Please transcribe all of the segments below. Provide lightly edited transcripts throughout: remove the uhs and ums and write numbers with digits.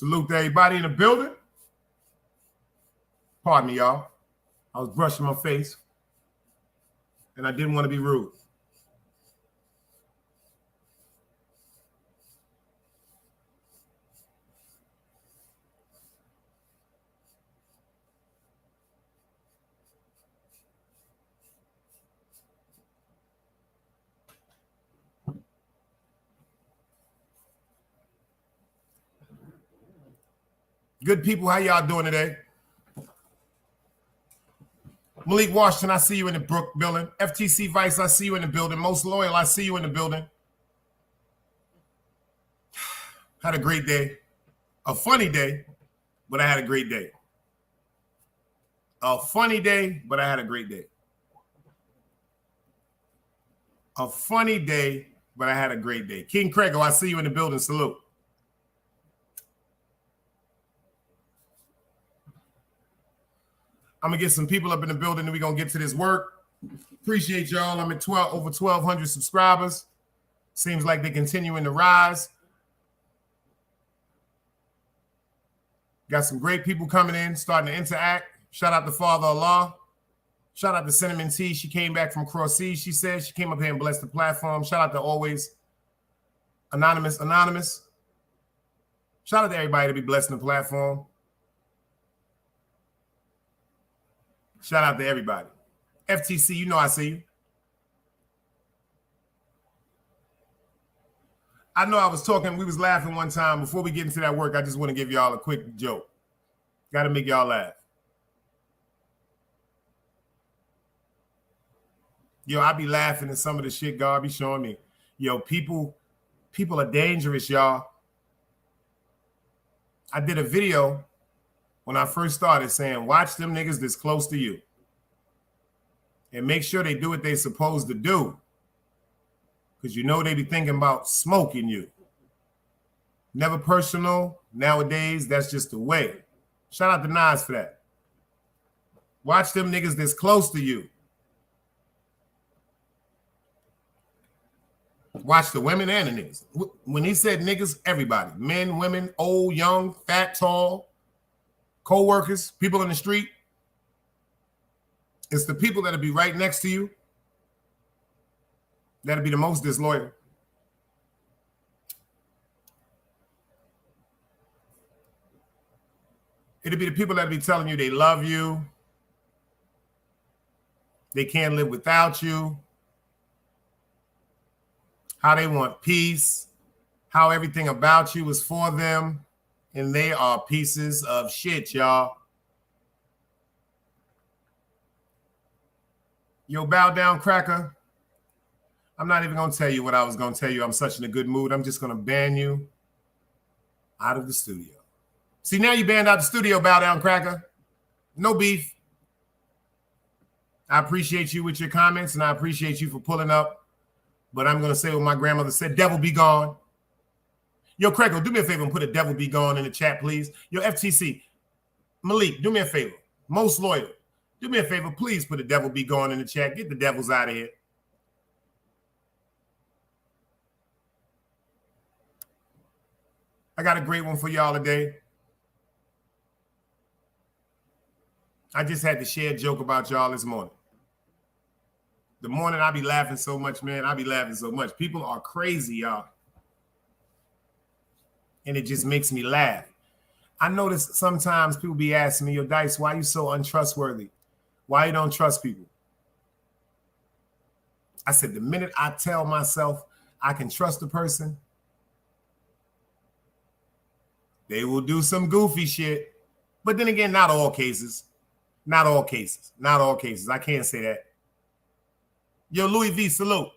Salute to everybody in the building. Pardon me, y'all. I was brushing my face, and I didn't want to be rude. Good people, how y'all doing today? Malik Washington, I see you in the Brook building. FTC Vice, I see you in the building. Most Loyal, I see you in the building. Had a great day. A funny day, but I had a great day. A funny day, but I had a great day. A funny day, but I had a great day. King Craigo, I see you in the building. Salute. I'm going to get some people up in the building and we're going to get to this work. Appreciate y'all. I'm at over 1,200 subscribers. Seems like they're continuing to rise. Got some great people coming in, starting to interact. Shout out to Father Allah. Shout out to Cinnamon T. She came back from Cross Seas. She said she came up here and blessed the platform. Shout out to always Anonymous. Shout out to everybody to be blessing the platform. Shout out to everybody. FTC, you know I see you. I know I was talking, we was laughing one time. Before we get into that work, I just want to give y'all a quick joke. Got to make y'all laugh. Yo, I be laughing at some of the shit God be showing me. Yo, people are dangerous, y'all. I did a video when I first started saying, watch them niggas this close to you. And make sure they do what they supposed to do. Because you know they be thinking about smoking you. Never personal. Nowadays, that's just the way. Shout out to Nas for that. Watch them niggas this close to you. Watch the women and the niggas. When he said niggas, everybody. Men, women, old, young, fat, tall, co-workers, people in the street. It's the people that'll be right next to you that'll be the most disloyal. It'll be the people that'll be telling you they love you. They can't live without you. How they want peace. How everything about you is for them. And they are pieces of shit, y'all. Yo, bow down, cracker. I'm not even going to tell you what I was going to tell you. I'm such in a good mood. I'm just going to ban you out of the studio. See, now you banned out the studio, bow down, cracker. No beef. I appreciate you with your comments, and I appreciate you for pulling up. But I'm going to say what my grandmother said, devil be gone. Yo, Cracker, do me a favor and put a devil be gone in the chat, please. Yo, FTC, Malik, do me a favor. Most loyal, do me a favor. Please put a devil be gone in the chat. Get the devils out of here. I got a great one for y'all today. I just had to share a joke about y'all this morning. The morning I be laughing so much, man. I be laughing so much. People are crazy, y'all. And it just makes me laugh. I notice sometimes people be asking me, yo, Dice, why you so untrustworthy? Why you don't trust people? I said, the minute I tell myself I can trust a person, they will do some goofy shit. But then again, not all cases. Not all cases. Not all cases. I can't say that. Yo, Louis V, salute.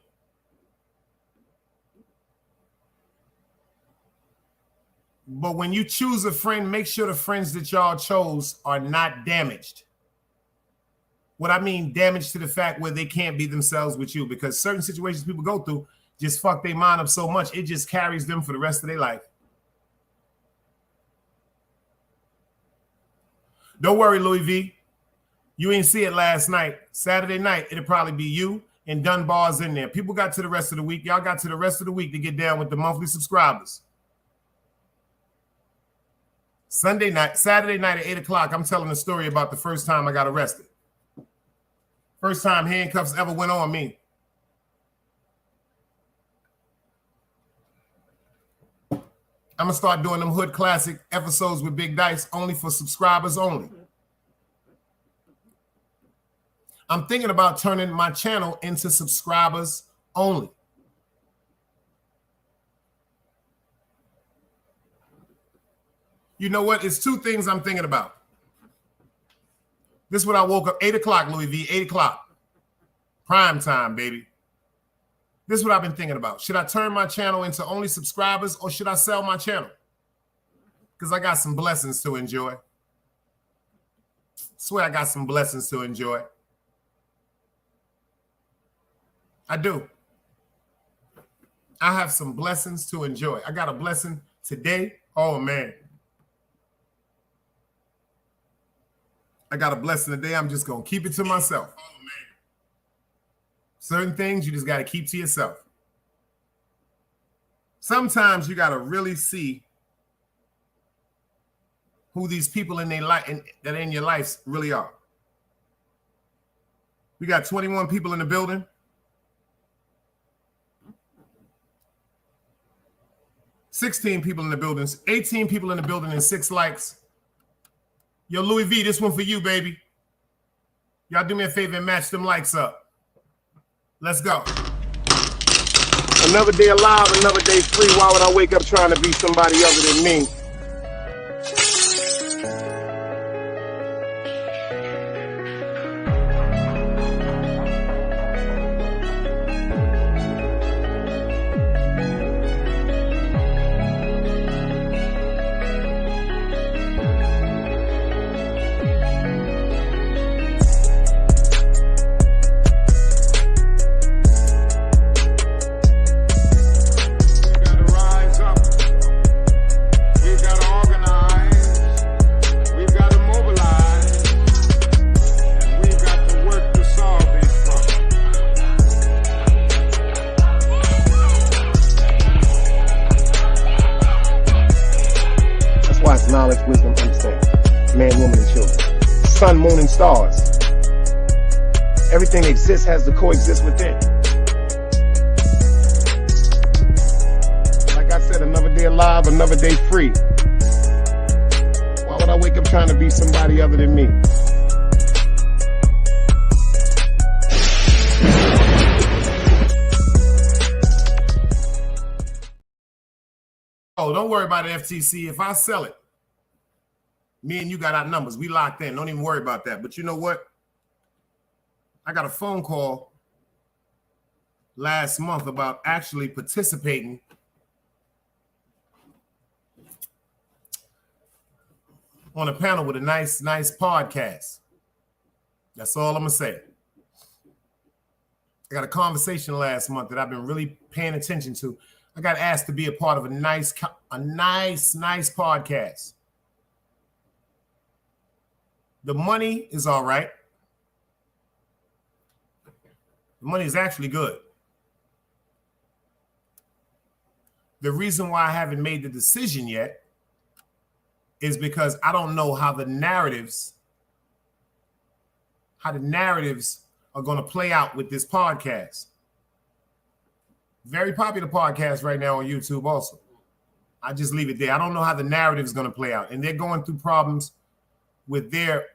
But when you choose a friend, make sure the friends that y'all chose are not damaged. What I mean, damaged to the fact where they can't be themselves with you, because certain situations people go through just fuck their mind up so much, it just carries them for the rest of their life. Don't worry, Louis V. You ain't see it last night. Saturday night, it'll probably be you and Dunbar's in there. People got to the rest of the week. Y'all got to the rest of the week to get down with the monthly subscribers. Saturday night at 8 o'clock, I'm telling a story about the first time I got arrested. First time handcuffs ever went on me. I'm going to start doing them Hood Classic episodes with Big Dice only for subscribers only. I'm thinking about turning my channel into subscribers only. You know what? It's two things I'm thinking about. This is when I woke up, 8 o'clock, Louis V, 8 o'clock. Prime time, baby. This is what I've been thinking about. Should I turn my channel into only subscribers or should I sell my channel? Because I got some blessings to enjoy. Swear I got some blessings to enjoy. I do. I have some blessings to enjoy. I got a blessing today. Oh, man. I got a blessing today. I'm just going to keep it to myself. Oh, man. Certain things you just got to keep to yourself. Sometimes you got to really see who these people in their life that are in your life really are. We got 21 people in the building. 16 people in the building, 18 people in the building, and 6 likes. Yo, Louis V, this one for you, baby. Y'all do me a favor and match them likes up. Let's go. Another day alive, another day free. Why would I wake up trying to be somebody other than me? Knowledge, wisdom, understanding. Man, woman, and children. Sun, moon, and stars. Everything that exists has to coexist within. Like I said, another day alive, another day free. Why would I wake up trying to be somebody other than me? Oh, don't worry about the FTC. If I sell it, me and you got our numbers. We locked in. Don't even worry about that. But you know what? I got a phone call last month about actually participating on a panel with a nice podcast. That's all I'm going to say. I got a conversation last month that I've been really paying attention to. I got asked to be a part of a nice podcast. The money is all right. The money is actually good. The reason why I haven't made the decision yet is because I don't know how the narratives are going to play out with this podcast. Very popular podcast right now on YouTube also. I just leave it there. I don't know how the narrative is going to play out. And they're going through problems with their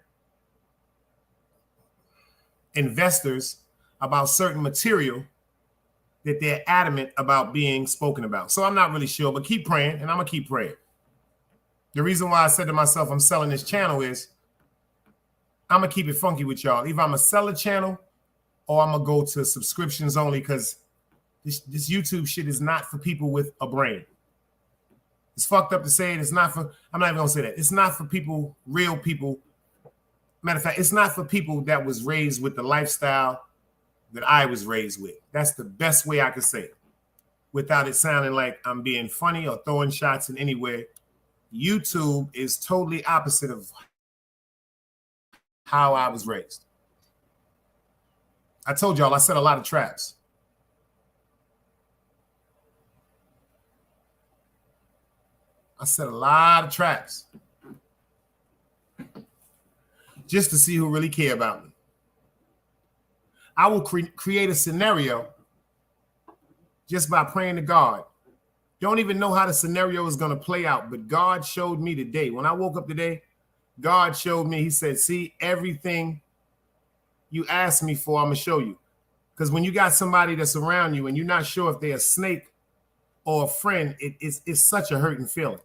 investors about certain material that they're adamant about being spoken about. So I'm not really sure, but keep praying, and I'm going to keep praying. The reason why I said to myself I'm selling this channel is I'm going to keep it funky with y'all. Either I'm going to sell a channel or I'm going to go to subscriptions only, because this YouTube shit is not for people with a brain. It's fucked up to say it. It's not for, I'm not even going to say that. It's not for people, real people. Matter of fact, it's not for people that was raised with the lifestyle that I was raised with. That's the best way I could say it without it sounding like I'm being funny or throwing shots in any way. YouTube is totally opposite of how I was raised. I told y'all I set a lot of traps. I set a lot of traps just to see who really care about me. I will create a scenario just by praying to God. Don't even know how the scenario is going to play out, but God showed me today. When I woke up today, God showed me, he said, see, everything you asked me for, I'm going to show you. Because when you got somebody that's around you and you're not sure if they're a snake or a friend, it's such a hurting feeling.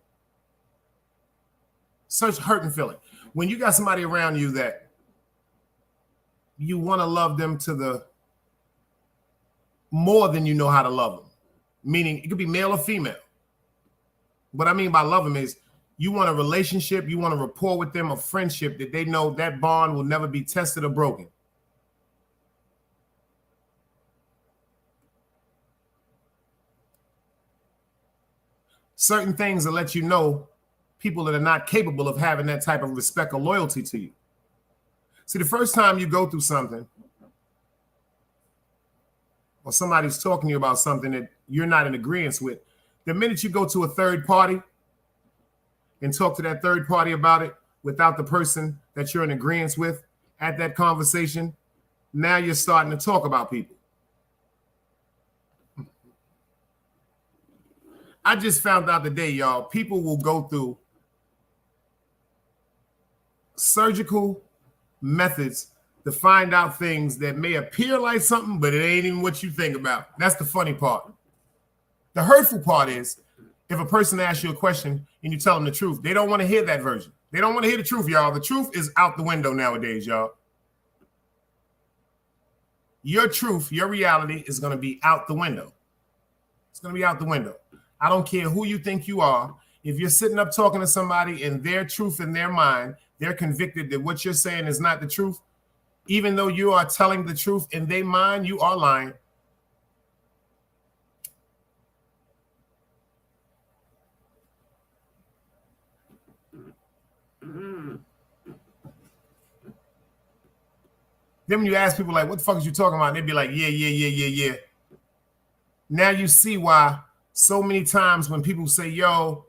Such a hurting feeling. When you got somebody around you that you want to love them to the more than you know how to love them, meaning it could be male or female. What I mean by love them is you want a relationship, you want a rapport with them, a friendship that they know that bond will never be tested or broken. Certain things that let you know people that are not capable of having that type of respect or loyalty to you. See, the first time you go through something or somebody's talking to you about something that you're not in agreement with, the minute you go to a third party and talk to that third party about it without the person that you're in agreement with at that conversation, now you're starting to talk about people. I just found out today, y'all, people will go through surgical methods to find out things that may appear like something, but it ain't even what you think about. That's the funny part. The hurtful part is if a person asks you a question and you tell them the truth, they don't want to hear that version. They don't want to hear the truth, y'all. The truth is out the window nowadays, y'all. Your truth, your reality is going to be out the window. It's going to be out the window. I don't care who you think you are. If you're sitting up talking to somebody and their truth in their mind, they're convicted that what you're saying is not the truth, even though you are telling the truth in their mind, you are lying. Then when you ask people like, what the fuck is you talking about? They'd be like, yeah. Now you see why so many times when people say, yo,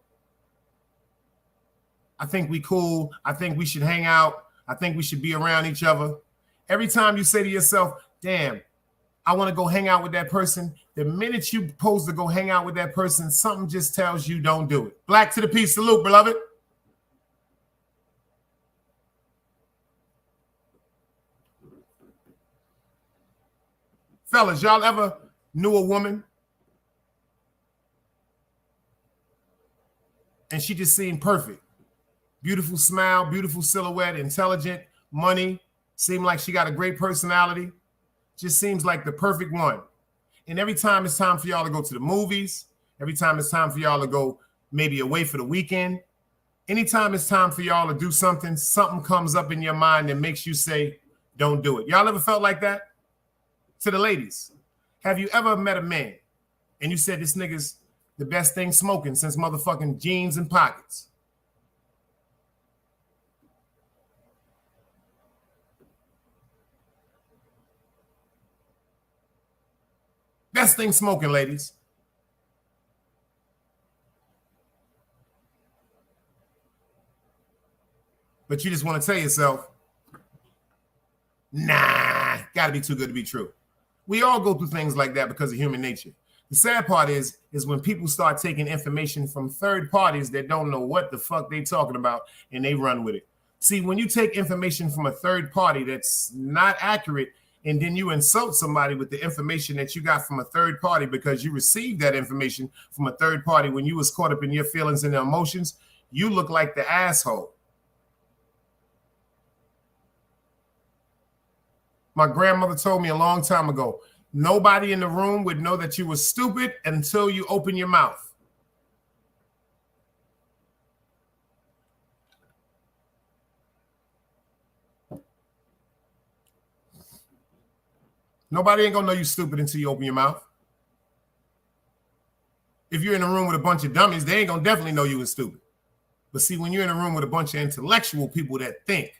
I think we cool. I think we should hang out. I think we should be around each other. Every time you say to yourself, damn, I want to go hang out with that person. The minute you pose to go hang out with that person, something just tells you don't do it. Black to the peace. Salute, beloved. Fellas, y'all ever knew a woman and she just seemed perfect? Beautiful smile, beautiful silhouette, intelligent, money, seemed like she got a great personality. Just seems like the perfect one. And every time it's time for y'all to go to the movies, every time it's time for y'all to go maybe away for the weekend, anytime it's time for y'all to do something, something comes up in your mind that makes you say, don't do it. Y'all ever felt like that? To the ladies, have you ever met a man and you said this nigga's the best thing smoking since motherfucking jeans and pockets? Best thing smoking, ladies. But you just want to tell yourself, nah, gotta be too good to be true. We all go through things like that because of human nature. The sad part is when people start taking information from third parties that don't know what the fuck they talking about and they run with it. See, when you take information from a third party that's not accurate and then you insult somebody with the information that you got from a third party because you received that information from a third party when you was caught up in your feelings and emotions, you look like the asshole. My grandmother told me a long time ago, nobody in the room would know that you were stupid until you open your mouth. Nobody ain't gonna know you stupid until you open your mouth. If you're in a room with a bunch of dummies, they ain't gonna definitely know you was stupid. But see, when you're in a room with a bunch of intellectual people that think,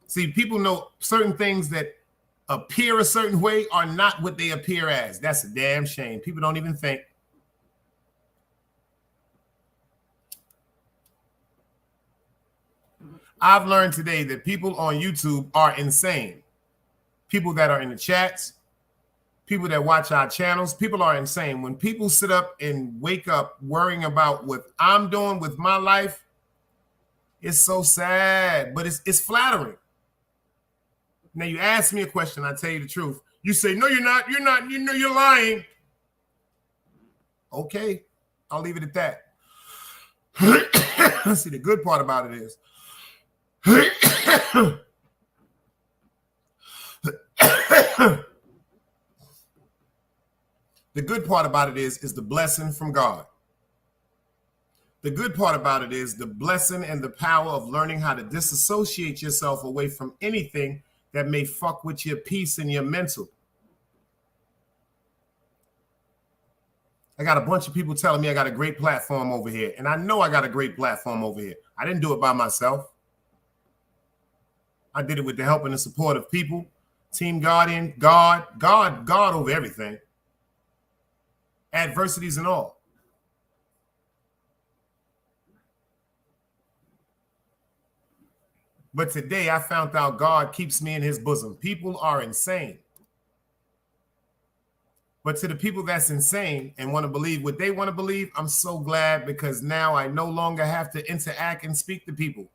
see, people know certain things that appear a certain way are not what they appear as. That's a damn shame. People don't even think. I've learned today that people on YouTube are insane. People that are in the chats, people that watch our channels, people are insane. When people sit up and wake up worrying about what I'm doing with my life, it's so sad, but it's flattering. Now, you ask me a question, I tell you the truth. You say, no, you're not, you know, you're lying. Okay, I'll leave it at that. See, the good part about it is, the good part about it is the blessing from God. The good part about it is the blessing and the power of learning how to disassociate yourself away from anything that may fuck with your peace and your mental. I got a bunch of people telling me I got a great platform over here. And I know I got a great platform over here. I didn't do it by myself. I did it with the help and the support of people. Team Guardian, God over everything. Adversities and all. But today I found out God keeps me in his bosom. People are insane. But to the people that's insane and want to believe what they want to believe, I'm so glad, because now I no longer have to interact and speak to people.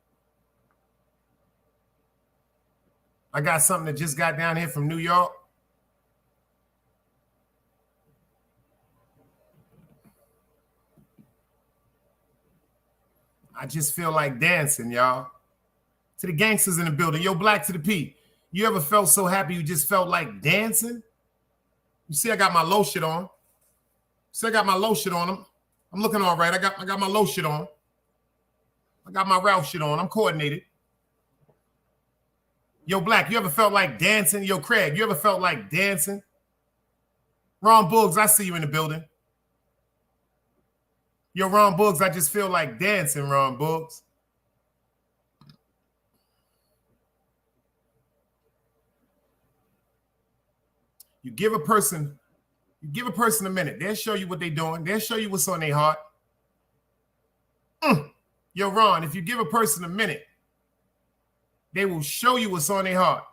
I got something that just got down here from New York. I just feel like dancing, y'all. To the gangsters in the building. Yo, Black to the P. You ever felt so happy you just felt like dancing? You see I got my low shit on. See I got my low shit on them. I'm looking all right. I got my low shit on. I got my Ralph shit on. I'm coordinated. Yo, Black, you ever felt like dancing? Yo, Craig, you ever felt like dancing? Ron Boogs, I see you in the building. Yo, Ron Boogs, I just feel like dancing, Ron Boogs. You give a person a minute. They'll show you what they're doing. They'll show you what's on their heart. Yo, Ron, if you give a person a minute, they will show you what's on their heart.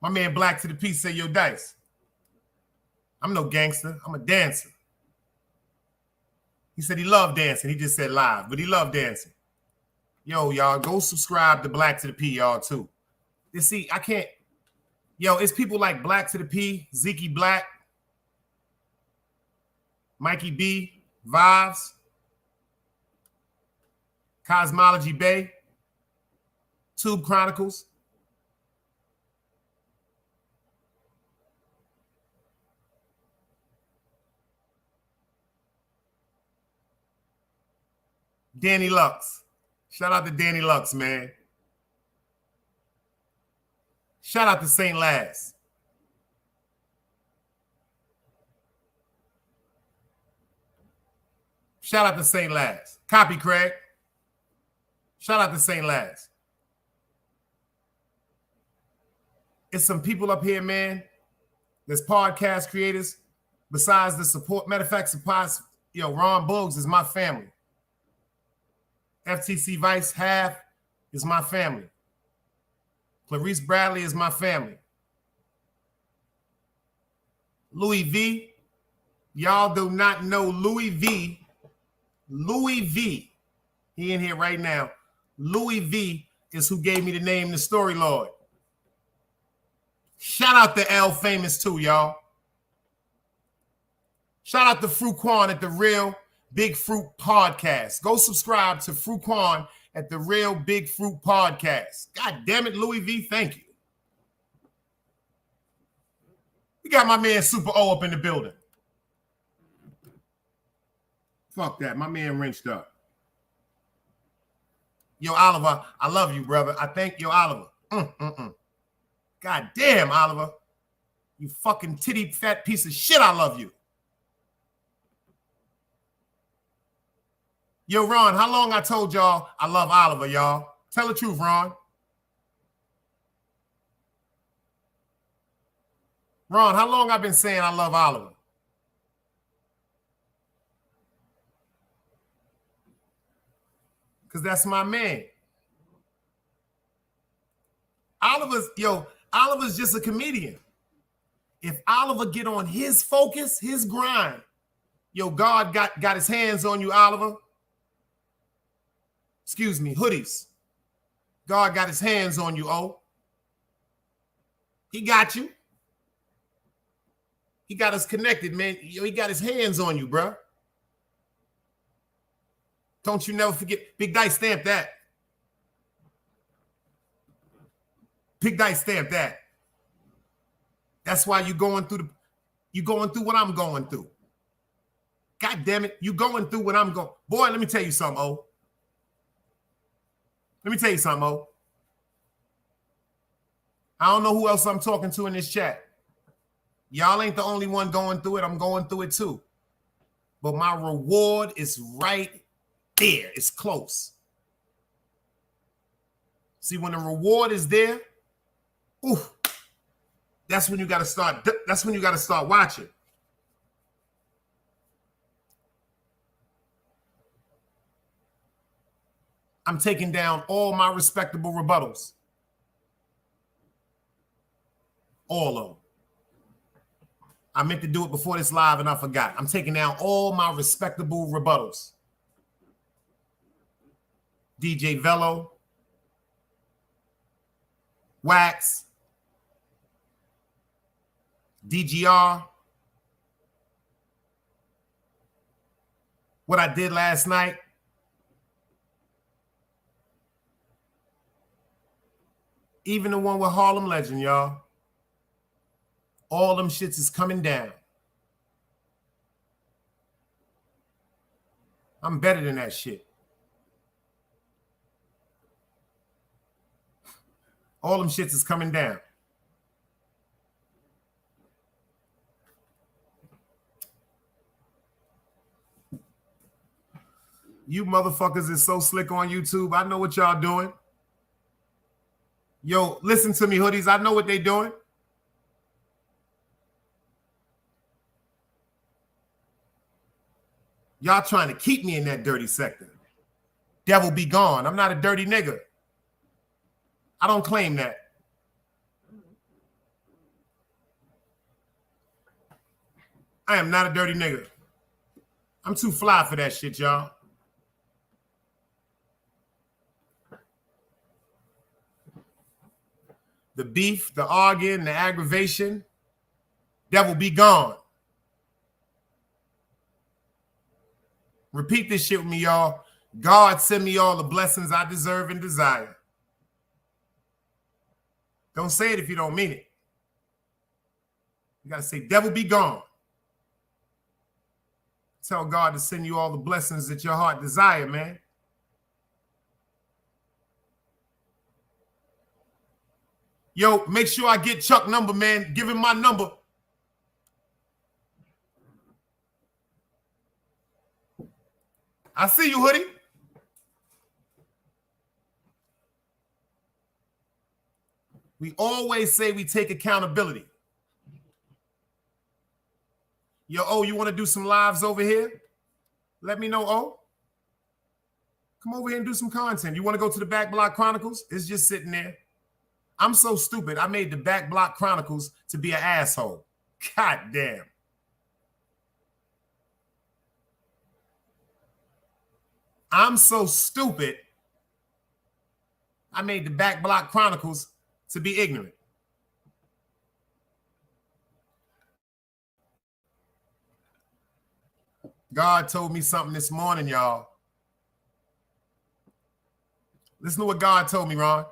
My man Black to the P say, yo, Dice, I'm no gangster. I'm a dancer. He said he loved dancing. He just said live, but he loved dancing. Yo, y'all, go subscribe to Black to the P, y'all, too. You see, I can't. Yo, it's people like Black to the P, Zeke Black, Mikey B, Vibes, Cosmology Bay, Tube Chronicles. Danny Lux. Shout out to Danny Lux, man. Shout out to St. Laz. Shout out to St. Laz. Copy, Craig. Shout out to St. Laz. It's some people up here, man. There's podcast creators. Besides the support, matter of fact, Ron Boogs is my family. FTC Vice half is my family. Clarice Bradley is my family. Louis V. Y'all do not know Louis V. Louis V. He in here right now. Louis V is who gave me the name The Story Lord. Shout out to L Famous too, y'all. Shout out to Fruquan at the Real Big Fruit Podcast. Go subscribe to Fruquan at the Real Big Fruit Podcast. God damn it, Louis V, thank you. We got my man Super O up in the building. Fuck that, my man wrenched up. Yo, Oliver, I love you, brother. I thank you, Oliver. God damn, Oliver. You fucking titty fat piece of shit, I love you. Yo, Ron, how long I told y'all I love Oliver, y'all? Tell the truth, Ron. Ron, how long I've been saying I love Oliver? Because that's my man. Oliver's just a comedian. If Oliver get on his focus, his grind, yo, God got his hands on you, Oliver. Excuse me, hoodies. God got his hands on you, O. He got you. He got us connected, man. Yo, he got his hands on you, bro. Don't you never forget. Big Dice stamp that. Big Dice stamp that. That's why you're going through what I'm going through. God damn it. You going through what I'm going. Boy, let me tell you something, O. Let me tell you something, O. I don't know who else I'm talking to in this chat. Y'all ain't the only one going through it. I'm going through it too. But my reward is right there. It's close. See, when the reward is there, oof, that's when you got to start. That's when you got to start watching. I'm taking down all my respectable rebuttals. All of them. I meant to do it before this live and I forgot. I'm taking down all my respectable rebuttals. DJ Velo, Wax, DGR, what I did last night, Even the one with Harlem Legend, y'all. All them shits is coming down. I'm better than that shit. All them shits is coming down. You motherfuckers is so slick on YouTube. I know what y'all doing. Yo, listen to me, hoodies. I know what they doing. Y'all trying to keep me in that dirty sector. Devil be gone. I'm not a dirty nigga. I don't claim that. I am not a dirty nigga. I'm too fly for that shit, y'all. The beef, the arguing, the aggravation, devil be gone. Repeat this shit with me, y'all. God send me all the blessings I deserve and desire. Don't say it if you don't mean it. You got to say, devil be gone. Tell God to send you all the blessings that your heart desire, man. Yo, make sure I get Chuck number, man. Give him my number. I see you, hoodie. We always say we take accountability. Yo, oh, you want to do some lives over here? Let me know, oh. Come over here and do some content. You want to go to the Back Block Chronicles? It's just sitting there. I'm so stupid. I made the Back Block Chronicles to be an asshole. God damn. I'm so stupid. I made the Back Block Chronicles to be ignorant. God told me something this morning, y'all. Listen to what God told me, Ron.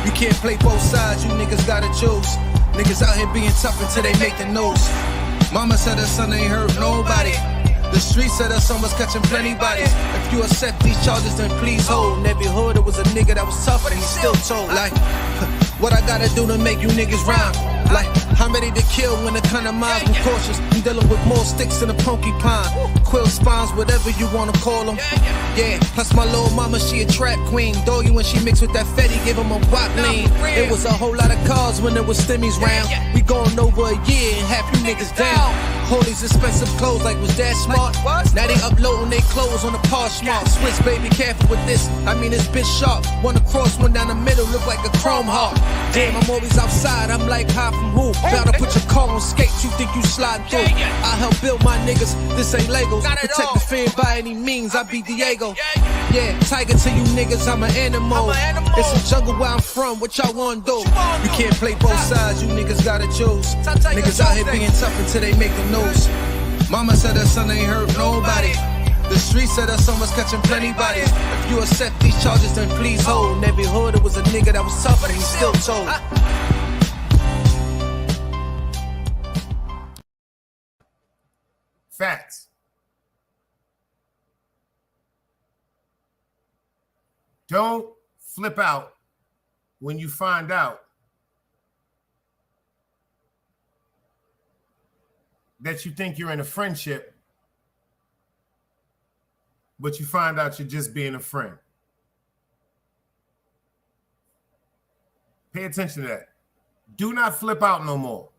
You can't play both sides, you niggas gotta choose. Niggas out here being tough until they make the news. Mama said her son ain't hurt nobody. The street said her son was catching plenty bodies. If you accept these charges, then please hold. In every hood, it was a nigga that was tough, and he still told. Like, what I gotta do to make you niggas rhyme? Like, I'm ready to kill when the kind of minds be cautious. I'm dealing with more sticks than a porcupine. Quill spines, whatever you wanna call them. Yeah, plus my little mama, she a trap queen. Doggy when she mixed with that Fetty, give him a wop lean. It was a whole lot of cars when there was stimmies round. We going over a year and half you niggas down. All these expensive clothes, like was that smart? Now they uploading their clothes on the Poshmark. Swiss baby, careful with this. I mean this bitch sharp. One across, one down the middle, look like a chrome heart. Damn, I'm always outside. I'm like high from who? Bound to put your car on skates. You think you sliding through? I help build my niggas. This ain't Legos. Protect the fan by any means. I be Diego. Yeah, tiger to you niggas. I'm an animal. It's a jungle where I'm from. What y'all wanna do? You can't play both sides. You niggas gotta choose. Niggas out here being tough until they make the news. Mama said her son ain't hurt nobody. The street said her son was catching plenty bodies. If you accept these charges, then please hold. In every hood, it was a nigga that was tough, but he still told. Facts. Don't flip out when you find out that you think you're in a friendship, but you find out you're just being a friend. Pay attention to that. Do not flip out no more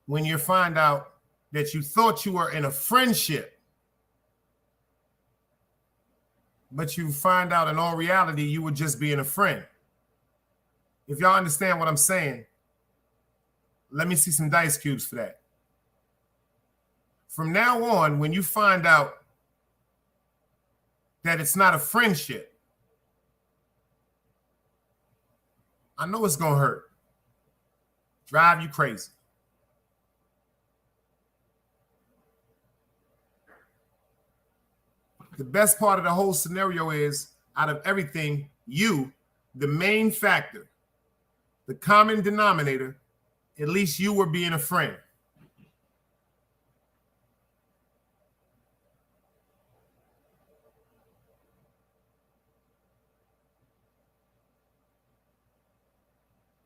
when you find out that you thought you were in a friendship, but you find out in all reality you were just being a friend. If y'all understand what I'm saying, let me see some dice cubes for that. From now on, when you find out that it's not a friendship, I know it's going to hurt, drive you crazy. The best part of the whole scenario is, out of everything, you, the main factor, the common denominator, at least you were being a friend.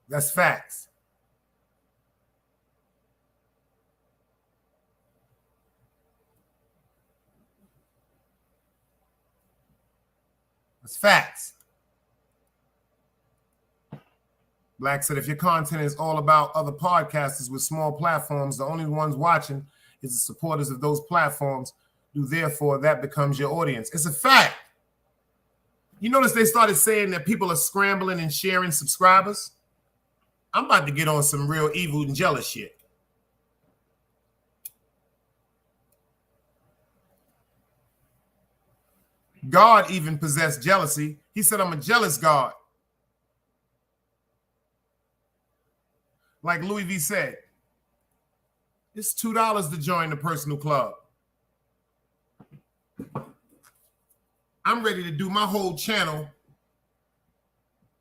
That's facts. That's facts. Black said, if your content is all about other podcasters with small platforms, the only ones watching is the supporters of those platforms. Therefore, that becomes your audience. It's a fact. You notice they started saying that people are scrambling and sharing subscribers? I'm about to get on some real evil and jealous shit. God even possessed jealousy. He said, I'm a jealous God. Like Louis V said, it's $2 to join the personal club. I'm ready to do my whole channel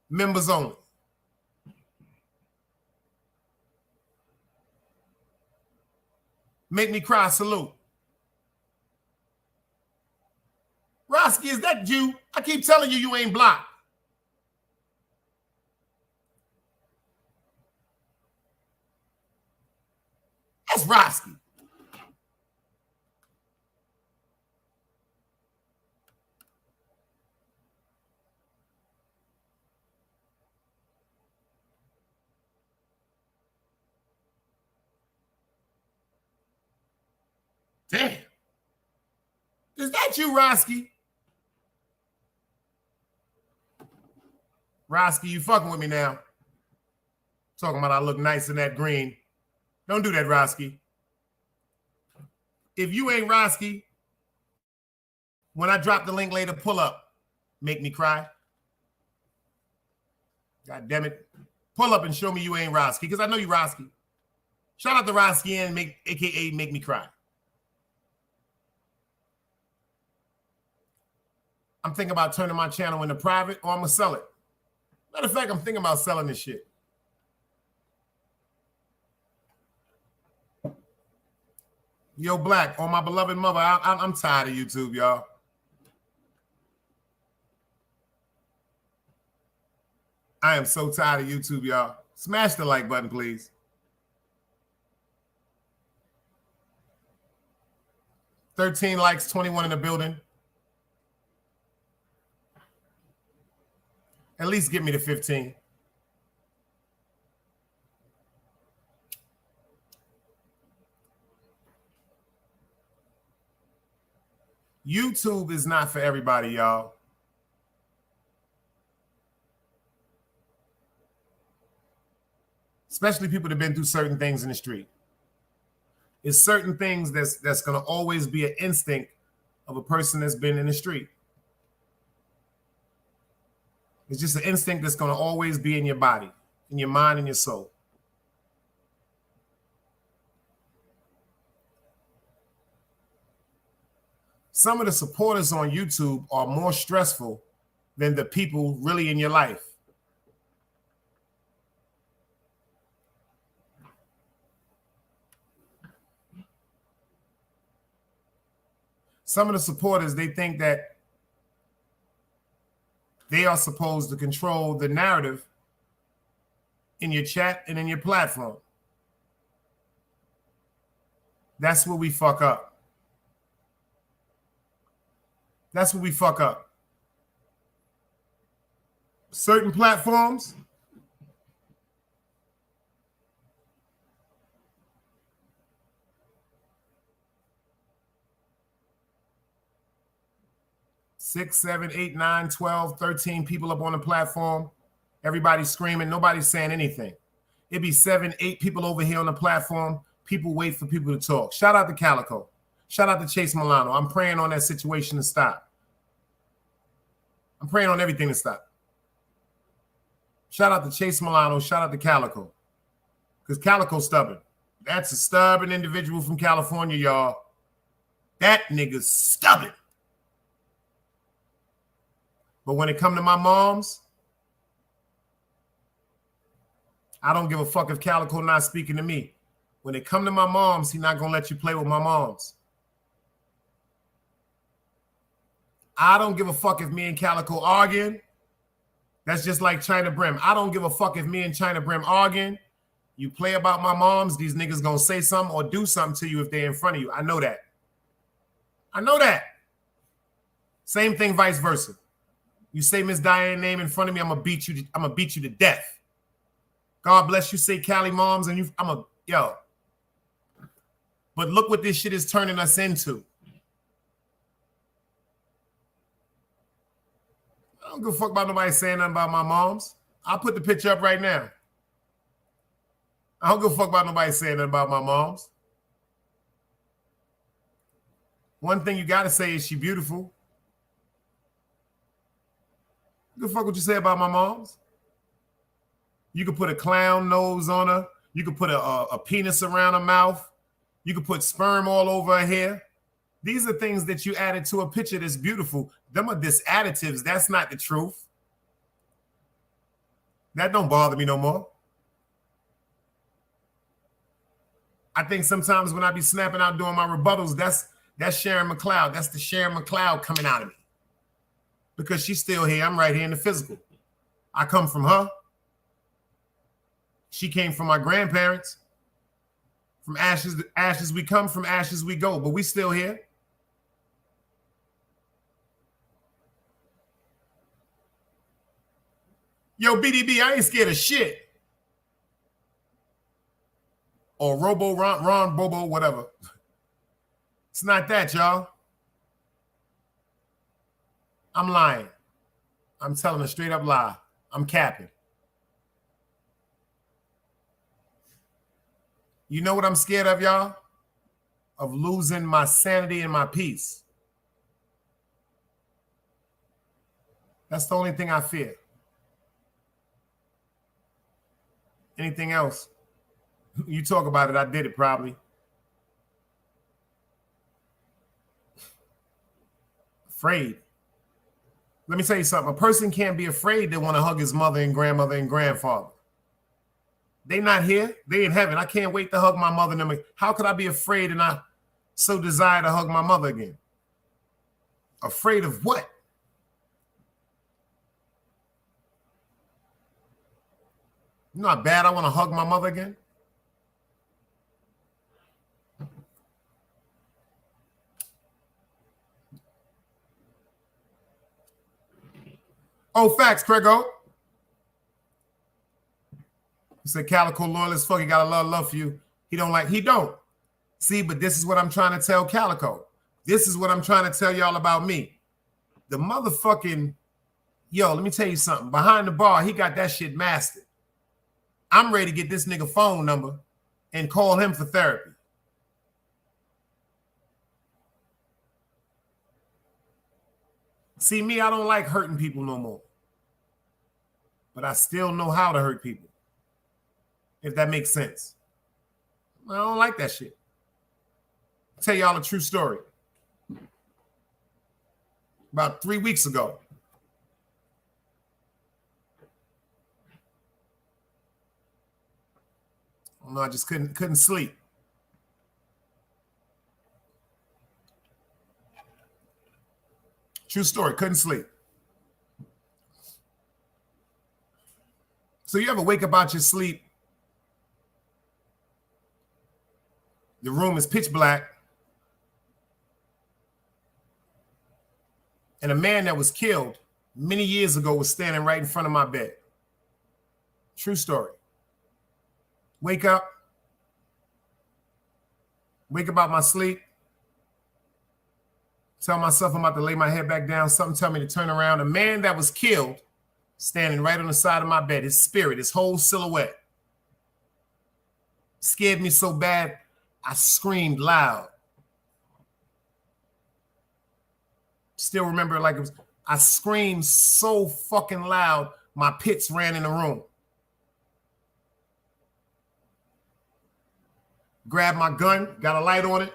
members only. Make me cry, salute. Roski, is that you? I keep telling you, you ain't blocked. That's Roski. Damn. Is that you, Roski? Roski, you fucking with me now. Talking about I look nice in that green. Don't do that, Roski. If you ain't Roski, when I drop the link later, pull up. Make me cry. God damn it. Pull up and show me you ain't Roski, because I know you Roski. Shout out to Roski and AKA Make Me Cry. I'm thinking about turning my channel into private, or I'm going to sell it. Matter of fact, I'm thinking about selling this shit. Yo, Black, on my beloved mother, I'm tired of YouTube, y'all. I am so tired of YouTube, y'all. Smash the like button, please. $13 likes, 21 in the building. At least get me to 15. YouTube is not for everybody, y'all. Especially people that have been through certain things in the street. It's certain things that's going to always be an instinct of a person that's been in the street. It's just an instinct that's going to always be in your body, in your mind, and your soul. Some of the supporters on YouTube are more stressful than the people really in your life. Some of the supporters, they think that they are supposed to control the narrative in your chat and in your platform. That's where we fuck up. That's where we fuck up. Certain platforms, six, 7, 8, 9, 12, 13 people up on the platform. Everybody's screaming. Nobody's saying anything. It'd be 7, 8 people over here on the platform. People wait for people to talk. Shout out to Calico. Shout out to Chase Milano. I'm praying on that situation to stop. I'm praying on everything to stop. Shout out to Chase Milano. Shout out to Calico. Because Calico's stubborn. That's a stubborn individual from California, y'all. That nigga's stubborn. But when it come to my moms, I don't give a fuck if Calico not speaking to me. When it come to my moms, he not gonna let you play with my moms. I don't give a fuck if me and Calico arguing. That's just like China Brim. I don't give a fuck if me and China Brim arguing. You play about my moms, these niggas gonna say something or do something to you if they're in front of you. I know that. I know that. Same thing, vice versa. You say Miss Diane's name in front of me, I'm gonna beat you to death. God bless you, say Cali moms, and yo. But look what this shit is turning us into. I don't give a fuck about nobody saying nothing about my moms. I'll put the picture up right now. I don't give a fuck about nobody saying nothing about my moms. One thing you got to say is she beautiful. Give a fuck what you say about my moms. You could put a clown nose on her. You could put a penis around her mouth. You could put sperm all over her hair. These are things that you added to a picture that's beautiful. Them are just additives. That's not the truth. That don't bother me no more. I think sometimes when I be snapping out doing my rebuttals, that's Sharon McLeod. That's the Sharon McLeod coming out of me. Because she's still here. I'm right here in the physical. I come from her. She came from my grandparents. From ashes to ashes we come, from ashes we go. But we still here. Yo, BDB, I ain't scared of shit. Or Robo, Ron, Bobo, whatever. It's not that, y'all. I'm lying. I'm telling a straight up lie. I'm capping. You know what I'm scared of, y'all? Of losing my sanity and my peace. That's the only thing I fear. Anything else? You talk about it, I did it probably. Afraid. Let me tell you something. A person can't be afraid they want to hug his mother and grandmother and grandfather. They not here. They in heaven. I can't wait to hug my mother and them. How could I be afraid and I so desire to hug my mother again? Afraid of what? You know how bad I want to hug my mother again? Oh, facts, Craigo. He said, Calico loyal as fuck. He got a lot of love for you. He don't. See, but this is what I'm trying to tell Calico. This is what I'm trying to tell y'all about me. The motherfucking, yo, let me tell you something. Behind the bar, he got that shit mastered. I'm ready to get this nigga phone number and call him for therapy. See, me, I don't like hurting people no more. But I still know how to hurt people. If that makes sense. I don't like that shit. I'll tell y'all a true story. About 3 weeks ago, I just couldn't sleep. True story, couldn't sleep. So you ever wake up out your sleep? The room is pitch black. And a man that was killed many years ago was standing right in front of my bed. True story. Wake up out my sleep. Tell myself I'm about to lay my head back down. Something tell me to turn around. A man that was killed standing right on the side of my bed. His spirit, his whole silhouette. Scared me so bad, I screamed loud. Still remember like it was, I screamed so fucking loud, my pits ran in the room. Grabbed my gun, got a light on it.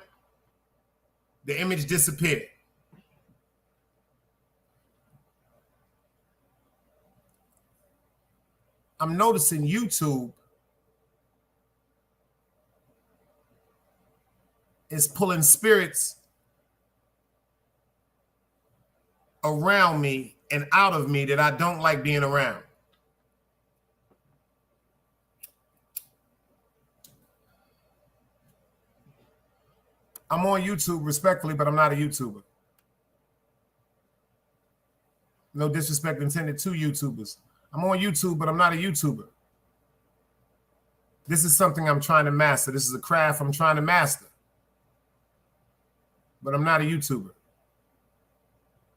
The image disappeared. I'm noticing YouTube is pulling spirits around me and out of me that I don't like being around. I'm on YouTube respectfully, but I'm not a YouTuber. No disrespect intended to YouTubers. I'm on YouTube, but I'm not a YouTuber. This is something I'm trying to master. This is a craft I'm trying to master. But I'm not a YouTuber.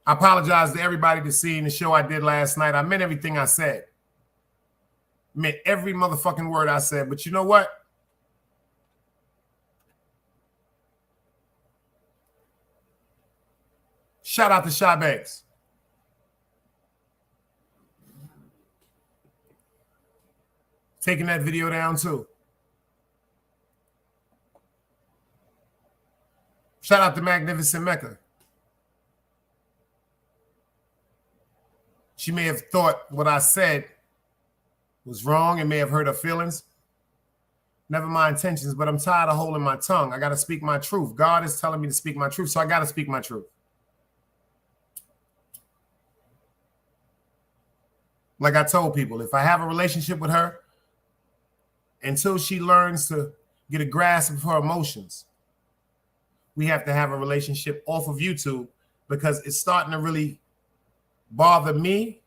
I apologize to everybody that's seeing the show I did last night. I meant everything I said. Meant every motherfucking word I said. But you know what? Shout out to Shy Banks. Taking that video down too. Shout out to Magnificent Mecca. She may have thought what I said was wrong and may have hurt her feelings. Never my intentions, but I'm tired of holding my tongue. I got to speak my truth. God is telling me to speak my truth, so I got to speak my truth. Like I told people, if I have a relationship with her, until she learns to get a grasp of her emotions, we have to have a relationship off of YouTube, because it's starting to really bother me,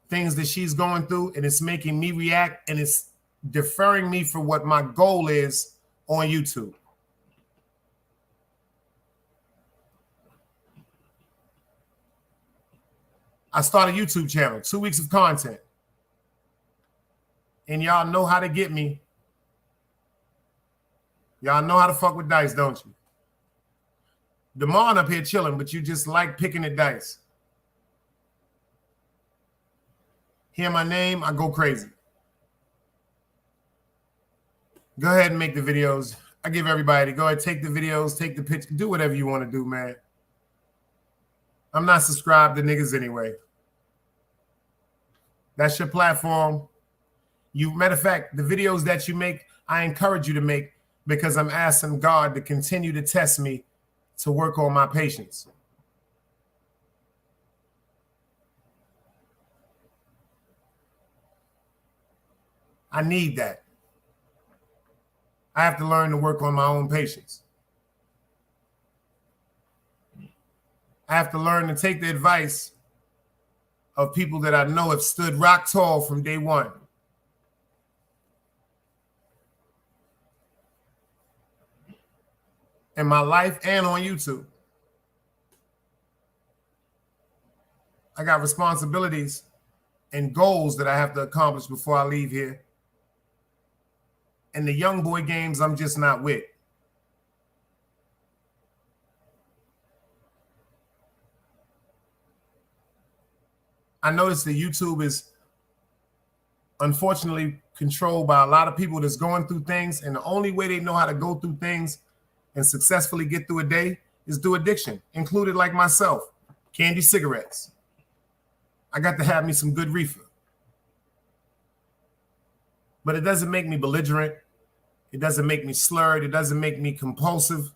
things that she's going through, and it's making me react, and it's deferring me for what my goal is on YouTube. I started a YouTube channel, 2 weeks of content. And y'all know how to get me. Y'all know how to fuck with dice, don't you? Damon up here chilling, but you just like picking at dice. Hear my name, I go crazy. Go ahead and make the videos. I give everybody to go ahead, take the videos, take the picture, do whatever you want to do, man. I'm not subscribed to niggas anyway. That's your platform. Matter of fact, the videos that you make, I encourage you to make, because I'm asking God to continue to test me to work on my patience. I need that. I have to learn to work on my own patience. I have to learn to take the advice of people that I know have stood rock tall from day one. In my life and on YouTube. I got responsibilities and goals that I have to accomplish before I leave here. And the young boy games, I'm just not with. I noticed that YouTube is unfortunately controlled by a lot of people that's going through things, and the only way they know how to go through things and successfully get through a day is through addiction, included like myself, candy cigarettes. I got to have me some good reefer. But it doesn't make me belligerent. It doesn't make me slurred. It doesn't make me compulsive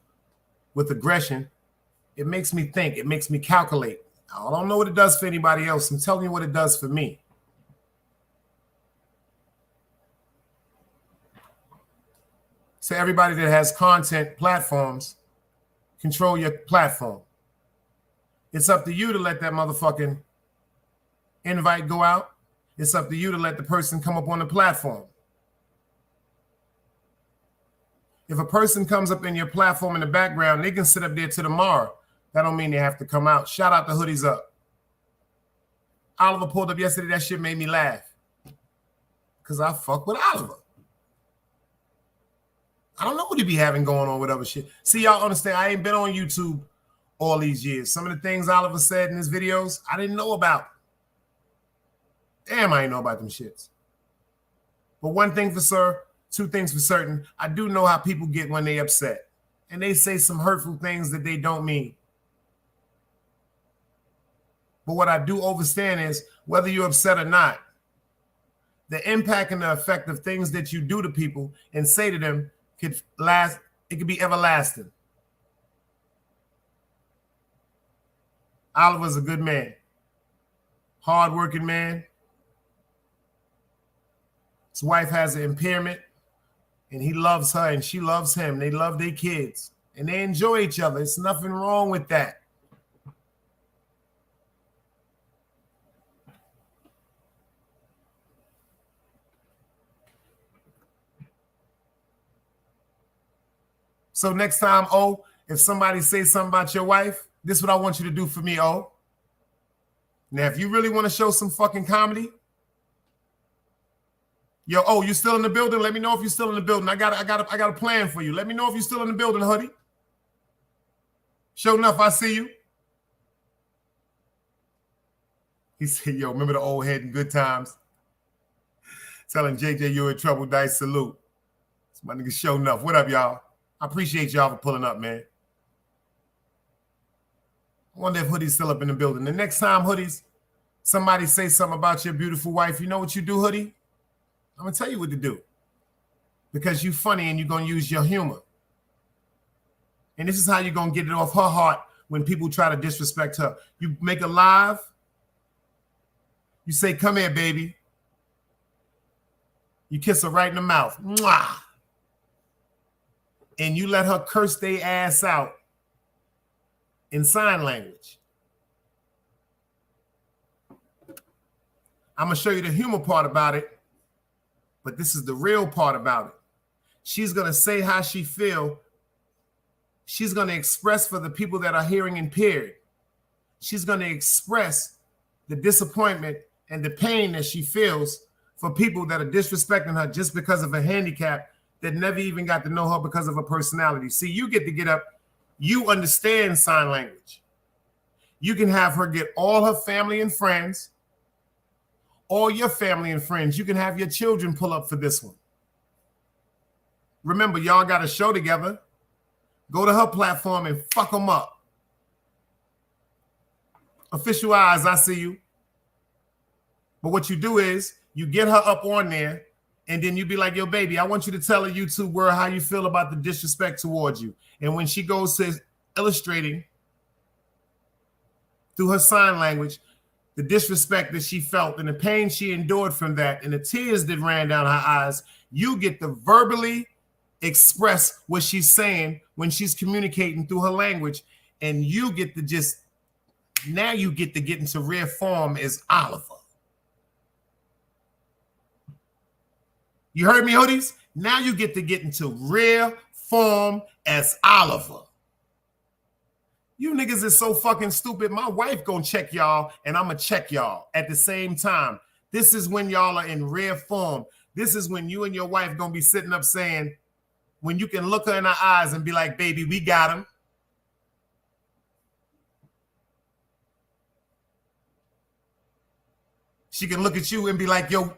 with aggression. It makes me think. It makes me calculate. I don't know what it does for anybody else. I'm telling you what it does for me. To everybody that has content platforms, control your platform. It's up to you to let that motherfucking invite go out. It's up to you to let the person come up on the platform. If a person comes up in your platform in the background, they can sit up there till tomorrow. That don't mean they have to come out. Shout out to Hoodies Up. Oliver pulled up yesterday. That shit made me laugh. Because I fuck with Oliver. I don't know what he be having going on with other shit. See, y'all understand, I ain't been on YouTube all these years. Some of the things Oliver said in his videos, I didn't know about. Damn, I ain't know about them shits. But one thing for sure, two things for certain, I do know how people get when they upset. And they say some hurtful things that they don't mean. But what I do understand is, whether you're upset or not, the impact and the effect of things that you do to people and say to them could last. It could be everlasting. Oliver's a good man, hardworking man. His wife has an impairment, and he loves her, and she loves him. They love their kids, and they enjoy each other. There's nothing wrong with that. So next time, oh, if somebody says something about your wife, this is what I want you to do for me, oh. Now, if you really want to show some fucking comedy, yo, oh, you still in the building? Let me know if you're still in the building. I got a plan for you. Let me know if you're still in the building, Hoodie. Sure enough, I see you. He said, yo, remember the old head in good times? Telling JJ you're in trouble, dice salute. It's my nigga Show Enough. What up, y'all? I appreciate y'all for pulling up, man. I wonder if Hoodie's still up in the building. The next time, Hoodies, somebody say something about your beautiful wife, you know what you do, Hoodie? I'm going to tell you what to do. Because you're funny and you're going to use your humor. And this is how you're going to get it off her heart when people try to disrespect her. You make a live. You say, come here, baby. You kiss her right in the mouth. Mwah! And you let her curse their ass out in sign language. I'm going to show you the humor part about it, but this is the real part about it. She's going to say how she feel. She's going to express for the people that are hearing impaired. She's going to express the disappointment and the pain that she feels for people that are disrespecting her just because of a handicap that never even got to know her because of her personality. See, you get to get up. You understand sign language. You can have her get all her family and friends, all your family and friends. You can have your children pull up for this one. Remember, y'all got a show together. Go to her platform and fuck them up. Official Eyes, I see you. But what you do is you get her up on there, and then you be like, yo, baby, I want you to tell a YouTube world how you feel about the disrespect towards you. And when she goes to illustrating through her sign language, the disrespect that she felt and the pain she endured from that and the tears that ran down her eyes, you get to verbally express what she's saying when she's communicating through her language. And you get to just, now you get to get into rare form as Oliver. You heard me, Hoodies? Now you get to get into rare form as Oliver. You niggas is so fucking stupid. My wife gonna check y'all, and I'm gonna check y'all at the same time. This is when y'all are in rare form. This is when you and your wife gonna be sitting up saying, when you can look her in her eyes and be like, baby, we got him. She can look at you and be like, yo,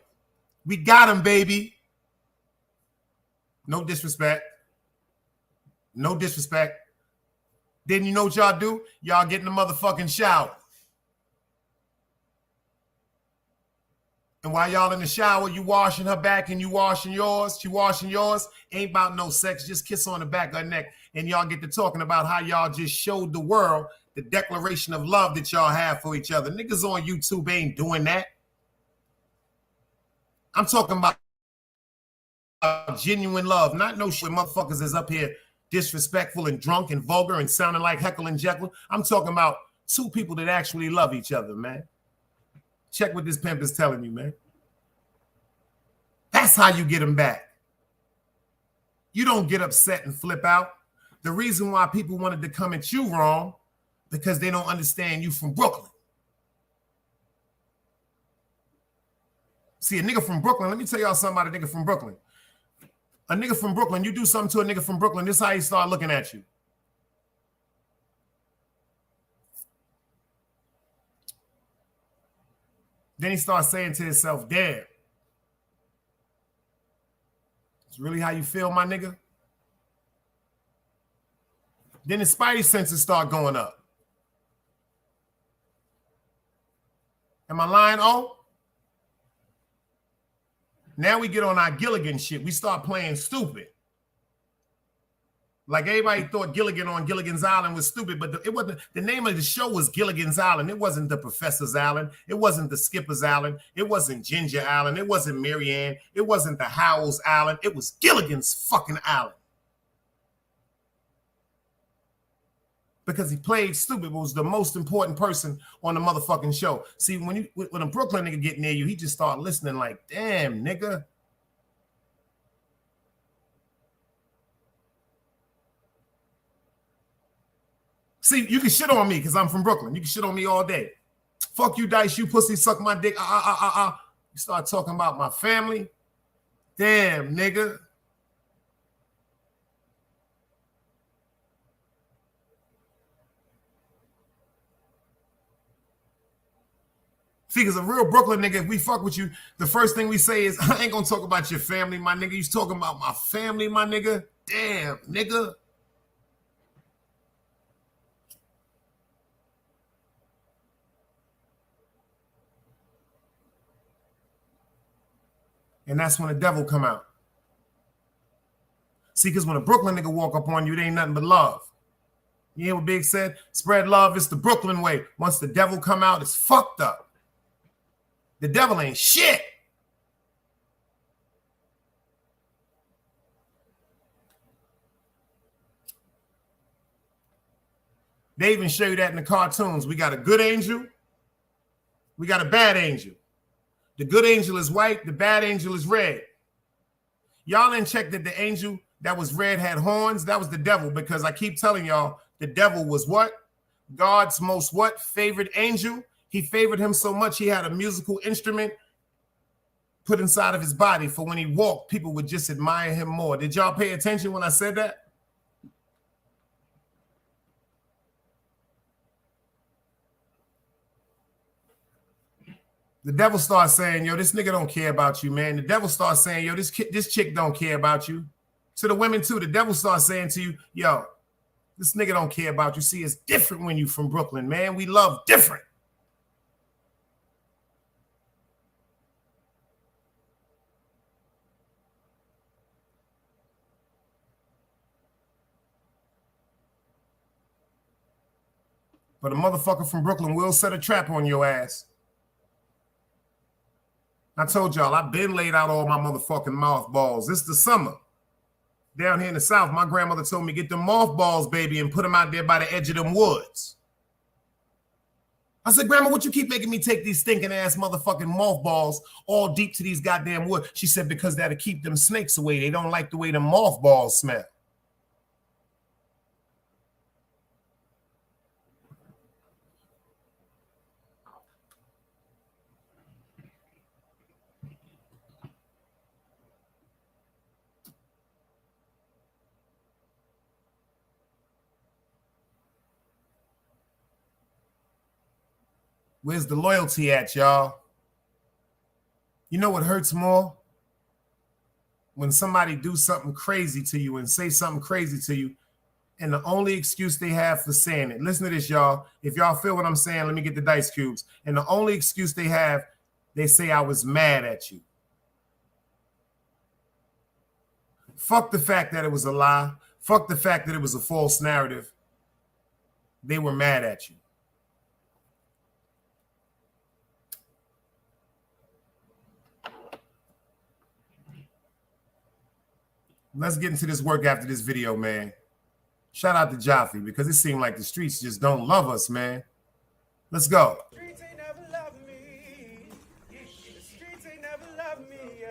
we got him, baby. No disrespect. No disrespect. Then you know what y'all do? Y'all get in the motherfucking shower. And while y'all in the shower, you washing her back and you washing yours. She washing yours. Ain't about no sex. Just kiss on the back of her neck. And y'all get to talking about how y'all just showed the world the declaration of love that y'all have for each other. Niggas on YouTube ain't doing that. I'm talking about genuine love, not no shit motherfuckers is up here disrespectful and drunk and vulgar and sounding like Heckle and Jekyll. I'm talking about two people that actually love each other, man. Check what this pimp is telling you, man. That's how you get them back. You don't get upset and flip out. The reason why people wanted to come at you wrong, because they don't understand you from Brooklyn. See, a nigga from Brooklyn, let me tell y'all something about a nigga from Brooklyn. A nigga from Brooklyn, you do something to a nigga from Brooklyn, this is how he start looking at you. Then he starts saying to himself, damn, it's really how you feel, my nigga? Then his spidey senses start going up. Am I lying, oh? Now we get on our Gilligan shit. We start playing stupid. Like everybody thought Gilligan on Gilligan's Island was stupid, but it wasn't. The name of the show was Gilligan's Island. It wasn't the Professor's Island. It wasn't the Skipper's Island. It wasn't Ginger Island. It wasn't Marianne. It wasn't the Howells Island. It was Gilligan's fucking Island. Because he played stupid, but was the most important person on the motherfucking show. See, when a Brooklyn nigga get near you, he just start listening like, damn, nigga. See, you can shit on me because I'm from Brooklyn. You can shit on me all day. Fuck you, Dice. You pussy, suck my dick. You start talking about my family. Damn, nigga. See, because a real Brooklyn nigga, if we fuck with you, the first thing we say is, I ain't gonna talk about your family, my nigga. You talking about my family, my nigga? Damn, nigga. And that's when the devil come out. See, because when a Brooklyn nigga walk up on you, it ain't nothing but love. You hear what Big said? Spread love, it's the Brooklyn way. Once the devil come out, it's fucked up. The devil ain't shit. They even show you that in the cartoons. We got a good angel. We got a bad angel. The good angel is white. The bad angel is red. Y'all didn't check that the angel that was red had horns. That was the devil, because I keep telling y'all the devil was what? God's most what? Favorite angel. He favored him so much he had a musical instrument put inside of his body for when he walked, people would just admire him more. Did y'all pay attention when I said that? The devil starts saying, yo, this nigga don't care about you, man. The devil starts saying, yo, this chick don't care about you. To the women, too, the devil starts saying to you, yo, this nigga don't care about you. See, it's different when you from Brooklyn, man. We love different. But a motherfucker from Brooklyn will set a trap on your ass. I told y'all, I've been laid out all my motherfucking mothballs. It's the summer. Down here in the South, my grandmother told me, get them mothballs, baby, and put them out there by the edge of them woods. I said, Grandma, what you keep making me take these stinking ass motherfucking mothballs all deep to these goddamn woods? She said, because that'll keep them snakes away. They don't like the way them mothballs smell. Where's the loyalty at, y'all? You know what hurts more? When somebody do something crazy to you and say something crazy to you, and the only excuse they have for saying it. Listen to this, y'all. If y'all feel what I'm saying, let me get the dice cubes. And the only excuse they have, they say, I was mad at you. Fuck the fact that it was a lie. Fuck the fact that it was a false narrative. They were mad at you. Let's get into this work after this video, man. Shout out to Jaffe, because it seemed like the streets just don't love us, man. Let's go. The streets ain't never loved me. The streets ain't never loved me, yeah.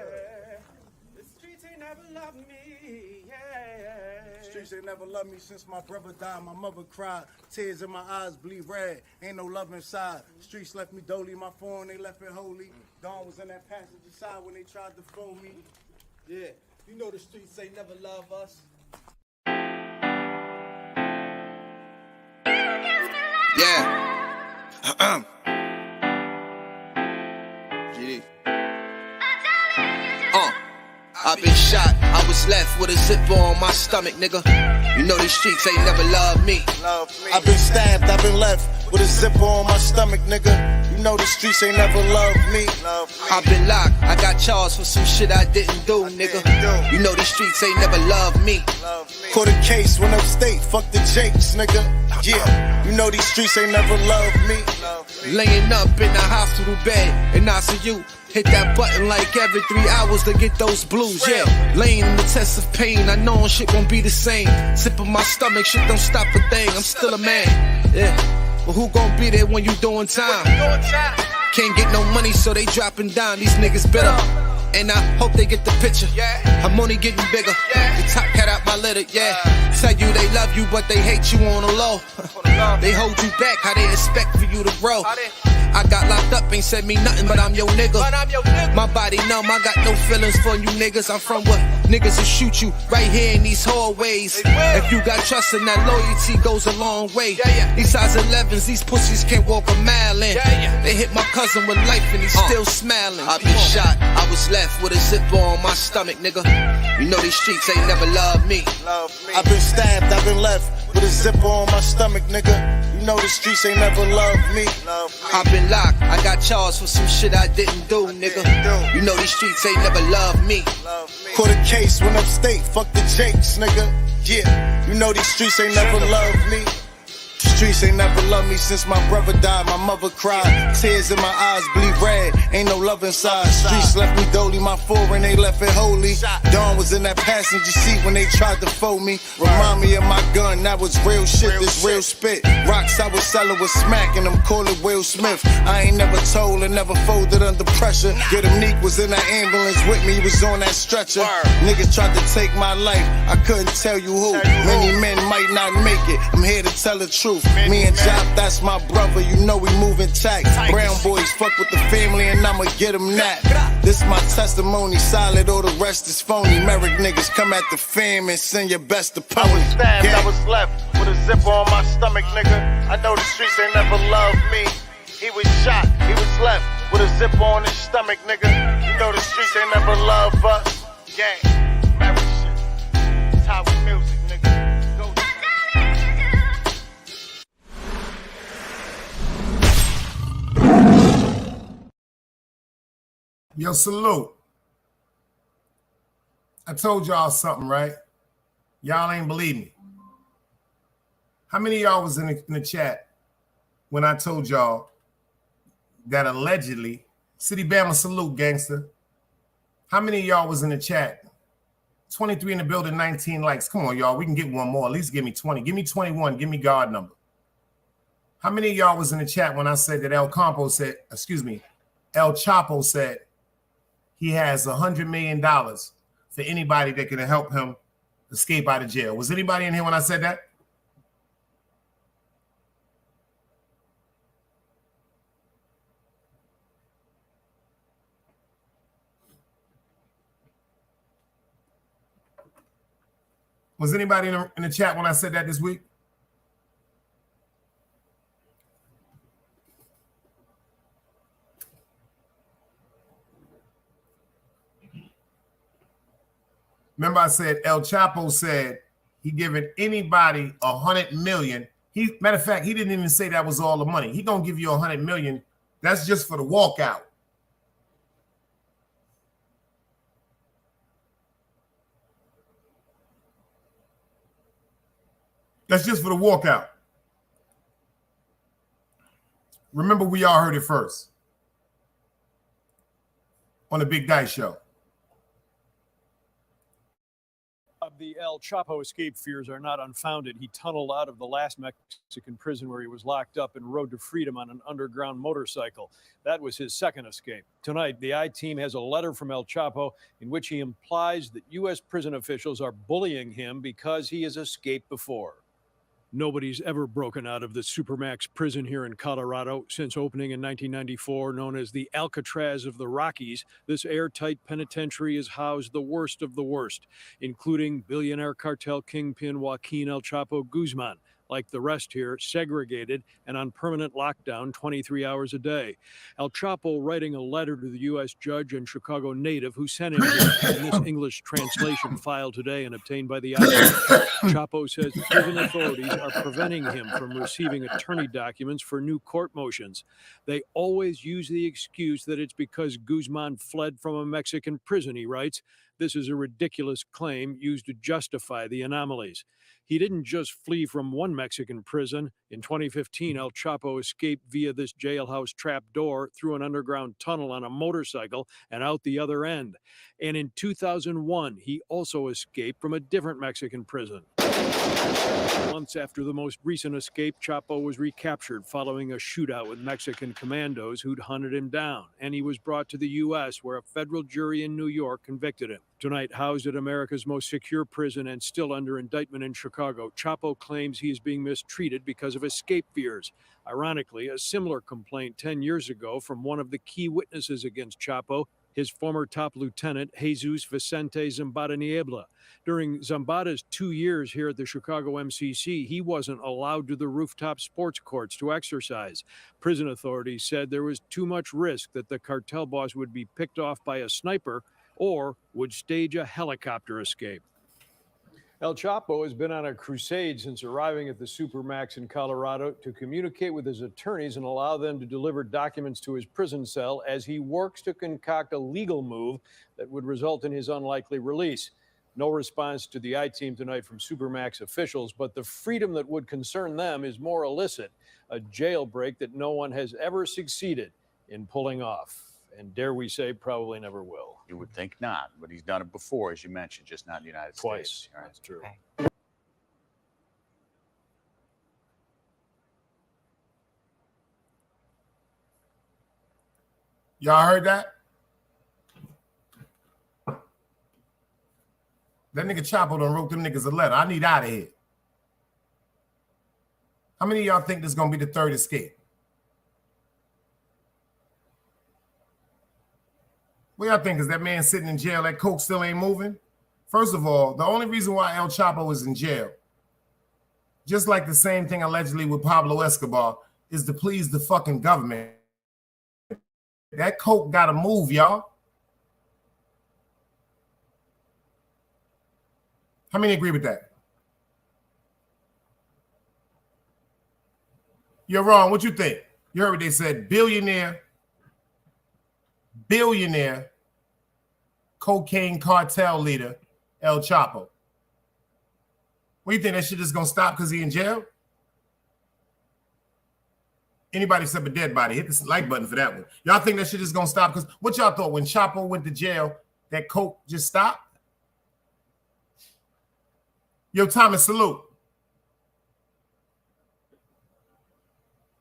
The streets ain't never loved me, yeah. Streets ain't never loved me since my brother died. My mother cried. Tears in my eyes bleed red. Ain't no love inside. Streets left me dolly. My phone, they left it holy. Dawn was in that passenger side when they tried to phone me. Yeah, you know the streets ain't never love us. Yeah. GD. I've been shot, I was left with a zipper on my stomach, nigga. You know these streets ain't never loved me. I've been stabbed, I've been left with a zipper on my stomach, nigga. You know the streets ain't never loved me. I've been locked, I got charged for some shit I didn't do, nigga. You know these streets ain't never loved me. Caught a case, went upstate, fuck the Jakes, nigga. Yeah, you know these streets ain't never loved me. Laying up in the hospital bed in ICU. Hit that button like every 3 hours to get those blues, yeah. Laying in the test of pain, I know shit won't be the same. Sipping my stomach, shit don't stop a thing, I'm still a man, yeah. But who gon' be there when you doing time? Can't get no money, so they dropping down, these niggas bitter. And I hope they get the picture. I'm only getting bigger. The top cat out my litter, yeah. Tell you they love you, but they hate you on the low. They hold you back, how they expect for you to grow. I got locked up, ain't said me nothing, but I'm your nigga. My body numb, I got no feelings for you niggas. I'm from what niggas will shoot you right here in these hallways. If you got trust and that loyalty goes a long way. These size 11s, these pussies can't walk a mile in. They hit my cousin with life and he's still smiling. I been shot, I was left with a zipper on my stomach, nigga. You know these streets ain't never loved me. I've been stabbed, I've been left with a zipper on my stomach, nigga. You know the streets ain't never loved me. I've been locked, I got charged for some shit I didn't do, nigga. You know these streets ain't never loved me. Caught a case, went upstate, fuck the Jakes, nigga. Yeah, you know these streets ain't never loved me. The streets ain't never loved me since my brother died, my mother cried. Tears in my eyes bleed red, ain't no love inside. Streets left me dolly, my foreign, they left it holy. Dawn was in that passenger seat when they tried to fold me. Remind me of my gun, that was real shit, this real spit. Rocks I was selling was smacking them, call it Will Smith. I ain't never told and never folded under pressure. Get him Neek was in that ambulance with me, he was on that stretcher. Niggas tried to take my life, I couldn't tell you who. Many men might not make it, I'm here to tell the truth. Me and Job, that's my brother, you know we moving tight. Brown boys fuck with the family and I'ma get them that. This my testimony, solid, all the rest is phony. Merrick niggas come at the fam and send your best opponent. I was stabbed, I was left with a zipper on my stomach, nigga. I know the streets ain't never loved me. He was shot, he was left with a zipper on his stomach, nigga. You know the streets ain't never loved us. Gang, married shit, it's how we music, nigga. Yo, salute. I told y'all something, right? Y'all ain't believe me. How many of y'all was in the chat when I told y'all that allegedly, City Bama salute, gangster. How many of y'all was in the chat? 23 in the building, 19 likes. Come on, y'all. We can get one more. At least give me 20. Give me 21. Give me God number. How many of y'all was in the chat when I said that El Chapo said he has $100 million for anybody that can help him escape out of jail? Was anybody in here when I said that? Was anybody in the chat when I said that this week? Remember I said El Chapo said he giving anybody $100 million. Matter of fact, he didn't even say that was all the money. He gonna give you $100 million. That's just for the walkout. That's just for the walkout. Remember, we all heard it first on the Big Dice Show. The El Chapo escape fears are not unfounded. He tunneled out of the last Mexican prison where he was locked up and rode to freedom on an underground motorcycle. That was his second escape. Tonight, the I-Team has a letter from El Chapo in which he implies that U.S. prison officials are bullying him because he has escaped before. Nobody's ever broken out of the Supermax prison here in Colorado. Since opening in 1994, known as the Alcatraz of the Rockies, this airtight penitentiary has housed the worst of the worst, including billionaire cartel kingpin Joaquin El Chapo Guzman, like the rest here, segregated and on permanent lockdown 23 hours a day. El Chapo writing a letter to the U.S. judge and Chicago native who sent him here in this English translation filed today and obtained by the IRS. Chapo says prison authorities are preventing him from receiving attorney documents for new court motions. They always use the excuse that it's because Guzman fled from a Mexican prison, he writes. This is a ridiculous claim used to justify the anomalies. He didn't just flee from one Mexican prison. In 2015, El Chapo escaped via this jailhouse trap door through an underground tunnel on a motorcycle and out the other end. And in 2001, he also escaped from a different Mexican prison. Months after the most recent escape, Chapo was recaptured following a shootout with Mexican commandos who'd hunted him down, and he was brought to the U.S., where a federal jury in New York convicted him. Tonight, housed at America's most secure prison and still under indictment in Chicago, Chapo claims he is being mistreated because of escape fears. Ironically, a similar complaint 10 years ago from one of the key witnesses against Chapo, his former top lieutenant, Jesus Vicente Zambada Niebla. During Zambada's 2 years here at the Chicago MCC, he wasn't allowed to the rooftop sports courts to exercise. Prison authorities said there was too much risk that the cartel boss would be picked off by a sniper or would stage a helicopter escape. El Chapo has been on a crusade since arriving at the Supermax in Colorado to communicate with his attorneys and allow them to deliver documents to his prison cell as he works to concoct a legal move that would result in his unlikely release. No response to the I-Team tonight from Supermax officials, but the freedom that would concern them is more illicit, a jailbreak that no one has ever succeeded in pulling off. And dare we say, probably never will. You would think not, but he's done it before, as you mentioned, just not in the United Twice. States. All right. That's true. Okay. Y'all heard that? That nigga Chapo done wrote them niggas a letter. I need out of here. How many of y'all think this is gonna be the third escape? What y'all think? Is that man sitting in jail? That coke still ain't moving? First of all, the only reason why El Chapo is in jail, just like the same thing allegedly with Pablo Escobar, is to please the fucking government. That coke gotta move, y'all. How many agree with that? You're wrong. What you think? You heard what they said. Billionaire, cocaine cartel leader, El Chapo. What do you think? That shit is gonna stop because he in jail? Anybody except a dead body, hit the like button for that one. Y'all think that shit is gonna stop? Because what y'all thought when Chapo went to jail, that coke just stopped? Yo, Thomas, salute.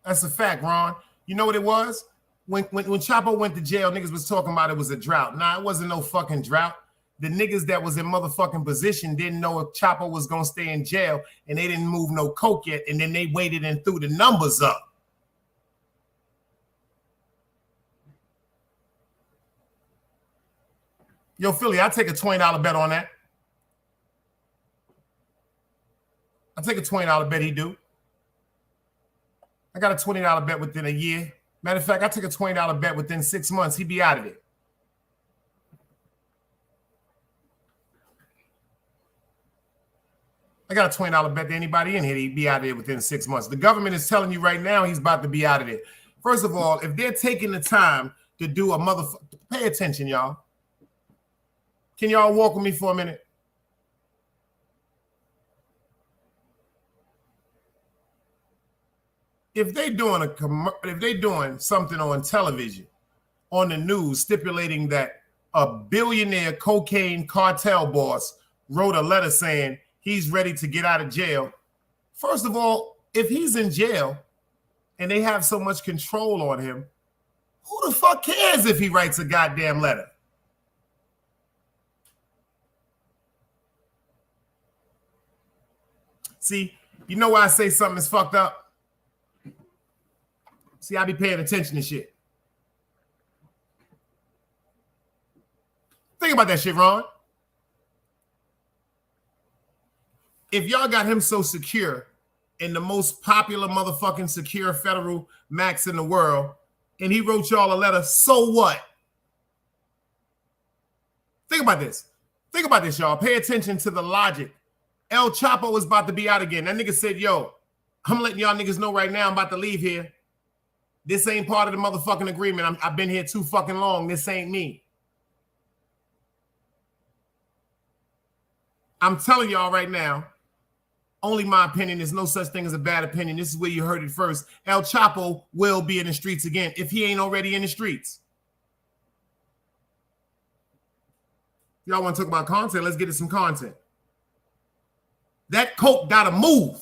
That's a fact, Ron. You know what it was? When Chapo went to jail, niggas was talking about it was a drought. Nah, it wasn't no fucking drought. The niggas that was in motherfucking position didn't know if Chapo was gonna stay in jail, and they didn't move no coke yet, and then they waited and threw the numbers up. Yo, Philly, I'll take a $20 bet on that. I'll take a $20 bet he do. I got a $20 bet within a year. Matter of fact, I took a $20 bet within 6 months. He'd be out of it. I got a $20 bet to anybody in here. He'd be out of it within 6 months. The government is telling you right now he's about to be out of it. First of all, if they're taking the time to do a motherfucker, pay attention, y'all. Can y'all walk with me for a minute? If they doing something on television, on the news, stipulating that a billionaire cocaine cartel boss wrote a letter saying he's ready to get out of jail. First of all, if he's in jail and they have so much control on him, who the fuck cares if he writes a goddamn letter? See, you know why I say something is fucked up? See, I be paying attention to shit. Think about that shit, Ron. If y'all got him so secure and the most popular motherfucking secure federal max in the world, and he wrote y'all a letter. So what? Think about this. Think about this, y'all. Pay attention to the logic. El Chapo is about to be out again. That nigga said, yo, I'm letting y'all niggas know right now I'm about to leave here. This ain't part of the motherfucking agreement. I've been here too fucking long. This ain't me. I'm telling y'all right now, only my opinion. There's no such thing as a bad opinion. This is where you heard it first. El Chapo will be in the streets again if he ain't already in the streets. Y'all want to talk about content? Let's get to some content. That coke gotta move.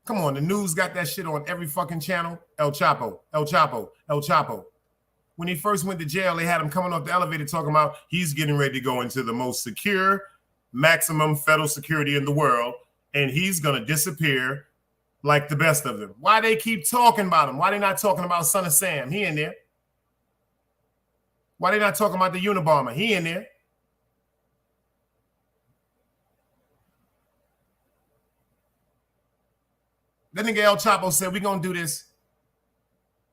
Come on, the news got that shit on every fucking channel. El Chapo, El Chapo, El Chapo. When he first went to jail, they had him coming off the elevator talking about he's getting ready to go into the most secure, maximum federal security in the world, and he's going to disappear like the best of them. Why they keep talking about him? Why they not talking about Son of Sam? He in there. Why they not talking about the Unabomber? He in there. That nigga El Chapo said, we gonna do this.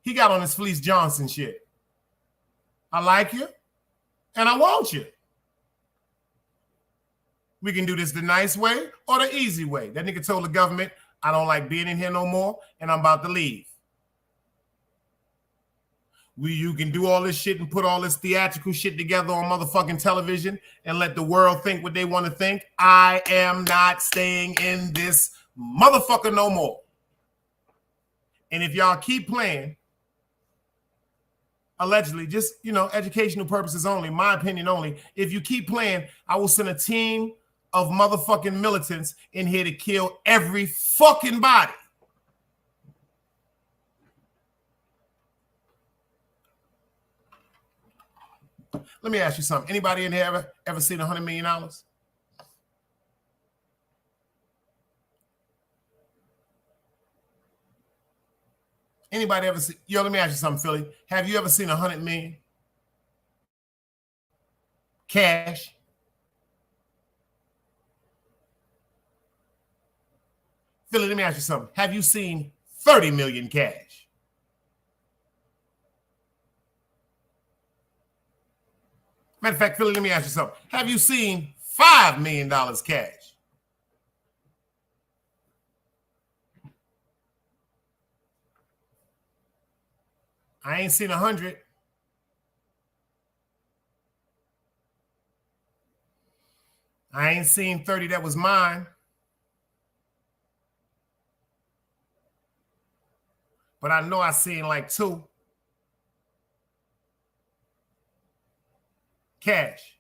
He got on his Fleece Johnson shit. I like you, and I want you. We can do this the nice way or the easy way. That nigga told the government, I don't like being in here no more, and I'm about to leave. You can do all this shit and put all this theatrical shit together on motherfucking television and let the world think what they want to think. I am not staying in this motherfucker no more. And if y'all keep playing, allegedly, just, educational purposes only, my opinion only, if you keep playing, I will send a team of motherfucking militants in here to kill every fucking body. Let me ask you something. Anybody in here ever seen $100 million? Anybody ever see? Yo, let me ask you something, Philly. Have you ever seen 100 million? Cash? Philly, let me ask you something. Have you seen 30 million cash? Matter of fact, Philly, let me ask you something. Have you seen $5 million cash? I ain't seen 100. I ain't seen 30 that was mine. But I know I seen like 2. Cash.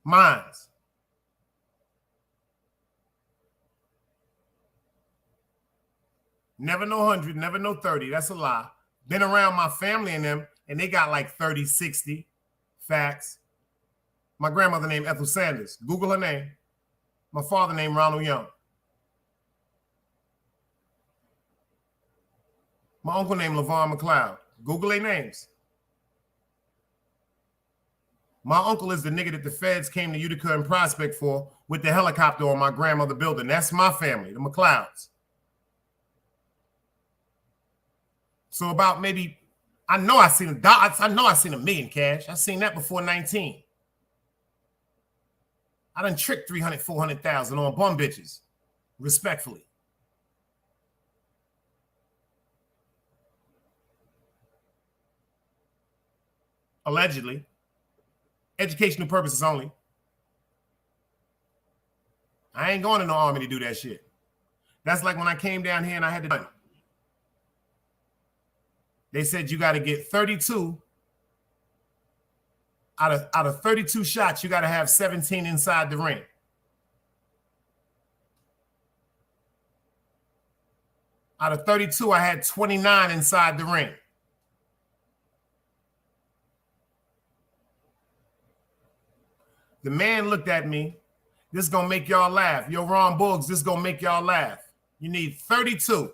Mines. Never no 100, never no 30. That's a lie. Been around my family and them, and they got like 30, 60. Facts. My grandmother named Ethel Sanders. Google her name. My father named Ronald Young. My uncle named LaVon McLeod. Google their names. My uncle is the nigga that the feds came to Utica and Prospect for with the helicopter on my grandmother building. That's my family, the McLeods. So about maybe, I know I seen $1 million cash. I seen that before 19. I done tricked 300, 400,000 on bum bitches, respectfully. Allegedly. Educational purposes only. I ain't going to no army to do that shit. That's like when I came down here and I had to. They said you got to get 32 out of 32 shots. You got to have 17 inside the ring. Out of 32, I had 29 inside the ring. The man looked at me. This is going to make y'all laugh. Yo, Ron Boogs, this is going to make y'all laugh. You need 32.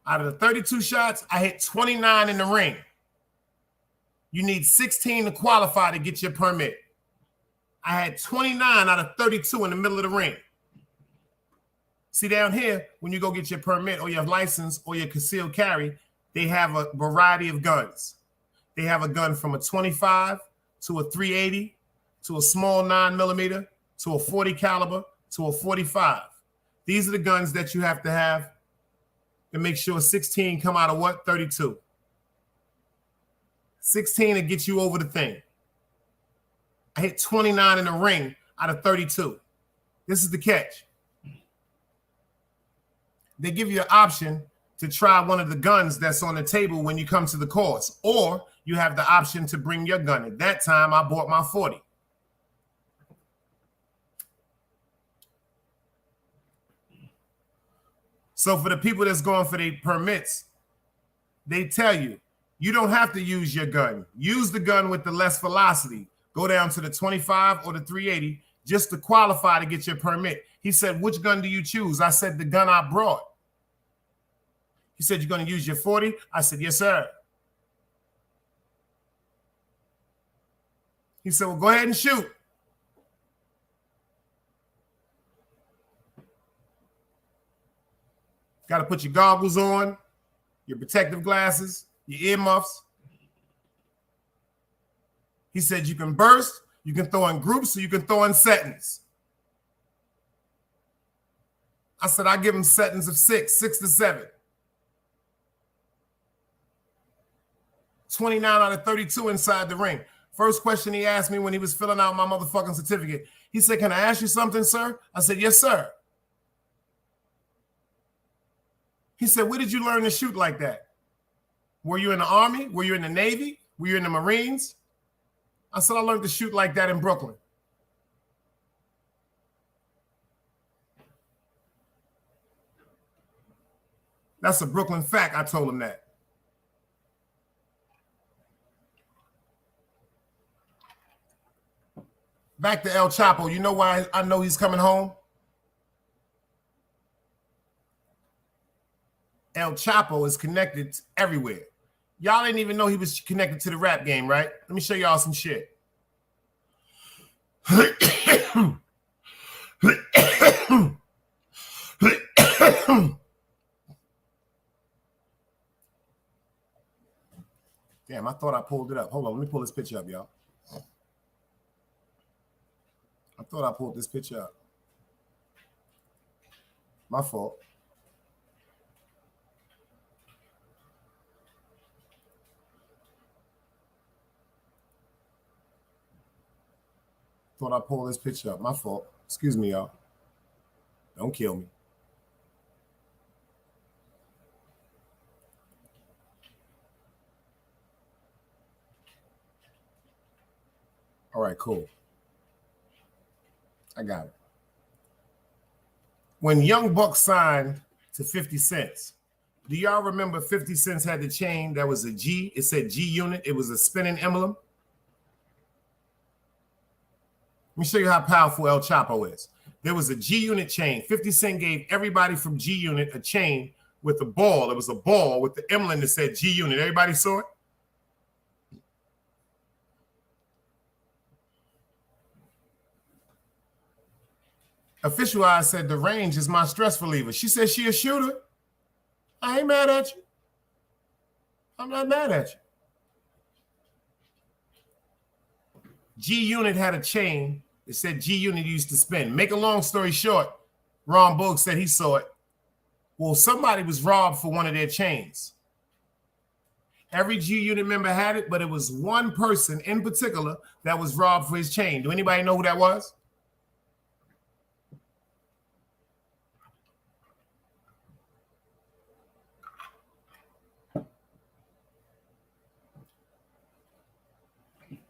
Out of the 32 shots, I hit 29 in the ring. You need 16 to qualify to get your permit. I had 29 out of 32 in the middle of the ring. See down here, when you go get your permit or your license or your concealed carry, they have a variety of guns. They have a gun from a 25 to a 380 to a small 9mm to a 40 caliber to a 45. These are the guns that you have to make sure 16 come out of what? 32. 16 to get you over the thing. I hit 29 in the ring out of 32. This is the catch. They give you an option to try one of the guns that's on the table when you come to the course, or you have the option to bring your gun. At that time, I bought my 40. So for the people that's going for their permits, they tell you, you don't have to use your gun. Use the gun with the less velocity. Go down to the 25 or the 380 just to qualify to get your permit. He said, which gun do you choose? I said, the gun I brought. He said, you're going to use your 40? I said, yes, sir. He said, well, go ahead and shoot. Got to put your goggles on, your protective glasses, your earmuffs. He said you can burst, you can throw in groups, or you can throw in settings. I said I give him settings of 6 to 7. 29 out of 32 inside the ring. First question he asked me when he was filling out my motherfucking certificate, he said, can I ask you something, sir? I said, yes, sir. He said, where did you learn to shoot like that? Were you in the Army? Were you in the Navy? Were you in the Marines? I said, I learned to shoot like that in Brooklyn. That's a Brooklyn fact. I told him that. Back to El Chapo. You know why I know he's coming home? El Chapo is connected everywhere. Y'all didn't even know he was connected to the rap game, right? Let me show y'all some shit. Damn, I thought I pulled it up. Hold on, let me pull this picture up, y'all. I thought I pulled this picture up. My fault. Thought I pulled this picture up. My fault. Excuse me, y'all. Don't kill me. All right, cool. I got it. When Young Buck signed to 50 Cent, do y'all remember 50 Cent had the chain that was a G? It said G Unit. It was a spinning emblem. Let me show you how powerful El Chapo is. There was a G Unit chain. 50 Cent gave everybody from G Unit a chain with a ball. It was a ball with the emblem that said G Unit. Everybody saw it? Official Eyes said the range is my stress reliever. She said she a shooter. I ain't mad at you. I'm not mad at you. G Unit had a chain that said G Unit used to spin. Make a long story short, Ron Boog said he saw it. Well, somebody was robbed for one of their chains. Every G Unit member had it, but it was one person in particular that was robbed for his chain. Do anybody know who that was?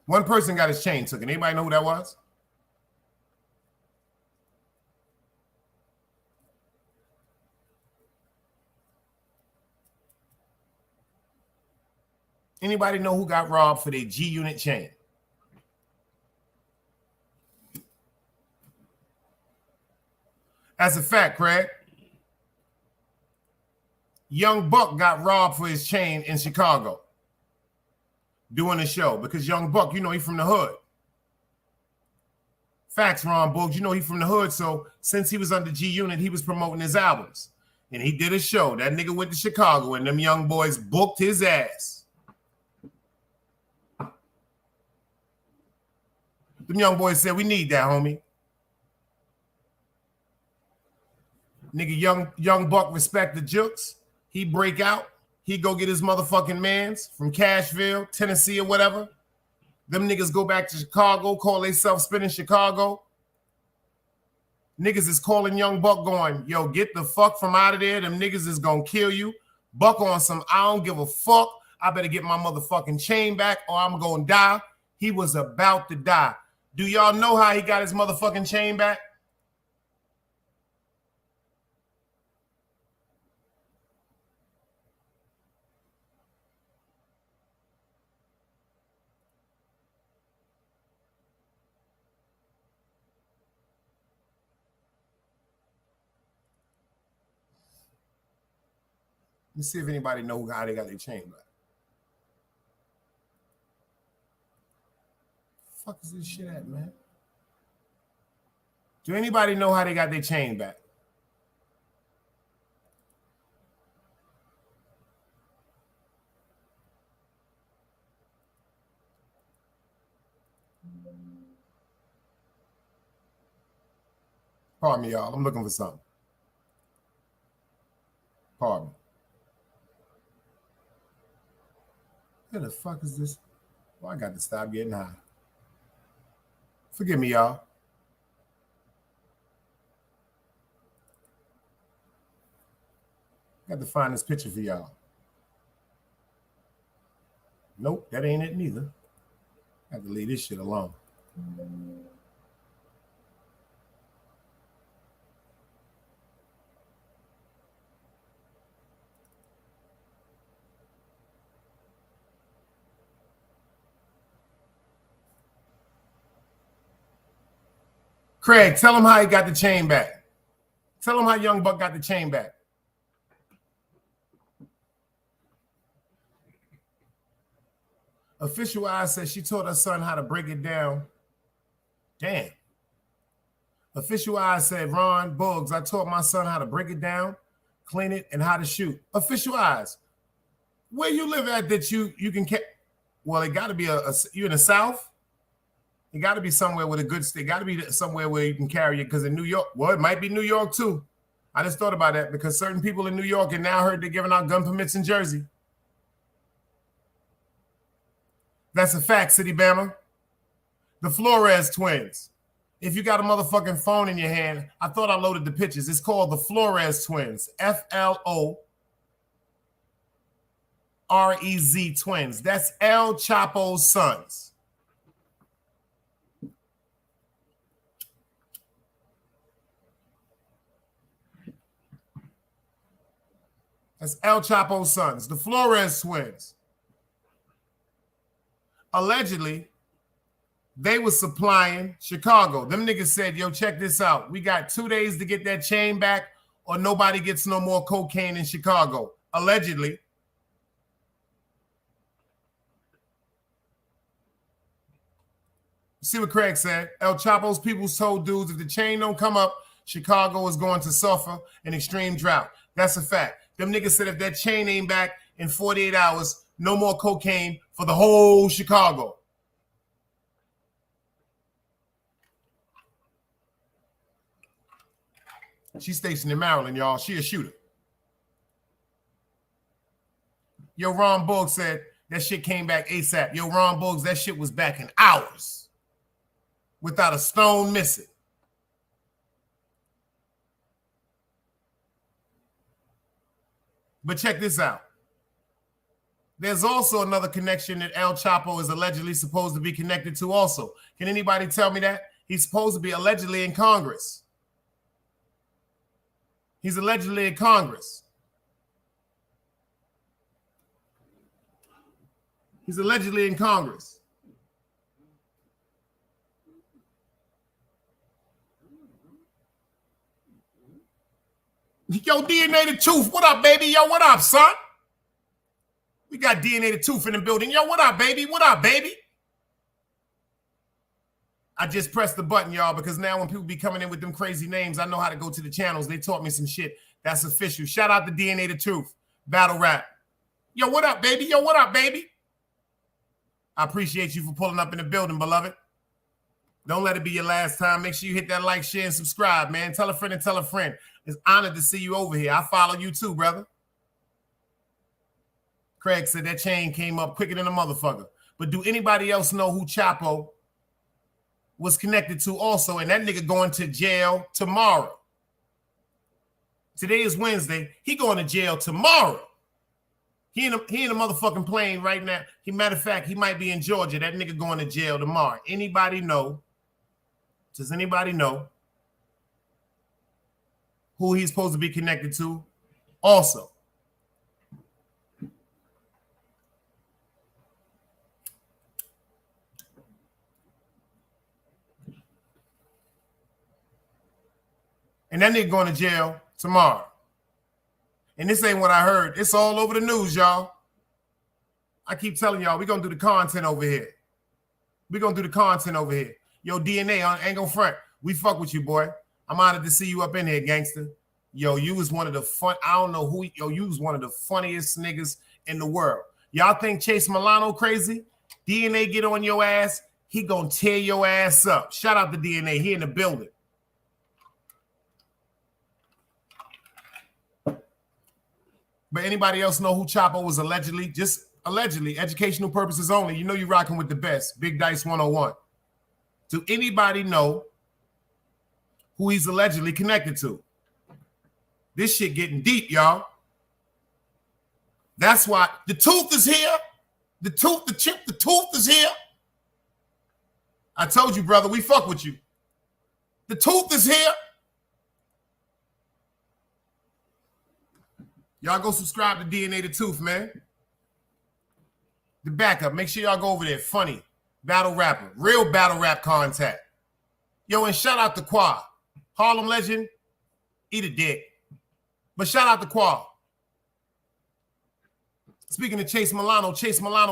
One person got his chain taken. Anybody know who that was? Anybody know who got robbed for their G Unit chain? As a fact, Craig, Young Buck got robbed for his chain in Chicago doing a show because Young Buck, you know, he from the hood. Facts, Ron Boogs, you know he from the hood. So since he was under G Unit, he was promoting his albums. And he did a show. That nigga went to Chicago and them young boys booked his ass. Them young boys said, we need that, homie. Nigga, young Buck respect the jukes. He break out. He go get his motherfucking mans from Cashville, Tennessee or whatever. Them niggas go back to Chicago, call themselves Spinning Chicago. Niggas is calling Young Buck going, yo, get the fuck from out of there. Them niggas is gonna kill you. Buck on some, I don't give a fuck. I better get my motherfucking chain back or I'm gonna die. He was about to die. Do y'all know how he got his motherfucking chain back? Let's see if anybody know how they got their chain back. Fuck is this shit at, man? Do anybody know how they got their chain back? Pardon me, y'all. I'm looking for something. Pardon me. Where the fuck is this? Well, I got to stop getting high. Forgive me, y'all. Got to find this picture for y'all. Nope, that ain't it neither. I have to leave this shit alone. Craig, tell him how he got the chain back. Tell him how Young Buck got the chain back. Official Eyes says she taught her son how to break it down. Damn. Official Eyes said, Ron Buggs, I taught my son how to break it down, clean it, and how to shoot. Official Eyes, where you live at that you can well, it got to be you in the South? It got to be somewhere with a good state. Got to be somewhere where you can carry it. Because in New York, well, it might be New York too. I just thought about that because certain people in New York and now heard they're giving out gun permits in Jersey. That's a fact, City Bama. The Flores twins. If you got a motherfucking phone in your hand, I thought I loaded the pictures. It's called the Flores twins. FLOREZ twins. That's El Chapo's sons. That's El Chapo's sons, the Flores twins. Allegedly, they were supplying Chicago. Them niggas said, yo, check this out. We got 2 days to get that chain back or nobody gets no more cocaine in Chicago. Allegedly. See what Craig said? El Chapo's people told dudes if the chain don't come up, Chicago is going to suffer an extreme drought. That's a fact. Them niggas said if that chain ain't back in 48 hours, no more cocaine for the whole Chicago. She's stationed in Maryland, y'all. She a shooter. Yo, Ron Buggs said that shit came back ASAP. Yo, Ron Buggs, that shit was back in hours without a stone missing. But check this out. There's also another connection that El Chapo is allegedly supposed to be connected to also. Can anybody tell me that? He's supposed to be allegedly in Congress. He's allegedly in Congress. He's allegedly in Congress. Yo, DNA the Tooth. What up, baby? Yo, what up, son? We got DNA the Tooth in the building. Yo, what up, baby? What up, baby? I just pressed the button, y'all, because now when people be coming in with them crazy names, I know how to go to the channels. They taught me some shit. That's official. Shout out to DNA the Tooth. Battle rap. Yo, what up, baby? Yo, what up, baby? I appreciate you for pulling up in the building, beloved. Don't let it be your last time. Make sure you hit that like, share, and subscribe, man. Tell a friend and tell a friend. It's honored to see you over here. I follow you too, brother. Craig said that chain came up quicker than a motherfucker. But do anybody else know who Chapo was connected to also? And that nigga going to jail tomorrow. Today is Wednesday. He going to jail tomorrow. He in a motherfucking plane right now. Matter of fact, he might be in Georgia. That nigga going to jail tomorrow. Anybody know? Does anybody know who he's supposed to be connected to? Also, and that nigga going to jail tomorrow. And this ain't what I heard. It's all over the news, y'all. I keep telling y'all, we're going to do the content over here. We're going to do the content over here. Yo, DNA, I ain't gonna front. We fuck with you, boy. I'm honored to see you up in here, gangster. Yo, you was one of the I don't know who, you was one of the funniest niggas in the world. Y'all think Chase Milano crazy? DNA get on your ass, he gonna tear your ass up. Shout out to DNA, he in the building. But anybody else know who Chapo was allegedly? Just allegedly, educational purposes only. You know you rocking with the best. Big Dice 101. Do anybody know who he's allegedly connected to? This shit getting deep, y'all. That's why the tooth is here. The tooth is here. I told you, brother, we fuck with you. The tooth is here. Y'all go subscribe to DNA the Tooth, man. The backup. Make sure y'all go over there. Funny. Battle rapper. Real battle rap contact. Yo, and shout out to Qua. Harlem legend. Eat a dick. But shout out to Qua. Speaking of Chase Milano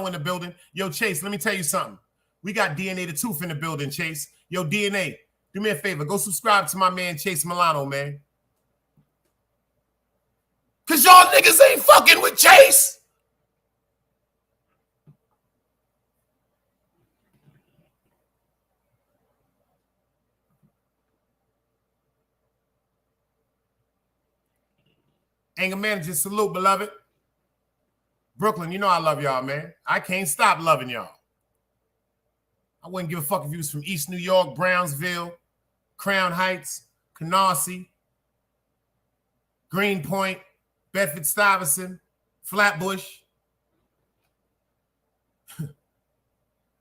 in the building. Yo, Chase, let me tell you something. We got DNA the Tooth in the building, Chase. Yo, DNA, do me a favor. Go subscribe to my man, Chase Milano, man. Because y'all niggas ain't fucking with Chase. Anger manager, salute, beloved. Brooklyn, you know I love y'all, man. I can't stop loving y'all. I wouldn't give a fuck if you was from East New York, Brownsville, Crown Heights, Canarsie, Greenpoint, Bedford-Stuyvesant, Flatbush.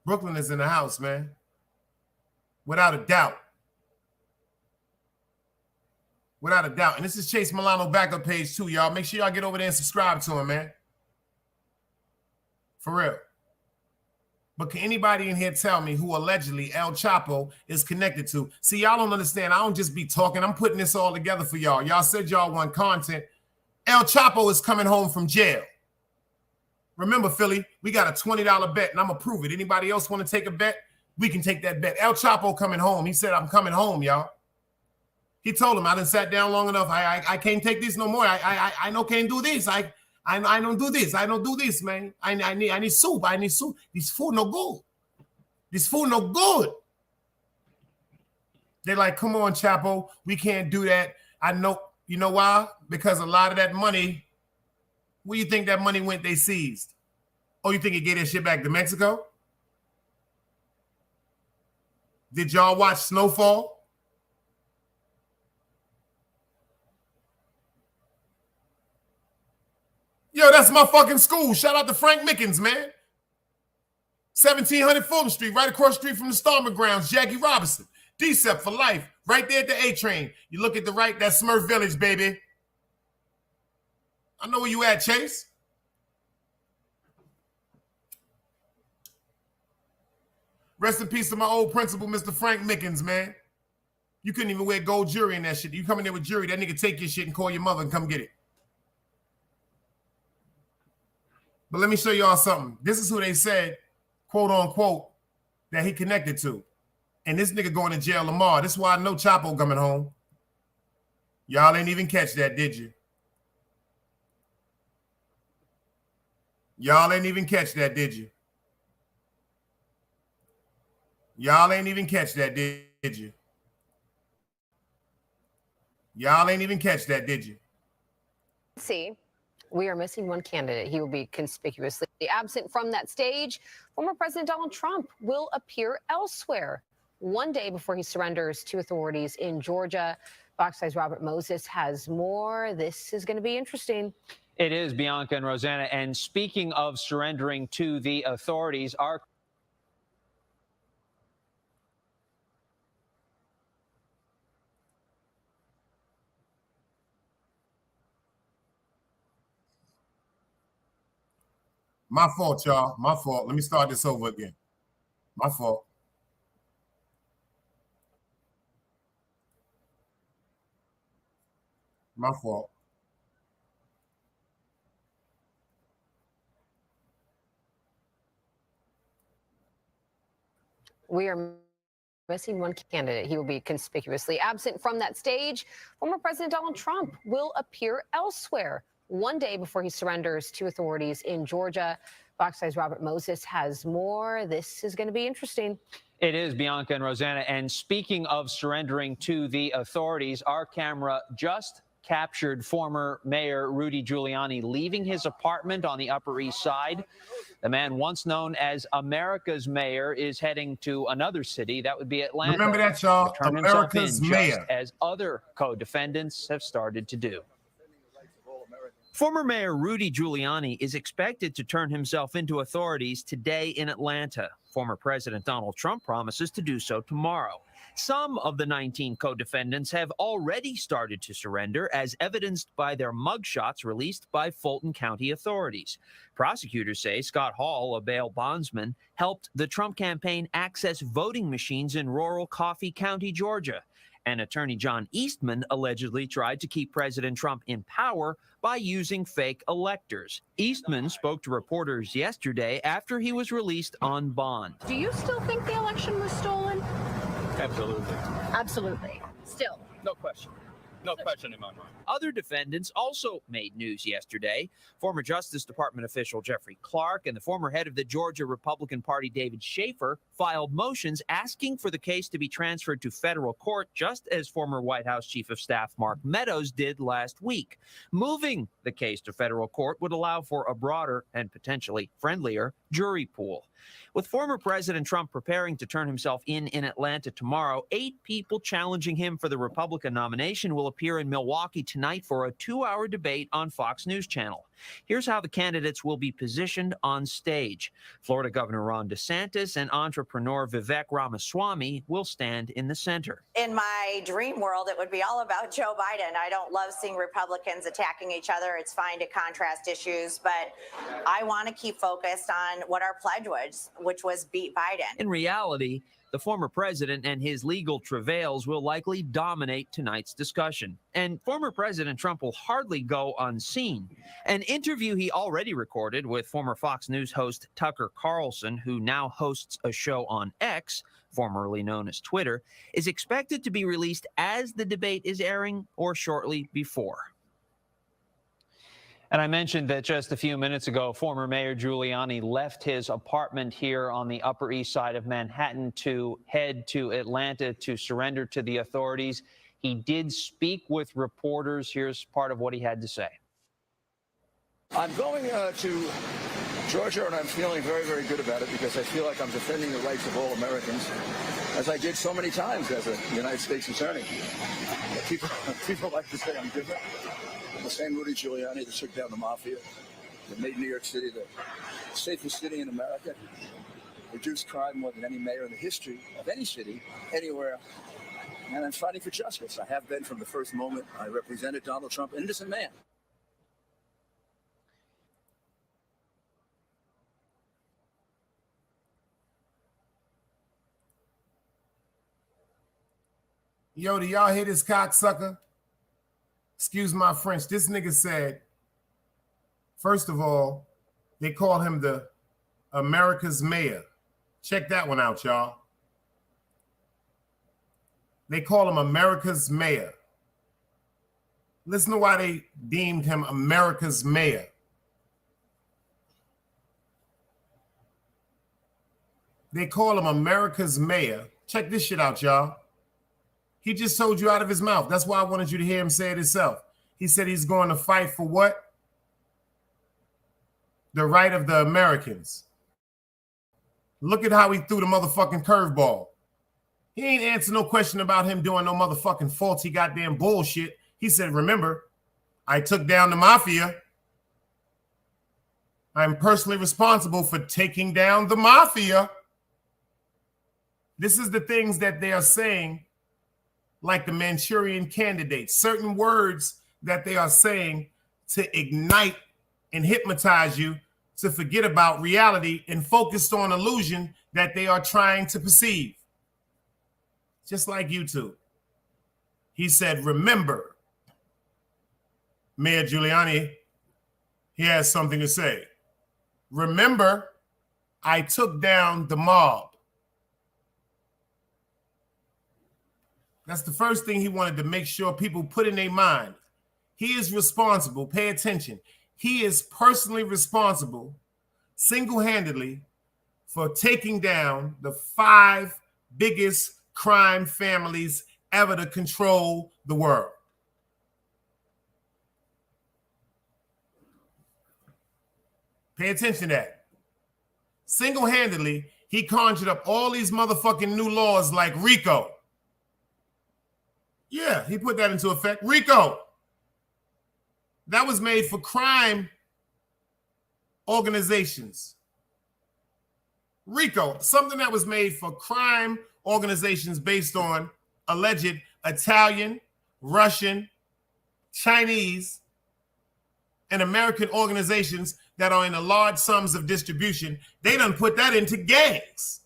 Brooklyn is in the house, man. Without a doubt. Without a doubt. And this is Chase Milano backup page too, y'all. Make sure y'all get over there and subscribe to him, man. For real. But can anybody in here tell me who allegedly El Chapo is connected to? See, y'all don't understand. I don't just be talking. I'm putting this all together for y'all. Y'all said y'all want content. El Chapo is coming home from jail. Remember, Philly, we got a $20 bet, and I'm going to prove it. Anybody else want to take a bet? We can take that bet. El Chapo coming home. He said, I'm coming home, y'all. He told him, I done sat down long enough. I can't take this no more. I know can't do this. I don't do this. I don't do this, man. I need soup. I need soup. This food no good. This food no good. They're like, come on, Chapo. We can't do that. I know. You know why? Because a lot of that money, where you think that money went they seized? Oh, you think it gave that shit back to Mexico? Did y'all watch Snowfall? Yo, that's my fucking school. Shout out to Frank Mickens, man. 1700 Fulton Street, right across the street from the Starmer Grounds. Jackie Robinson. DCEP for life. Right there at the A train. You look at the right, that's Smurf Village, baby. I know where you at, Chase. Rest in peace to my old principal, Mr. Frank Mickens, man. You couldn't even wear gold jewelry in that shit. You come in there with jewelry, that nigga take your shit and call your mother and come get it. But let me show y'all something. This is who they said, quote unquote, that he connected to. And this nigga going to jail tomorrow. This is why I know Chapo coming home. Y'all ain't even catch that, did you? Y'all ain't even catch that, did you? Y'all ain't even catch that, did you? Y'all ain't even catch that, did you? See, we are missing one candidate. He will be conspicuously absent from that stage. Former President Donald Trump will appear elsewhere one day before he surrenders to authorities in Georgia. Fox 5's Robert Moses has more. This is going to be interesting. It is, Bianca and Rosanna. And speaking of surrendering to the authorities, our My fault, y'all. My fault. Let me start this over again. My fault. My fault. We are missing one candidate. He will be conspicuously absent from that stage. Former President Donald Trump will appear elsewhere one day before he surrenders to authorities in Georgia. Fox 5's Robert Moses has more. This is going to be interesting. It is, Bianca and Rosanna. And speaking of surrendering to the authorities, our camera just captured former Mayor Rudy Giuliani leaving his apartment on the Upper East Side. The man once known as America's mayor is heading to another city. That would be Atlanta. Remember that, y'all. To turn himself in, America's mayor. just as other co-defendants have started to do. Former Mayor Rudy Giuliani is expected to turn himself into authorities today in Atlanta. Former President Donald Trump promises to do so tomorrow. Some of the 19 co-defendants have already started to surrender, as evidenced by their mugshots released by Fulton County authorities. Prosecutors say Scott Hall, a bail bondsman, helped the Trump campaign access voting machines in rural Coffee County, Georgia. And attorney John Eastman allegedly tried to keep President Trump in power by using fake electors. Eastman spoke to reporters yesterday after he was released on bond. Do you still think the election was stolen? Absolutely. Absolutely. Still. No question. No question in my mind. Other defendants also made news yesterday. Former Justice Department official Jeffrey Clark and the former head of the Georgia Republican Party, David Schaefer, filed motions asking for the case to be transferred to federal court, just as former White House Chief of Staff Mark Meadows did last week. Moving the case to federal court would allow for a broader and potentially friendlier jury pool. With former President Trump preparing to turn himself in Atlanta tomorrow, 8 people challenging him for the Republican nomination will appear in Milwaukee tonight for a 2-hour debate on Fox News Channel. Here's how the candidates will be positioned on stage. Florida Governor Ron DeSantis and entrepreneur Vivek Ramaswamy will stand in the center. In my dream world, it would be all about Joe Biden. I don't love seeing Republicans attacking each other. It's fine to contrast issues, but I want to keep focused on what our pledge was, which was beat Biden. In reality, the former president and his legal travails will likely dominate tonight's discussion. And former President Trump will hardly go unseen. An interview he already recorded with former Fox News host Tucker Carlson, who now hosts a show on X, formerly known as Twitter, is expected to be released as the debate is airing or shortly before. And I mentioned that just a few minutes ago, former Mayor Giuliani left his apartment here on the Upper East Side of Manhattan to head to Atlanta to surrender to the authorities. He did speak with reporters. Here's part of what he had to say. I'm going to Georgia, and I'm feeling very, very good about it because I feel like I'm defending the rights of all Americans, as I did so many times as a United States attorney. People like to say I'm different. I'm the same Rudy Giuliani that took down the mafia, that made New York City the safest city in America, reduced crime more than any mayor in the history of any city, anywhere. And I'm fighting for justice. I have been from the first moment. I represented Donald Trump, an innocent man. Yo, do y'all hear this cocksucker? Excuse my French. This nigga said, first of all, they call him the America's mayor. Check that one out, y'all. They call him America's mayor. Listen to why they deemed him America's mayor. They call him America's mayor. Check this shit out, y'all. He just told you out of his mouth. That's why I wanted you to hear him say it himself. He said he's going to fight for what? The right of the Americans. Look at how he threw the motherfucking curveball. He ain't answer no question about him doing no motherfucking faulty goddamn bullshit. He said, remember, I took down the mafia. I'm personally responsible for taking down the mafia. This is the things that they are saying, like the Manchurian Candidate. Certain words that they are saying to ignite and hypnotize you to forget about reality and focus on illusion that they are trying to perceive. Just like YouTube. He said, remember, Mayor Giuliani, he has something to say. Remember, I took down the mob. That's the first thing he wanted to make sure people put in their mind. He is responsible. Pay attention. He is personally responsible, single-handedly, for taking down the 5 biggest crime families ever to control the world. Pay attention to that. Single-handedly, he conjured up all these motherfucking new laws like RICO. Yeah, he put that into effect. RICO. That was made for crime organizations. RICO, something that was made for crime organizations based on alleged Italian, Russian, Chinese, and American organizations that are in the large sums of distribution. They done put that into gangs.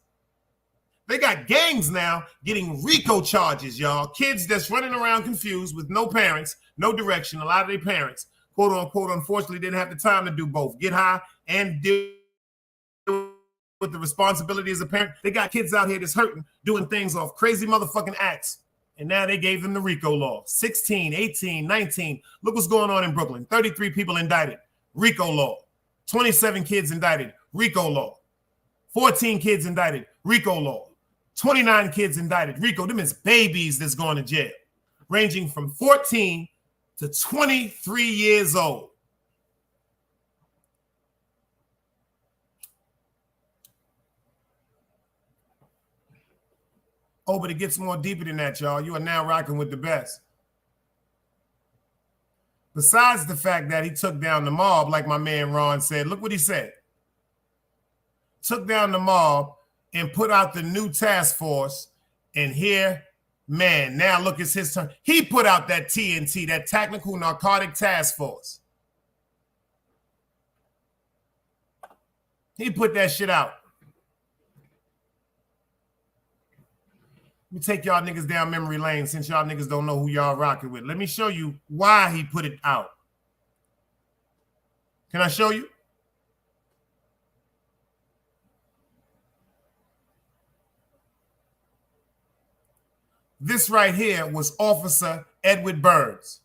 They got gangs now getting RICO charges, y'all. Kids that's running around confused with no parents, no direction. A lot of their parents, quote unquote, unfortunately didn't have the time to do both. Get high and deal with the responsibility as a parent. They got kids out here that's hurting, doing things off crazy motherfucking acts. And now they gave them the RICO law. 16, 18, 19. Look what's going on in Brooklyn. 33 people indicted. RICO law. 27 kids indicted. RICO law. 14 kids indicted. RICO law. 29 kids indicted. RICO. Them is babies that's going to jail. Ranging from 14 to 23 years old. Oh, but it gets more deeper than that, y'all. You are now rocking with the best. Besides the fact that he took down the mob, like my man Ron said, look what he said. Took down the mob and put out the new task force. And here, man, now look, it's his turn. He put out that TNT, that Technical Narcotic Task Force. He put that shit out. Let me take y'all niggas down memory lane since y'all niggas don't know who y'all rocking with. Let me show you why he put it out. Can I show you? This right here was Officer Edward Burns.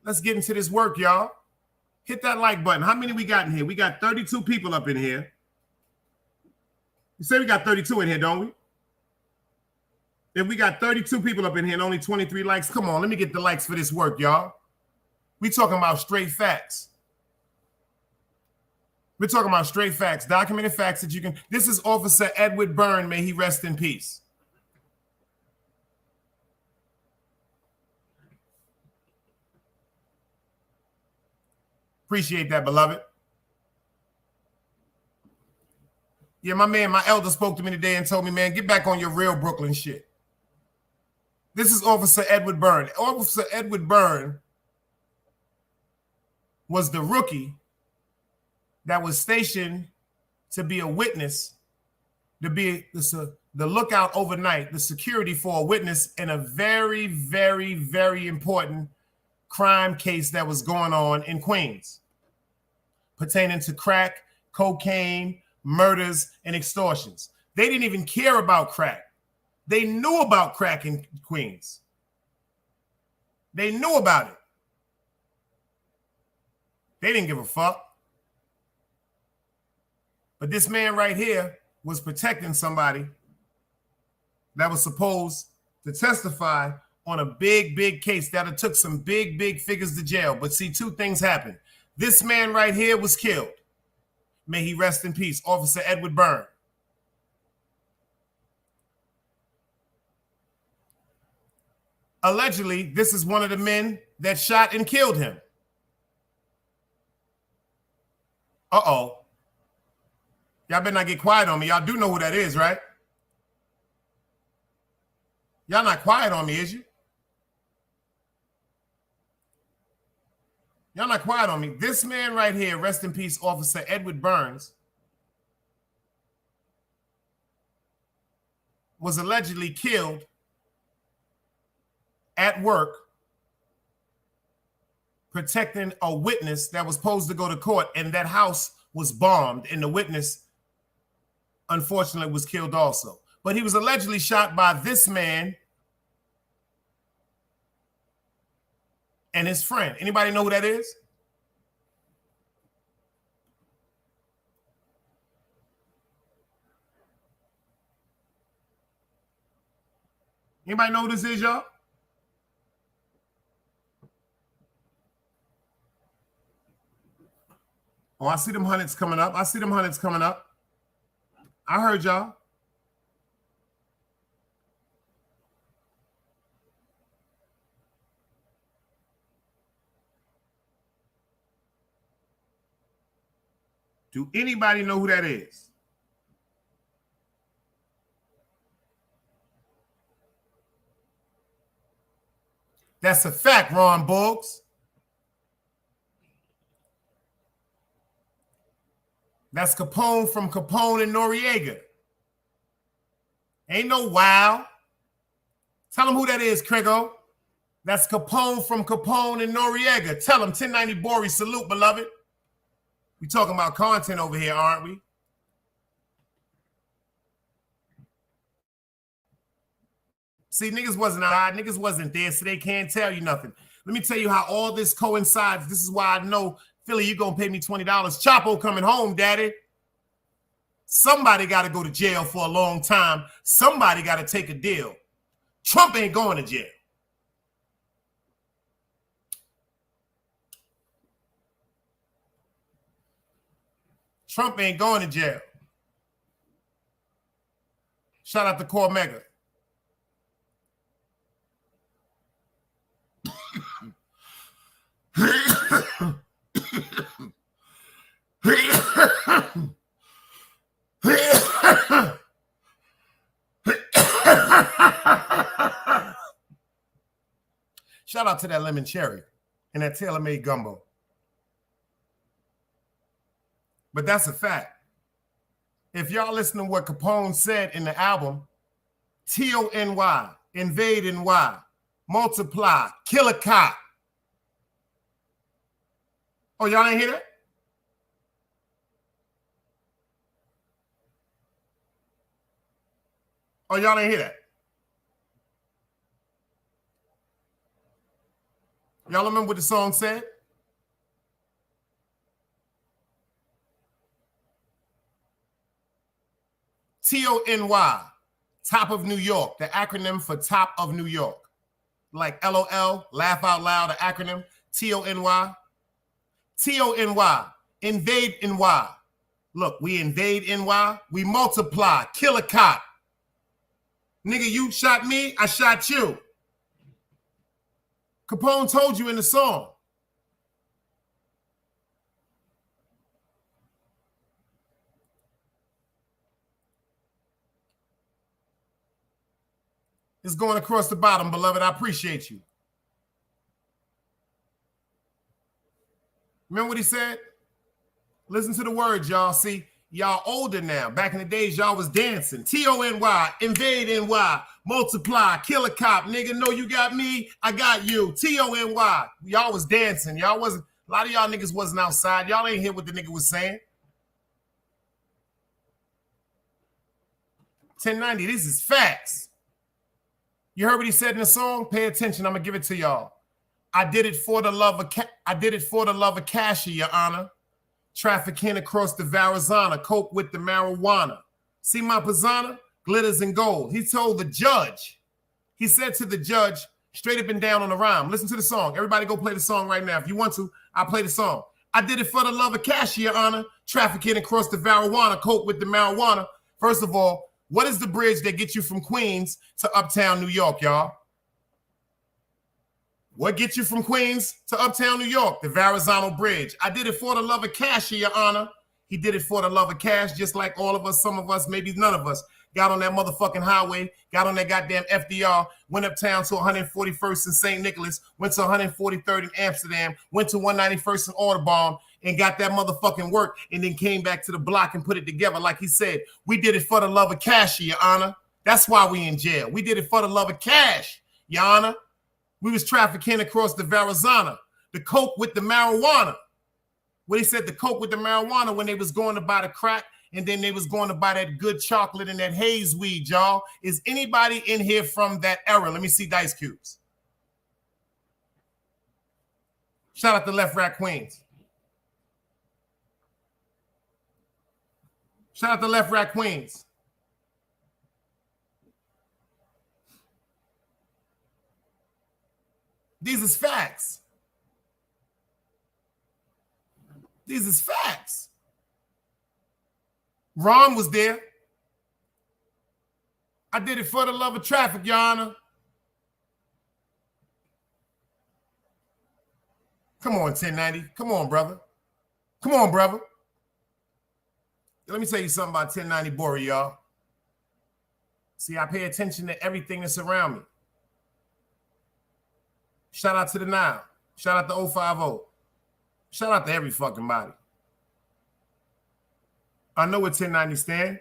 Let's get into this work, y'all. Hit that like button. How many we got in here? We got 32 people up in here. You say we got 32 in here, don't we? If we got 32 people up in here and only 23 likes, come on, let me get the likes for this work, y'all. We talking about straight facts. We're talking about straight facts, documented facts that you can. This is Officer Edward Byrne. May he rest in peace. Appreciate that, beloved. Yeah, my elder spoke to me today and told me, man, get back on your real Brooklyn shit. This is Officer Edward Byrne. Officer Edward Byrne was the rookie that was stationed to be a witness, to be the lookout overnight, the security for a witness in a very, very, very important crime case that was going on in Queens pertaining to crack, cocaine, murders, and extortions. They didn't even care about crack. They knew about crack in Queens. They knew about it. They didn't give a fuck. But this man right here was protecting somebody that was supposed to testify on a big, big case that it took some big, big figures to jail. But see, two things happened. This man right here was killed. May he rest in peace, Officer Edward Byrne. Allegedly, this is one of the men that shot and killed him. Uh-oh. Y'all better not get quiet on me. Y'all do know who that is, right? Y'all not quiet on me, is you? Y'all not quiet on me. This man right here, rest in peace, Officer Edward Burns, was allegedly killed at work protecting a witness that was supposed to go to court, and that house was bombed, and the witness, unfortunately, was killed also. But he was allegedly shot by this man and his friend. Anybody know who that is? Anybody know who this is, y'all? Oh, I see them hundreds coming up. I see them hundreds coming up. I heard y'all. Do anybody know who that is? That's a fact, Ron Boggs. That's Capone from Capone and Noriega. Ain't no wow. Tell them who that is, Craigo. That's Capone from Capone and Noriega. Tell them 1090 Boris, salute, beloved. We talking about content over here, aren't we? See, niggas wasn't alive. Niggas wasn't there, so they can't tell you nothing. Let me tell you how all this coincides. This is why I know, Philly, you gonna pay me $20. Chapo coming home, daddy. Somebody got to go to jail for a long time. Somebody got to take a deal. Trump ain't going to jail. Trump ain't going to jail. Shout out to Cormega. Shout out to that lemon cherry and that tailor-made gumbo. But that's a fact. If y'all listen to what Capone said in the album, T-O-N-Y, invade NY, multiply, kill a cop. Oh, y'all ain't hear that? Oh, y'all ain't hear that? Y'all remember what the song said? T-O-N-Y, top of New York, the acronym for top of New York. Like LOL, laugh out loud, the acronym, T-O-N-Y. T-O-N-Y, invade NY. Look, we invade NY, we multiply, kill a cop. Nigga, you shot me, I shot you. Capone told you in the song. It's going across the bottom, beloved. I appreciate you. Remember what he said? Listen to the words, y'all. See, Y'all older now. Back in the days, y'all was dancing. T-O-N-Y, invade NY, multiply, kill a cop. Nigga, know you got me, I got you. T-O-N-Y. Y'all was dancing. Y'all wasn't, a lot of y'all niggas wasn't outside. Y'all ain't hear what the nigga was saying. 1090, this is facts. You heard what he said in the song? Pay attention, I'm gonna give it to y'all. I did it for the love of cash, Your Honor. Trafficking across the Varazana, coke with the marijuana. See my pisana? Glitters and gold. He told the judge, he said to the judge, straight up and down on the rhyme. Listen to the song. Everybody go play the song right now. If you want to, I'll play the song. I did it for the love of cash, Your Honor. Trafficking across the Varazana, coke with the marijuana. First of all, what is the bridge that gets you from Queens to uptown New York, y'all? What gets you from Queens to uptown New York? The Verrazano Bridge. I did it for the love of cash, Your Honor. He did it for the love of cash, just like all of us, some of us, maybe none of us, got on that motherfucking highway, got on that goddamn FDR, went uptown to 141st in St. Nicholas, went to 143rd in Amsterdam, went to 191st in Audubon, and got that motherfucking work, and then came back to the block and put it together. Like he said, we did it for the love of cash, Your Honor. That's why we in jail. We did it for the love of cash, Your Honor. We was trafficking across the Varazana, the coke with the marijuana. What he said, the coke with the marijuana when they was going to buy the crack and then they was going to buy that good chocolate and that haze weed, y'all. Is anybody in here from that era? Let me see Dice Cubes. Shout out to Left Rack Queens. Shout out to Left Rack Queens. These is facts. These is facts. Ron was there. I did it for the love of traffic, Your Honor. Come on, 1090. Come on, brother. Come on, brother. Let me tell you something about 1090 Bori, y'all. See, I pay attention to everything that's around me. Shout out to the Nile. Shout out to 050. Shout out to every fucking body. I know what 1090 stand,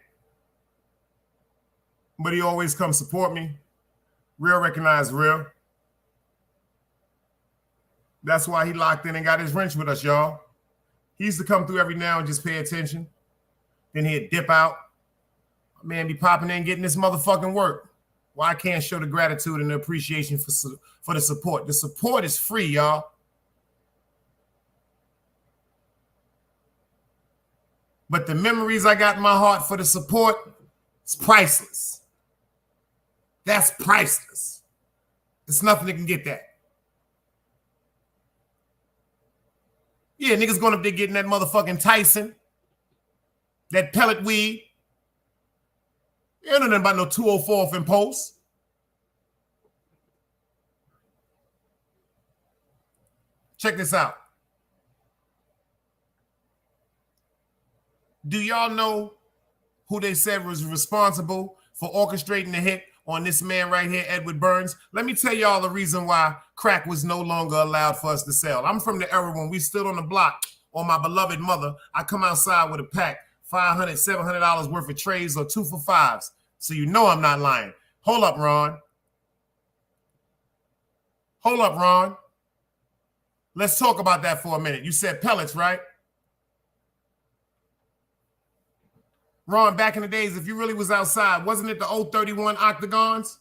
but he always comes support me. Real recognize real. That's why he locked in and got his wrench with us, y'all. He used to come through every now and just pay attention. Then he'd dip out. Man, be popping in getting this motherfucking work. Why I can't show the gratitude and the appreciation for the support. The support is free, y'all. But the memories I got in my heart for the support, it's priceless. That's priceless. There's nothing that can get that. Yeah, niggas going up there getting that motherfucking Tyson, that pellet weed. You don't know nothing about no 204th and Post. Check this out. Do y'all know who they said was responsible for orchestrating the hit on this man right here, Edward Burns? Let me tell y'all the reason why crack was no longer allowed for us to sell. I'm from the era when we stood on the block on my beloved mother. I come outside with a pack, $500, $700 worth of trays or 2 for $5s. So you know I'm not lying. Hold up, Ron. Hold up, Ron. Let's talk about that for a minute. You said pellets, right? Ron, back in the days, if you really was outside, wasn't it the 031 octagons?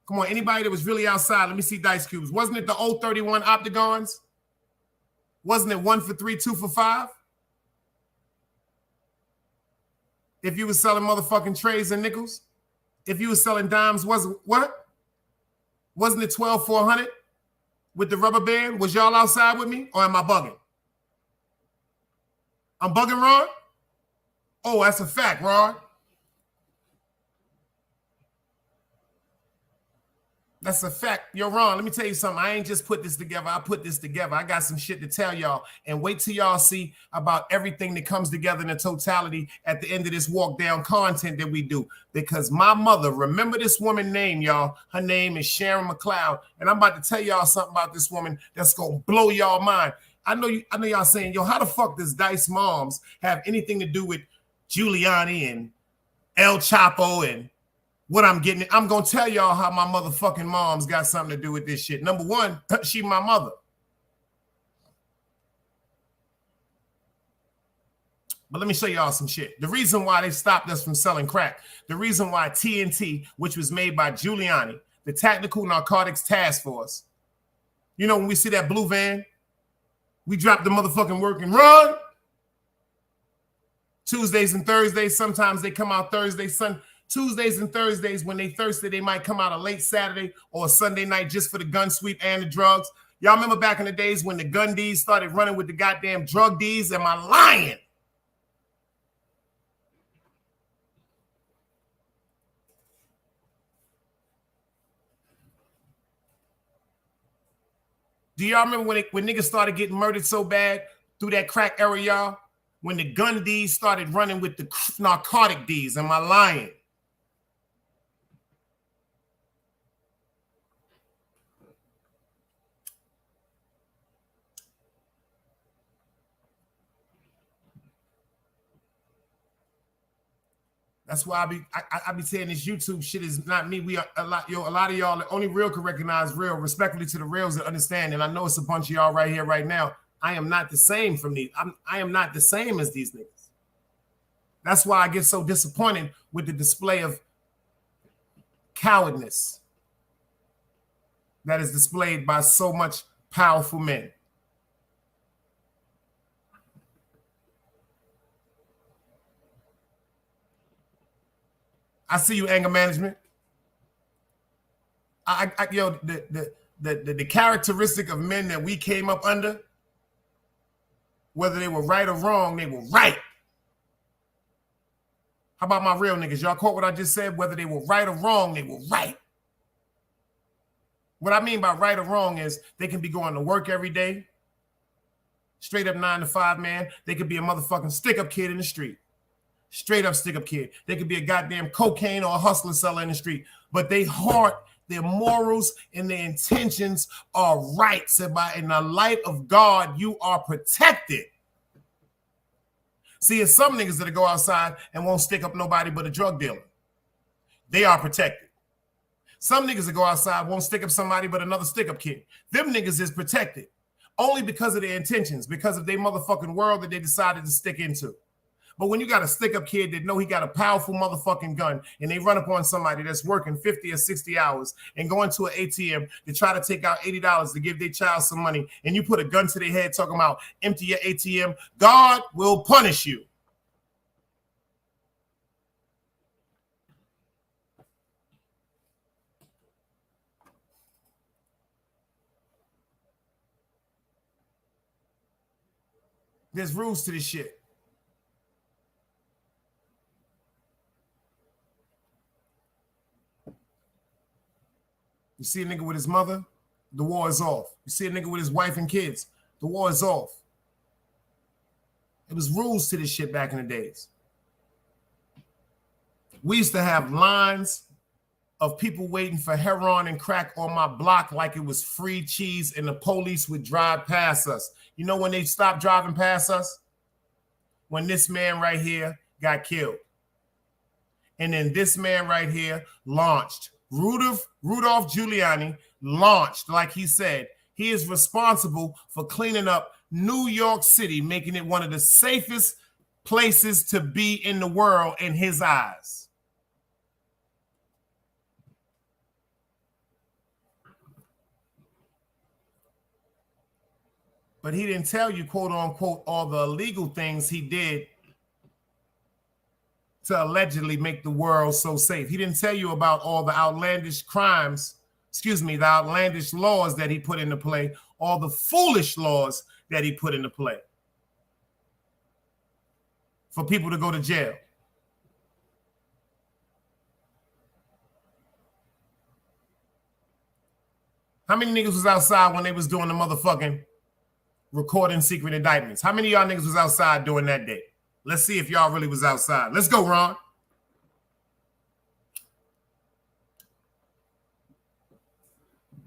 Come on, anybody that was really outside, let me see Dice Cubes. Wasn't it the 031 octagons? Wasn't it 1 for 3, 2 for 5? If you was selling motherfucking trays and nickels? If you was selling dimes, wasn't it 12 400 with the rubber band? Was y'all outside with me or am I bugging? I'm bugging, Ron? Oh, that's a fact, Ron. That's a fact. Yo, Ron, let me tell you something. I ain't just put this together. I put this together. I got some shit to tell y'all. And wait till y'all see about everything that comes together in the totality at the end of this walk down content that we do. Because my mother, remember this woman's name, y'all. Her name is Sharon McLeod. And I'm about to tell y'all something about this woman that's going to blow y'all mind. I know y'all saying, yo, how the fuck does Dice Moms have anything to do with Giuliani and El Chapo and what I'm getting? I'm gonna tell y'all how my motherfucking mom's got something to do with this shit. Number one, she my mother. But let me show y'all some shit. The reason why they stopped us from selling crack, the reason why TNT, which was made by Giuliani, the Tactical Narcotics Task Force, you know, when we see that blue van, we drop the motherfucking work and run. Tuesdays and Thursdays, sometimes they come out Tuesdays and Thursdays, when they thirsty, they might come out a late Saturday or a Sunday night just for the gun sweep and the drugs. Y'all remember back in the days when the gun D's started running with the goddamn drug D's? Am I lying? Do y'all remember when niggas started getting murdered so bad through that crack era, y'all? When the gun D's started running with the narcotic D's. Am I lying? That's why I be saying this YouTube shit is not me. We are a lot of y'all, the only real can recognize real, respectfully to the reals that understand. And I know it's a bunch of y'all right here, right now. I am not the same from these. I am not the same as these niggas. That's why I get so disappointed with the display of cowardness that is displayed by so much powerful men. I see you, anger management. The characteristic of men that we came up under, whether they were right or wrong, they were right. How about my real niggas? Y'all caught what I just said? Whether they were right or wrong, they were right. What I mean by right or wrong is they can be going to work every day, straight up 9 to 5, man. They could be a motherfucking stick-up kid in the street. Straight up stick-up kid. They could be a goddamn cocaine or a hustler seller in the street. But they heart, their morals, and their intentions are right. So in the light of God, you are protected. See, it's some niggas that go outside and won't stick up nobody but a drug dealer. They are protected. Some niggas that go outside won't stick up somebody but another stick-up kid. Them niggas is protected. Only because of their intentions, because of their motherfucking world that they decided to stick into. But when you got a stick-up kid that know he got a powerful motherfucking gun and they run up on somebody that's working 50 or 60 hours and go into an ATM to try to take out $80 to give their child some money, and you put a gun to their head talking about empty your ATM, God will punish you. There's rules to this shit. You see a nigga with his mother, the war is off. You see a nigga with his wife and kids, the war is off. It was rules to this shit back in the days. We used to have lines of people waiting for heroin and crack on my block like it was free cheese, and the police would drive past us. You know when they stopped driving past us? When this man right here got killed. And then this man right here launched. Rudolph Giuliani launched, like he said, he is responsible for cleaning up New York City, making it one of the safest places to be in the world in his eyes. But he didn't tell you, quote unquote, all the illegal things he did to allegedly make the world so safe. He didn't tell you about all the outlandish crimes, the outlandish laws that he put into play, all the foolish laws that he put into play for people to go to jail. How many niggas was outside when they was doing the motherfucking recording secret indictments? How many of y'all niggas was outside doing that day? Let's see if y'all really was outside. Let's go, Ron.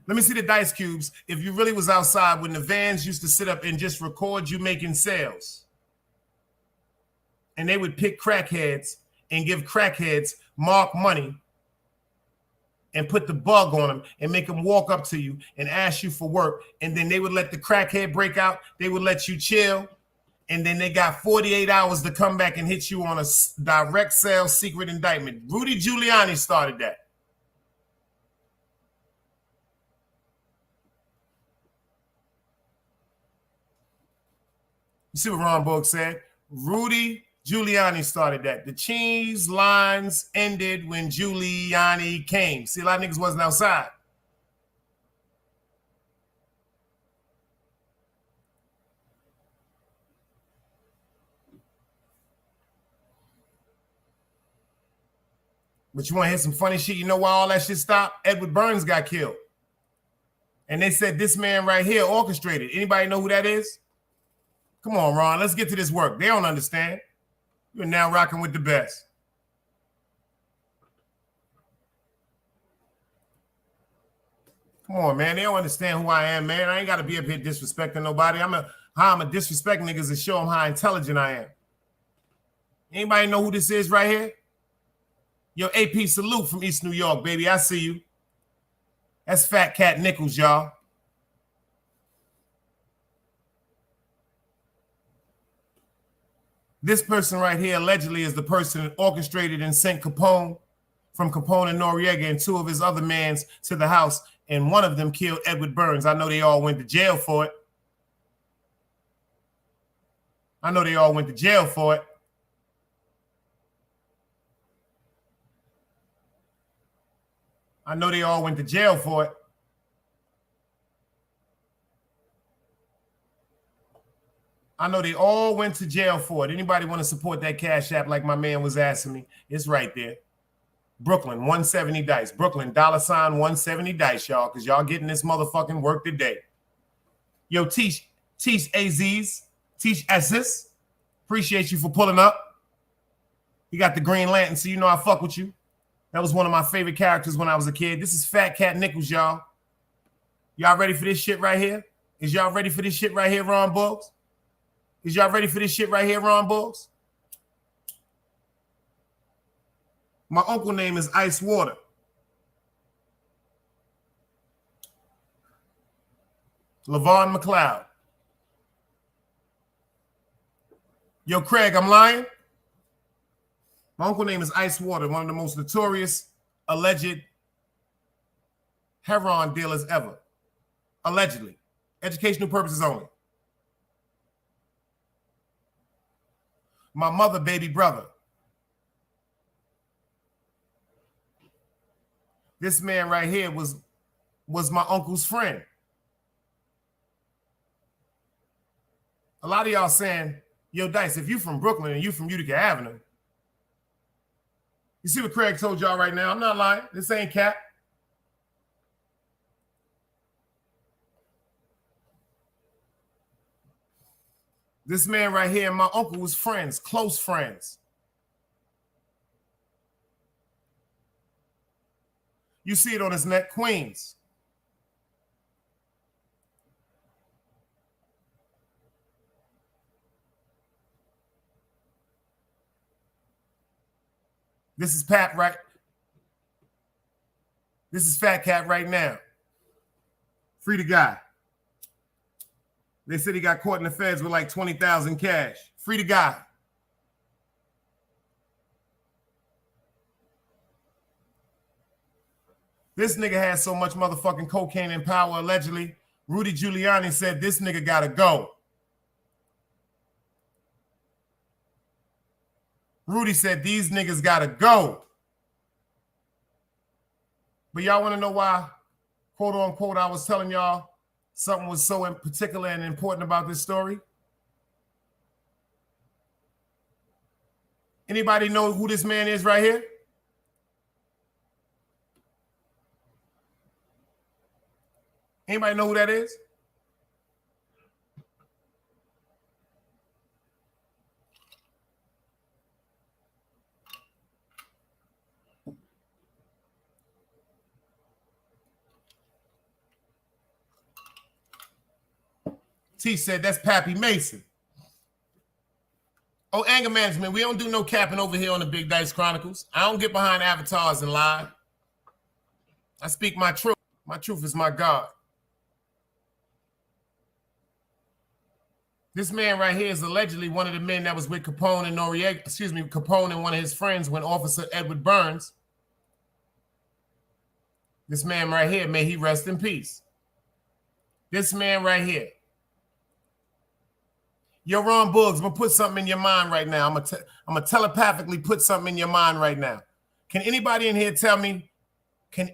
Let me see the dice cubes. If you really was outside when the vans used to sit up and just record you making sales. And they would pick crackheads and give crackheads mark money and put the bug on them and make them walk up to you and ask you for work. And then they would let the crackhead break out. They would let you chill. And then they got 48 hours to come back and hit you on a direct sale secret indictment. Rudy Giuliani started that. You see what Ron Bogue said? Rudy Giuliani started that. The cheese lines ended when Giuliani came. See, a lot of niggas wasn't outside. But you want to hear some funny shit? You know why all that shit stopped? Edward Burns got killed. And they said this man right here orchestrated. Anybody know who that is? Come on, Ron. Let's get to this work. They don't understand. You're now rocking with the best. Come on, man. They don't understand who I am, man. I ain't got to be up here disrespecting nobody. How I'm a disrespect niggas to show them how intelligent I am. Anybody know who this is right here? Yo, AP Salute from East New York, baby. I see you. That's Fat Cat Nichols, y'all. This person right here allegedly is the person that orchestrated and sent Capone from Capone and Noriega and two of his other mans to the house, and one of them killed Edward Burns. I know they all went to jail for it. I know they all went to jail for it. I know they all went to jail for it. I know they all went to jail for it. Anybody want to support that Cash App like my man was asking me? It's right there. Brooklyn, 170 dice. Brooklyn, $170 dice, y'all, because y'all getting this motherfucking work today. Yo, Teach Aziz, Teach Esses. Appreciate you for pulling up. You got the Green Lantern, so you know I fuck with you. That was one of my favorite characters when I was a kid. This is Fat Cat Nichols, y'all. Y'all ready for this shit right here? Is y'all ready for this shit right here, Ron Buggs? Is y'all ready for this shit right here, Ron Buggs? My uncle name is Ice Water. LaVon McLeod. Yo, Craig, I'm lying? My uncle name is Ice Water, one of the most notorious alleged heroin dealers ever. Allegedly. Educational purposes only. My mother, baby brother. This man right here was my uncle's friend. A lot of y'all saying, yo, Dice, if you from Brooklyn and you from Utica Avenue, you see what Craig told y'all right now? I'm not lying. This ain't cap. This man right here and my uncle was friends, close friends. You see it on his neck, Queens. This is Pat right. This is Fat Cat right now. Free the guy. They said he got caught in the feds with like 20,000 cash. Free the guy. This nigga had so much motherfucking cocaine and power, allegedly. Rudy Giuliani said this nigga gotta go. Rudy said these niggas gotta go. But y'all want to know why, quote unquote, I was telling y'all something was so in particular and important about this story? Anybody know who this man is right here? Anybody know who that is? T said, that's Pappy Mason. Oh, anger management. We don't do no capping over here on the Big Dice Chronicles. I don't get behind avatars and lie. I speak my truth. My truth is my God. This man right here is allegedly one of the men that was with Capone and Noriega, Capone and one of his friends when Officer Edward Burns. This man right here, may he rest in peace. This man right here. Yo, Ron Buggs, I'm going to put something in your mind right now. I'm going to telepathically put something in your mind right now. Can anybody in here tell me where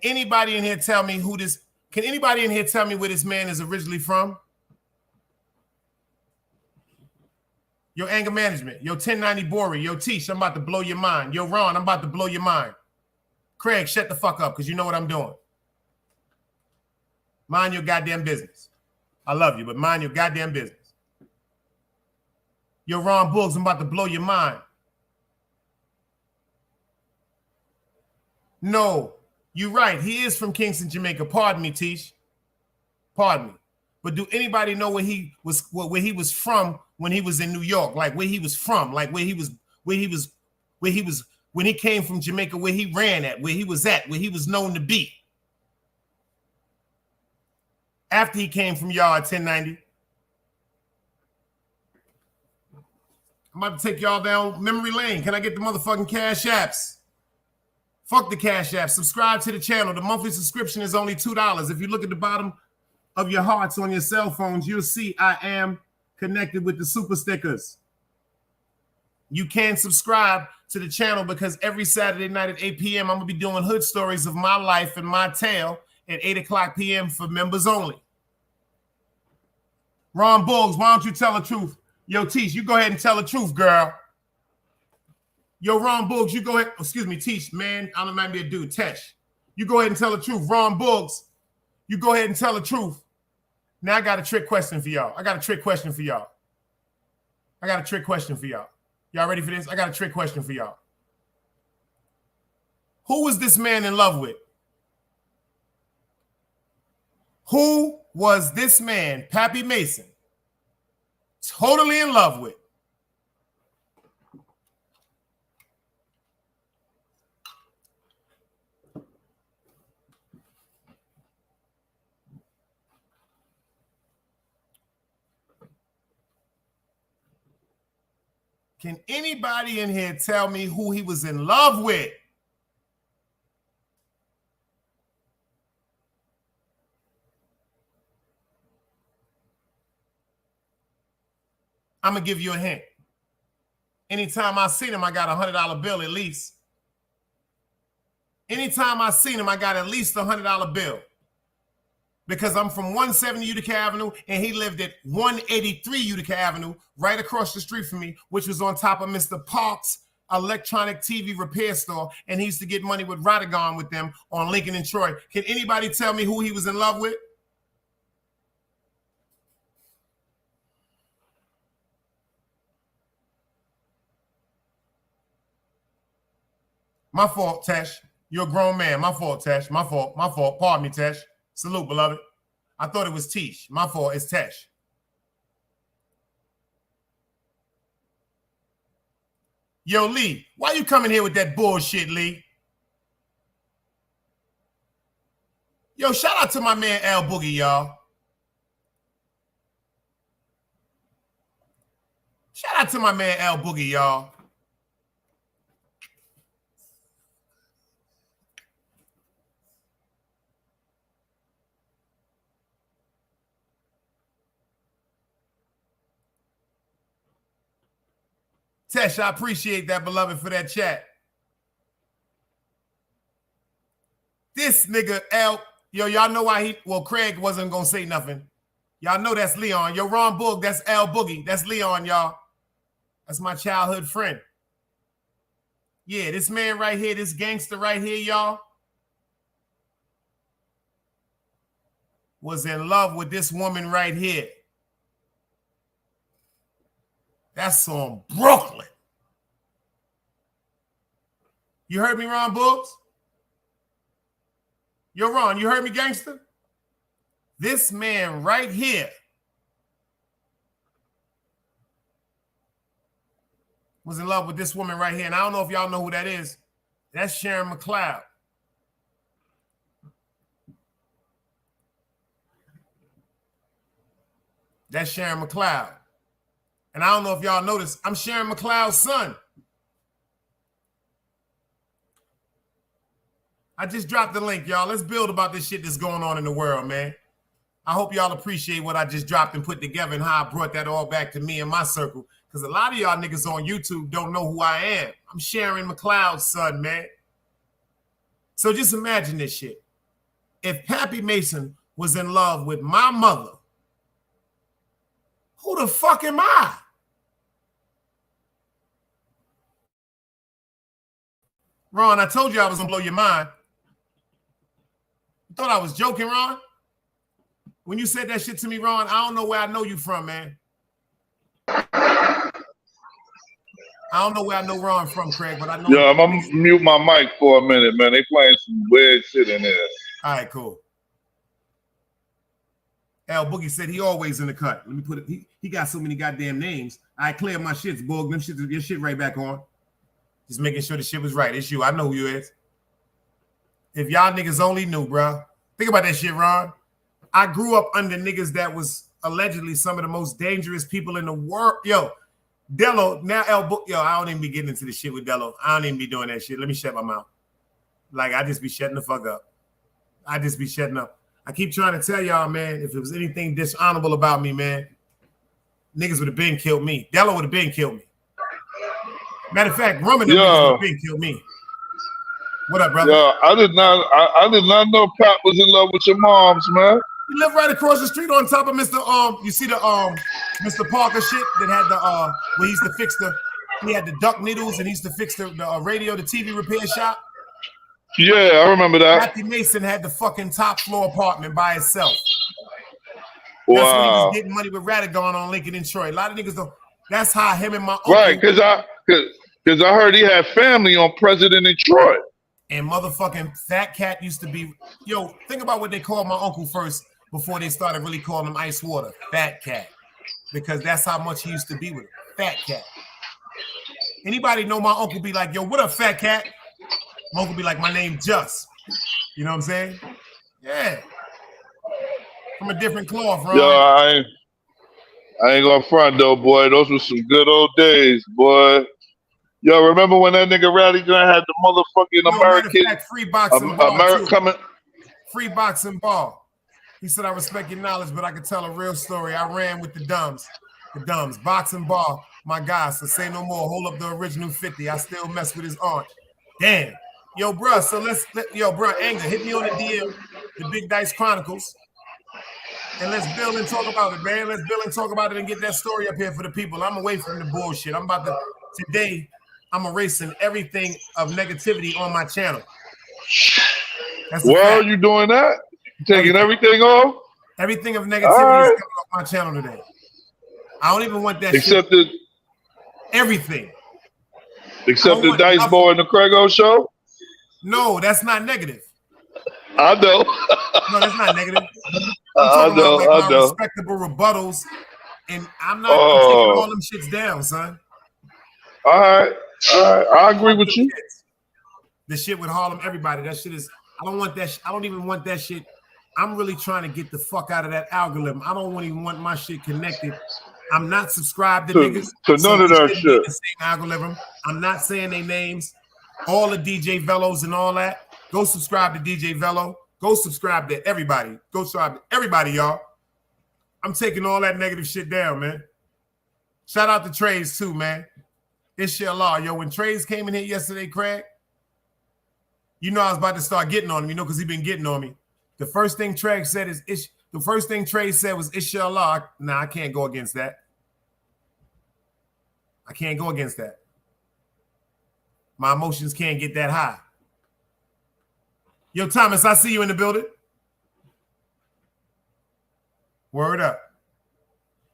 this man is originally from? Yo, anger management. Yo, 1090 Bori. Yo, Tish, I'm about to blow your mind. Yo, Ron, I'm about to blow your mind. Craig, shut the fuck up because you know what I'm doing. Mind your goddamn business. I love you, but mind your goddamn business. Yo, Ron Buggs, I'm about to blow your mind. No, you're right. He is from Kingston, Jamaica. Pardon me, Tish. Pardon me. But do anybody know where he was from when he was in New York? Like where he was from, like when he came from Jamaica, where he ran at, where he was at, where he was known to be. After he came from Yard 1090. I'm about to take y'all down memory lane. Can I get the motherfucking cash apps? Fuck the cash apps. Subscribe to the channel. The monthly subscription is only $2. If you look at the bottom of your hearts on your cell phones, you'll see I am connected with the super stickers. You can subscribe to the channel because every Saturday night at 8 p.m. I'm going to be doing hood stories of my life and my tale at 8 o'clock p.m. for members only. Ron Buggs, why don't you tell the truth? Yo, Tish, you go ahead and tell the truth, girl. Yo, Ron Buggs, you go ahead. Excuse me, Tish, man. I don't mind me a dude. Tesh, you go ahead and tell the truth. Ron Buggs, you go ahead and tell the truth. Now I got a trick question for y'all. Y'all ready for this? I got a trick question for y'all. Who was this man in love with? Who was this man, Pappy Mason, totally in love with? Can anybody in here tell me who he was in love with? I'm going to give you a hint. Anytime I seen him, I got a $100 bill at least. Anytime I seen him, I got at least a $100 bill. Because I'm from 170 Utica Avenue, and he lived at 183 Utica Avenue, right across the street from me, which was on top of Mr. Park's electronic TV repair store, and he used to get money with Rodigon with them on Lincoln and Troy. Can anybody tell me who he was in love with? My fault, Tesh. You're a grown man. My fault, Tesh. My fault. Pardon me, Tesh. Salute, beloved. I thought it was Tish. My fault. It's Tesh. Yo, Lee, why you coming here with that bullshit, Lee? Yo, shout out to my man L Boogie, y'all. Shout out to my man L Boogie, y'all. Tesh, I appreciate that, beloved, for that chat. This nigga, L, yo, y'all know why Craig wasn't going to say nothing. Y'all know that's Leon. Yo, Ron Boog, that's L Boogie. That's Leon, y'all. That's my childhood friend. Yeah, this man right here, this gangster right here, y'all, was in love with this woman right here. That's on Brooklyn. You heard me, Ron Books? Yo, Ron, you heard me, gangster? This man right here was in love with this woman right here. And I don't know if y'all know who that is. That's Sharon McLeod. That's Sharon McLeod. And I don't know if y'all noticed, I'm Sharon McLeod's son. I just dropped the link, y'all. Let's build about this shit that's going on in the world, man. I hope y'all appreciate what I just dropped and put together and how I brought that all back to me and my circle. Because a lot of y'all niggas on YouTube don't know who I am. I'm Sharon McLeod's son, man. So just imagine this shit. If Pappy Mason was in love with my mother, who the fuck am I? Ron, I told you I was gonna blow your mind. You thought I was joking, Ron? When you said that shit to me, Ron, I don't know where I know you from, man. I don't know where I know Ron from, Craig, but I know. Yeah, I'm gonna mute my mic for a minute, man. They playing some weird shit in there. All right, cool. L Boogie said he always in the cut. Let me put it. He got so many goddamn names. I cleared my shits, Boog. Them shit, your shit right back on. Just making sure the shit was right. It's you. I know who you is. If y'all niggas only knew, bro. Think about that shit, Ron. I grew up under niggas that was allegedly some of the most dangerous people in the world. Yo, Dello, now yo, I don't even be getting into the shit with Dello. I don't even be doing that shit. Let me shut my mouth. Like, I just be shutting the fuck up. I just be shutting up. I keep trying to tell y'all, man, if it was anything dishonorable about me, man, niggas would have been killed me. Dello would have been killed me. Matter of fact, Rum and them niggas would have been killed me. What up, brother? Yeah, I did not know Pap was in love with your moms, man. You live right across the street on top of Mr. You see the Mr. Parker shit that had the where he used to fix he had the duck needles and he used to fix the radio, the TV repair shop. Yeah, I remember that. Matthew Mason had the fucking top floor apartment by itself. Wow. That's when he was getting money with Radagon on Lincoln and Troy. A lot of niggas don't. That's how him and my uncle. Right, because I heard he had family on President in Troy. And motherfucking Fat Cat used to be. Yo, think about what they called my uncle first before they started really calling him Ice Water. Fat Cat. Because that's how much he used to be with him. Fat Cat. Anybody know my uncle be like, yo, what up, Fat Cat? My uncle be like, my name Just. You know what I'm saying? Yeah. From a different cloth, bro. Yeah, I ain't gonna front though, boy. Those were some good old days, boy. Yo, remember when that nigga Rowdy Gun had the motherfucking American free boxing ball coming? Free boxing ball. He said, I respect your knowledge, but I can tell a real story. I ran with the dumbs. Boxing ball, my guy. So say no more. Hold up the original 50. I still mess with his aunt. Damn. Yo, bro. So yo, bro, Anger, hit me on the DM, the Big Dice Chronicles. And let's build and talk about it, man. Let's build and talk about it and get that story up here for the people. I'm away from the bullshit. I'm about to, today, I'm erasing everything of negativity on my channel. Why are you doing that? Taking everything off? Everything of negativity is coming off my channel today. I don't even want that except shit. Everything. Except the Dice Boy and the Craigo show? No, that's not negative. I know. No, that's not negative. I'm talking about my respectable rebuttals, and I'm not taking all them shits down, son. All right. I agree with you. The shit with Harlem, everybody. That shit is. I don't want that. I don't even want that shit. I'm really trying to get the fuck out of that algorithm. I don't even want my shit connected. I'm not subscribed to niggas. To none of that shit. The same algorithm. I'm not saying their names. All the DJ Velos and all that. Go subscribe to DJ Velo. Go subscribe to everybody. Go subscribe to everybody, y'all. I'm taking all that negative shit down, man. Shout out to Trays too, man. Inshallah, yo. When Trays came in here yesterday, Craig, you know I was about to start getting on him, you know, because he been getting on me. The first thing Trays said was Inshallah. Nah, I can't go against that. I can't go against that. My emotions can't get that high. Yo, Thomas, I see you in the building. Word up.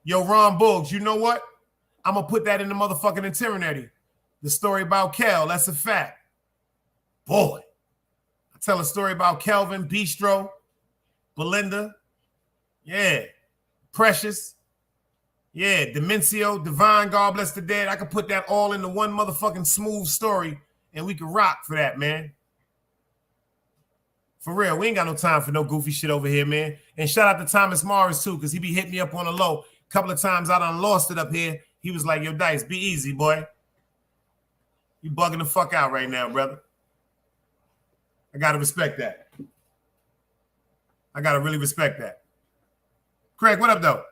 Yo, Ron Boggs, you know what? I'm going to put that in the motherfucking itinerary. The story about Kel, that's a fact. Boy. I tell a story about Kelvin, Bistro, Belinda. Yeah. Precious. Yeah, Demencio, Divine, God bless the dead. I could put that all into one motherfucking smooth story, and we could rock for that, man. For real, we ain't got no time for no goofy shit over here, man. And shout out to Thomas Morris, too, because he be hitting me up on the low. A couple of times I done lost it up here. He was like, yo, Dice, be easy, boy. You bugging the fuck out right now, brother. I got to respect that. I got to really respect that. Craig, what up, though?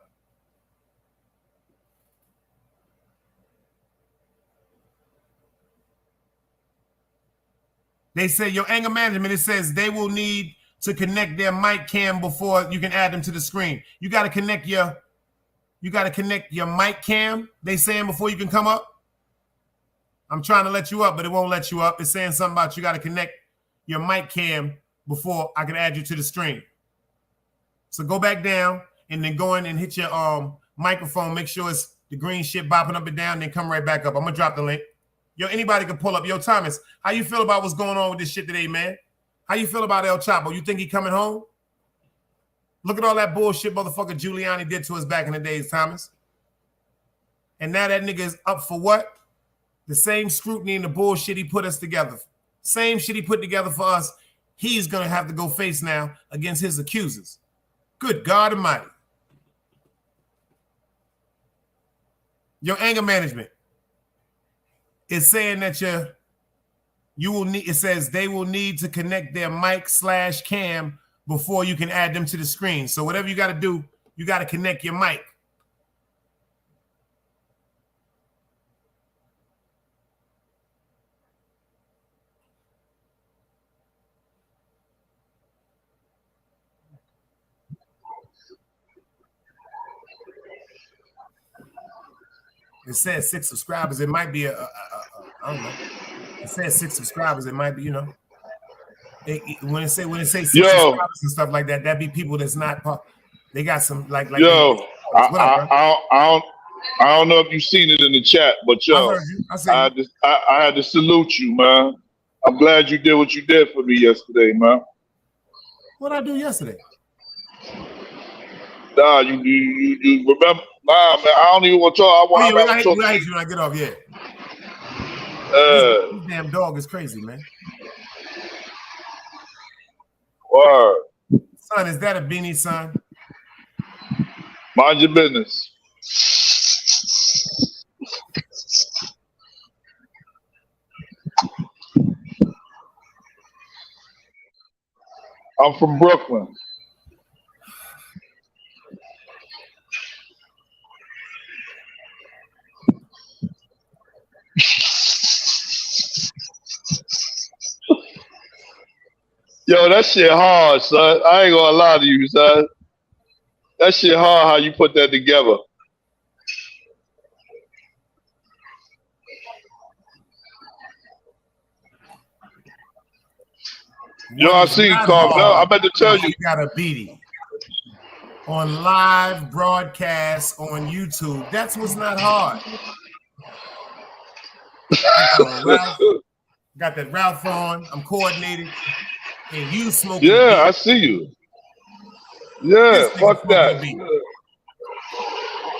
They say your anger management, it says they will need to connect their mic cam before you can add them to the screen. You got to connect your mic cam, they saying, before you can come up. I'm trying to let you up, but it won't let you up. It's saying something about you got to connect your mic cam before I can add you to the stream. So go back down and then go in and hit your microphone. Make sure it's the green shit bopping up and down, then come right back up. I'm going to drop the link. Yo, anybody can pull up. Yo, Thomas, how you feel about what's going on with this shit today, man? How you feel about El Chapo? You think he coming home? Look at all that bullshit motherfucker Giuliani did to us back in the days, Thomas. And now that nigga is up for what? The same scrutiny and the bullshit he put us together. Same shit he put together for us. He's going to have to go face now against his accusers. Good God Almighty. Your anger management. It's saying that you will need, it says they will need to connect their mic/cam before you can add them to the screen. So whatever you got to do, you got to connect your mic. It says 6 subscribers. It might be I don't know. It says 6 subscribers. It might be, you know. When it say 6 subscribers and stuff like that, that be people that's not. They got some like. Yo, I don't know if you've seen it in the chat, but yo, I had to salute you, man. I'm glad you did what you did for me yesterday, man. What did I do yesterday? Nah, you remember? Nah, man, I don't even want to talk. I hate you when I get off, yeah. This damn dog is crazy, man. Word. Son, is that a beanie, son? Mind your business. I'm from Brooklyn. Yo, that shit hard, son. I ain't gonna lie to you, son. That shit hard how you put that together. Yo, I seen Carl. I meant to tell you. You got a beatie on live broadcast on YouTube. That's what's not hard. Got that Ralph on. I'm coordinated. And you smoking. Yeah, I see you. Yeah, fuck that.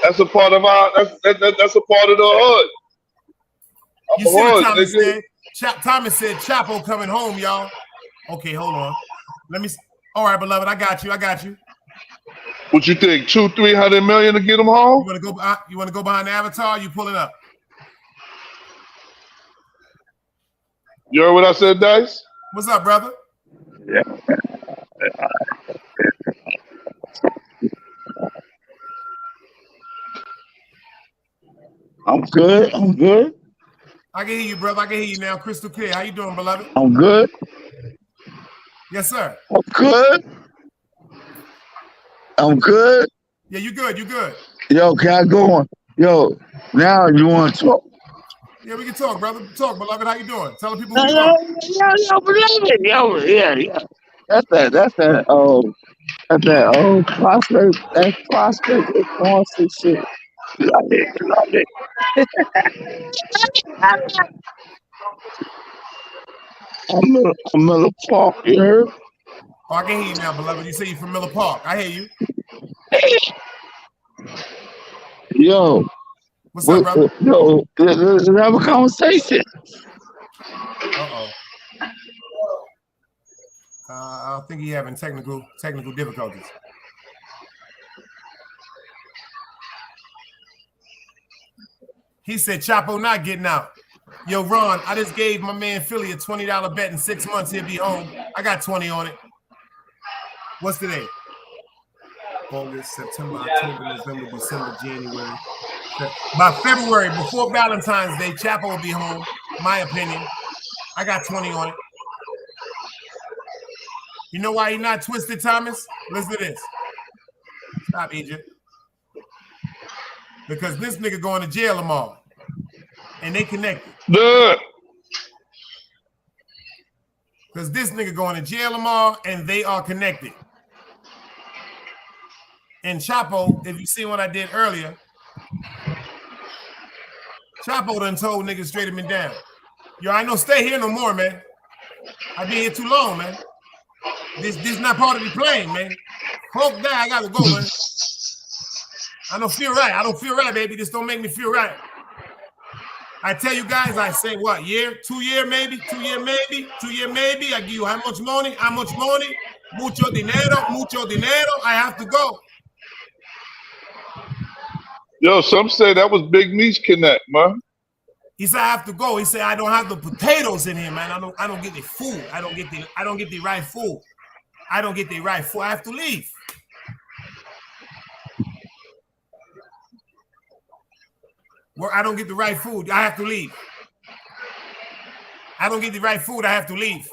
That's a part of our. That's a part of the hood. You see what Thomas said? Thomas said Chapo coming home, y'all. Okay, hold on. Let me. All right, beloved, I got you. What you think? 200-300 million to get him home? You want to go behind the avatar? You pull it up. You heard what I said, Dice? What's up, brother? Yeah. I'm good. I can hear you, brother. I can hear you now, crystal clear. How you doing, beloved? I'm good. Yes, sir. I'm good. Yeah, you good. Yo, can I go on? Yo, now you want to talk? Yeah, we can talk, brother. Talk, beloved. How you doing? Tell the people Yo, beloved. Yeah. That's that prospect. That prospect is constant shit. Love it. I'm Miller Park, you heard? Oh, I can hear you now, beloved. You say you're from Miller Park. I hear you. Yo. What's up, brother? Yo, let's have a conversation. Uh-oh. I think he's having technical difficulties. He said Chapo not getting out. Yo, Ron, I just gave my man Philly a $20 bet in 6 months he'll be home. I got 20 on it. What's today? August, September, October, November, December, January. By February, before Valentine's Day, Chapo will be home. My opinion. I got 20 on it. You know why he not twisted, Thomas? Listen to this. Stop, Egypt. Because this nigga going to jail tomorrow. And they connected. Because this nigga going to jail tomorrow and they are connected. And Chapo, if you see what I did earlier, Chapo done told niggas straight him down. Yo, I know stay here no more, man. I been here too long, man. This not part of the plane, man. Hope that I gotta go, man. I don't feel right. I don't feel right, baby. This don't make me feel right. I tell you guys, I say what, year, 2 year maybe, 2 year maybe, 2 year maybe. I give you how much money, mucho dinero, I have to go. Yo, some say that was Big Meech Connect, man. He said I have to go. He said I don't have the potatoes in here, man. I don't get the food. I don't get the right food. I don't get the right food. I have to leave. Well, I don't get the right food. I have to leave. I don't get the right food. I have to leave.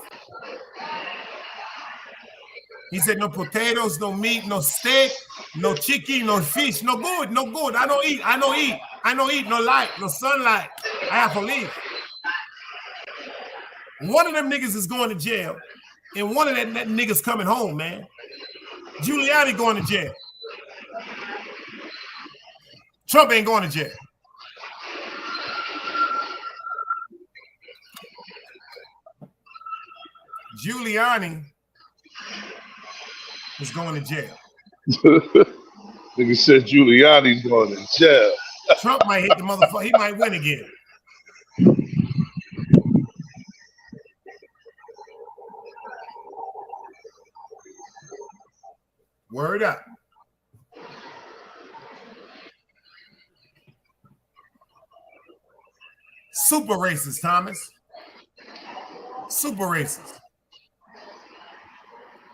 He said no potatoes, no meat, no steak, no chicken, no fish, no good, no good. I don't eat, no light, no sunlight. I have to leave. One of them niggas is going to jail, and one of that niggas coming home, man. Giuliani going to jail. Trump ain't going to jail. Giuliani is going to jail. Nigga said Giuliani's going to jail. Trump might hit the motherfucker. He might win again. Word up. Super racist, Thomas. Super racist.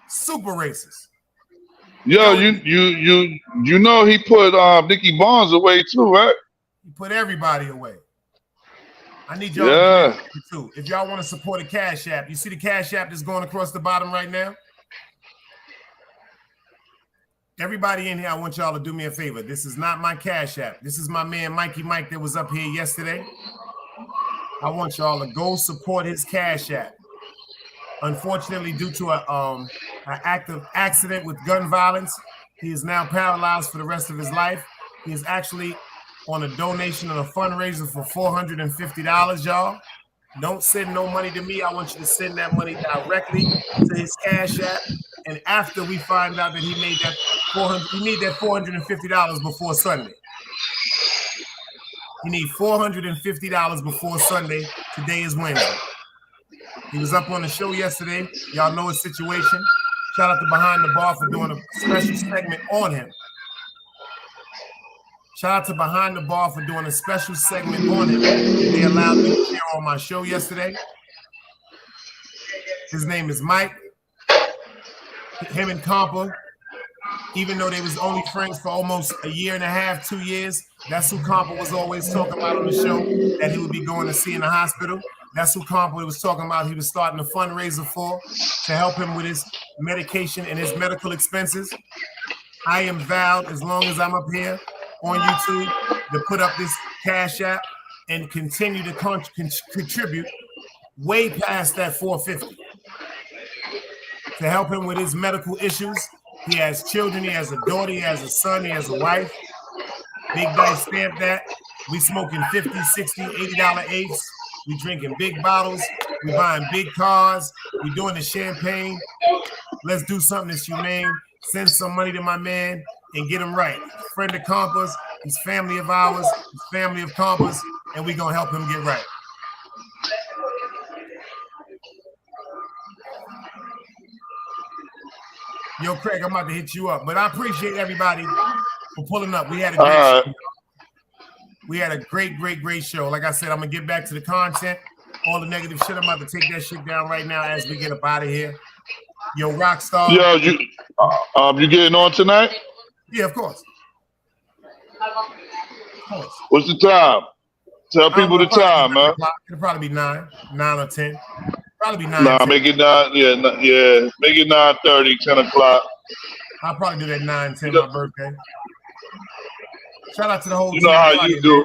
Super racist. Yo, you know he put Nicky Barnes away too, right? He put everybody away. I need y'all to do it too. If y'all want to support a Cash App, you see the Cash App that's going across the bottom right now? Everybody in here, I want y'all to do me a favor. This is not my Cash App. This is my man Mikey Mike that was up here yesterday. I want y'all to go support his Cash App. Unfortunately, due to an active accident with gun violence, he is now paralyzed for the rest of his life. He is actually on a donation and a fundraiser for $450, y'all. Don't send no money to me. I want you to send that money directly to his Cash App. And after we find out that he made that you need that $450 before Sunday. You need $450 before Sunday. Today is Wednesday. He was up on the show yesterday. Y'all know his situation. Shout out to Behind the Bar for doing a special segment on him. Shout out to Behind the Bar for doing a special segment on him. They allowed me to share on my show yesterday. His name is Mike. Him and Compa, even though they was only friends for almost a year and a half, 2 years, that's who Compa was always talking about on the show that he would be going to see in the hospital. That's who Compa was talking about he was starting a fundraiser for to help him with his medication and his medical expenses. I am vowed, as long as I'm up here on YouTube, to put up this Cash App and continue to contribute way past that $450 to help him with his medical issues. He has children, he has a daughter, he has a son, he has a wife. Big Dice stamp that. We smoking $50, $60, $80 eighths. We drinking big bottles. We buying big cars. We doing the champagne. Let's do something that's humane. Send some money to my man and get him right. Friend of Compa's. He's family of ours, he's family of Compass, and we're going to help him get right. Yo, Craig, I'm about to hit you up, but I appreciate everybody for pulling up. We had a great show. We had a great show. Like I said, I'm going to get back to the content. All the negative shit, I'm about to take that shit down right now as we get up out of here. Yo, Rockstar. Yo, you getting on tonight? Yeah, of course. What's the time? Tell people the time, man. It'll probably be 9 or 10. Probably be 9. Nah, make it 9. Yeah. Make it 9:30, 10 o'clock. I'll probably do that 9, 10 my birthday. Shout out to the whole team. You know how you do.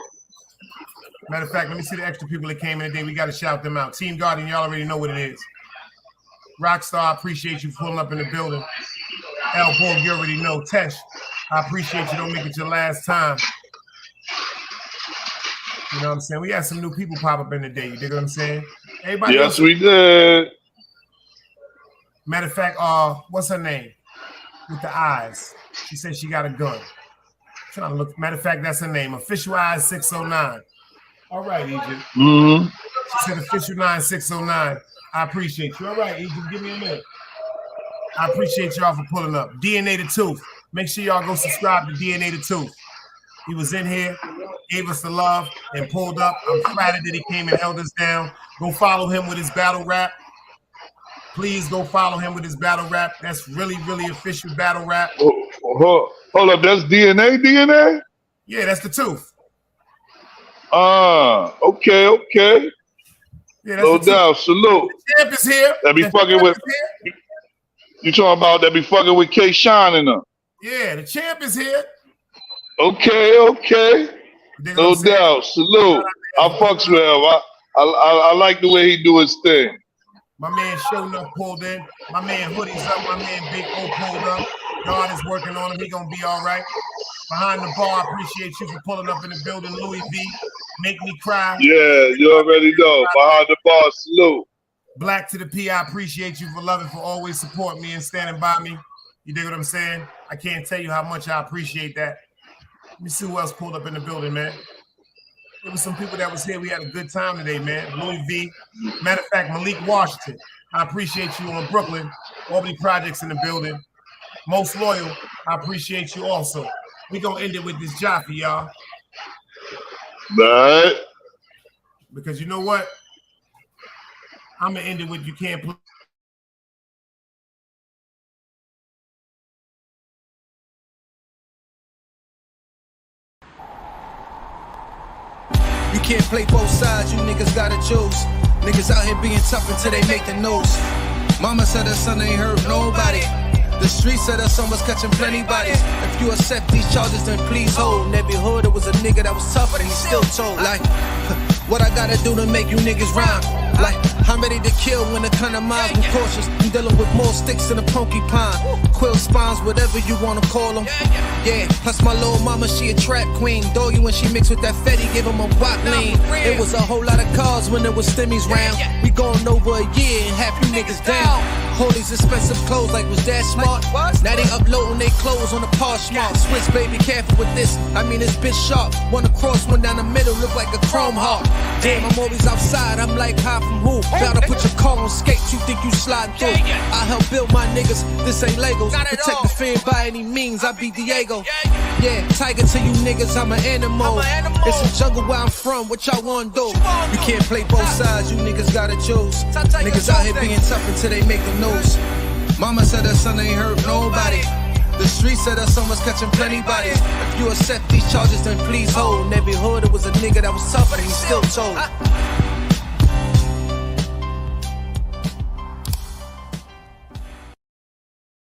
Matter of fact, let me see the extra people that came in today. We got to shout them out. Team Guardian, y'all already know what it is. Rockstar, I appreciate you pulling up in the building. Al Borg, you already know. Tesh, I appreciate you. Don't make it your last time. You know what I'm saying? We had some new people pop up in the day. You dig what I'm saying? Everybody yes, we did. Matter of fact, what's her name? With the eyes. She said she got a gun. I'm trying to look. Matter of fact, that's her name. Official Eyes 609. All right, Egypt. Mm-hmm. She said Official 9609. I appreciate you. All right, Egypt, give me a minute. I appreciate y'all for pulling up. DNA the Tooth. Make sure y'all go subscribe to DNA the Tooth. He was in here, gave us the love, and pulled up. I'm flattered that he came and held us down. Go follow him with his battle rap. Please go follow him with his battle rap. That's really official battle rap. Hold up, that's DNA? Yeah, that's the Tooth. Okay. Yeah, no doubt. Salute. The champ is here. That be fucking with. You talking about that be fucking with K Shine in them? Yeah, the champ is here. Okay. No doubt. Salute. I fucks with him. I like the way he do his thing. My man Showing Up pulled in. My man Hoodie's up. My man Big O pulled up. God is working on him. He gonna be all right. Behind the bar, I appreciate you for pulling up in the building. Louis V, make me cry. Yeah, you already know. Behind the bar, salute. Black to the P, I appreciate you for loving, for always supporting me and standing by me. You dig what I'm saying? I can't tell you how much I appreciate that. Let me see who else pulled up in the building, man. There was some people that was here. We had a good time today, man. Louis V. Matter of fact, Malik Washington. I appreciate you on Brooklyn. Albany Projects in the building. Most Loyal, I appreciate you also. We gonna end it with this Jaffe, y'all. Right. Because you know what? I'm gonna end it with You Can't Play. You can't play both sides, you niggas gotta choose. Niggas out here being tough until they make the news. Mama said her son ain't hurt nobody. The street said her son was catching plenty bodies. If you accept these charges, then please hold. In every hood, it was a nigga that was tougher than he still told. Like, what I gotta do to make you niggas rhyme? Like, I'm ready to kill when the kind of mind I'm cautious. I'm dealing with more sticks than a porcupine. Quill spines, whatever you wanna call them. Yeah, plus my little mama, she a trap queen. Doggy when she mixed with that Fetty, give him a wop lean. It was a whole lot of cars when there was stimmies round. We going over a year and half you niggas down. All these expensive clothes, like was that smart? Now they uploading their clothes on the Poshmark. Switch, baby, careful with this. I mean, it's bitch sharp. One across, one down the middle, look like a chrome heart. Damn, I'm always outside. I'm like, high from who? About to put your car on skates. You think you sliding through? I help build my niggas. This ain't Legos. Protect the fan by any means. I be Diego. Yeah, tiger to you niggas. I'm an animal. It's a jungle where I'm from. What y'all wanna do? You can't play both sides. You niggas gotta choose. Niggas out here being tough until they make the news. Mama said her son ain't hurt nobody. The street said her son was catching plenty bodies. If you accept these charges, then please hold. In every hood, it was a nigga that was tougher than he still told.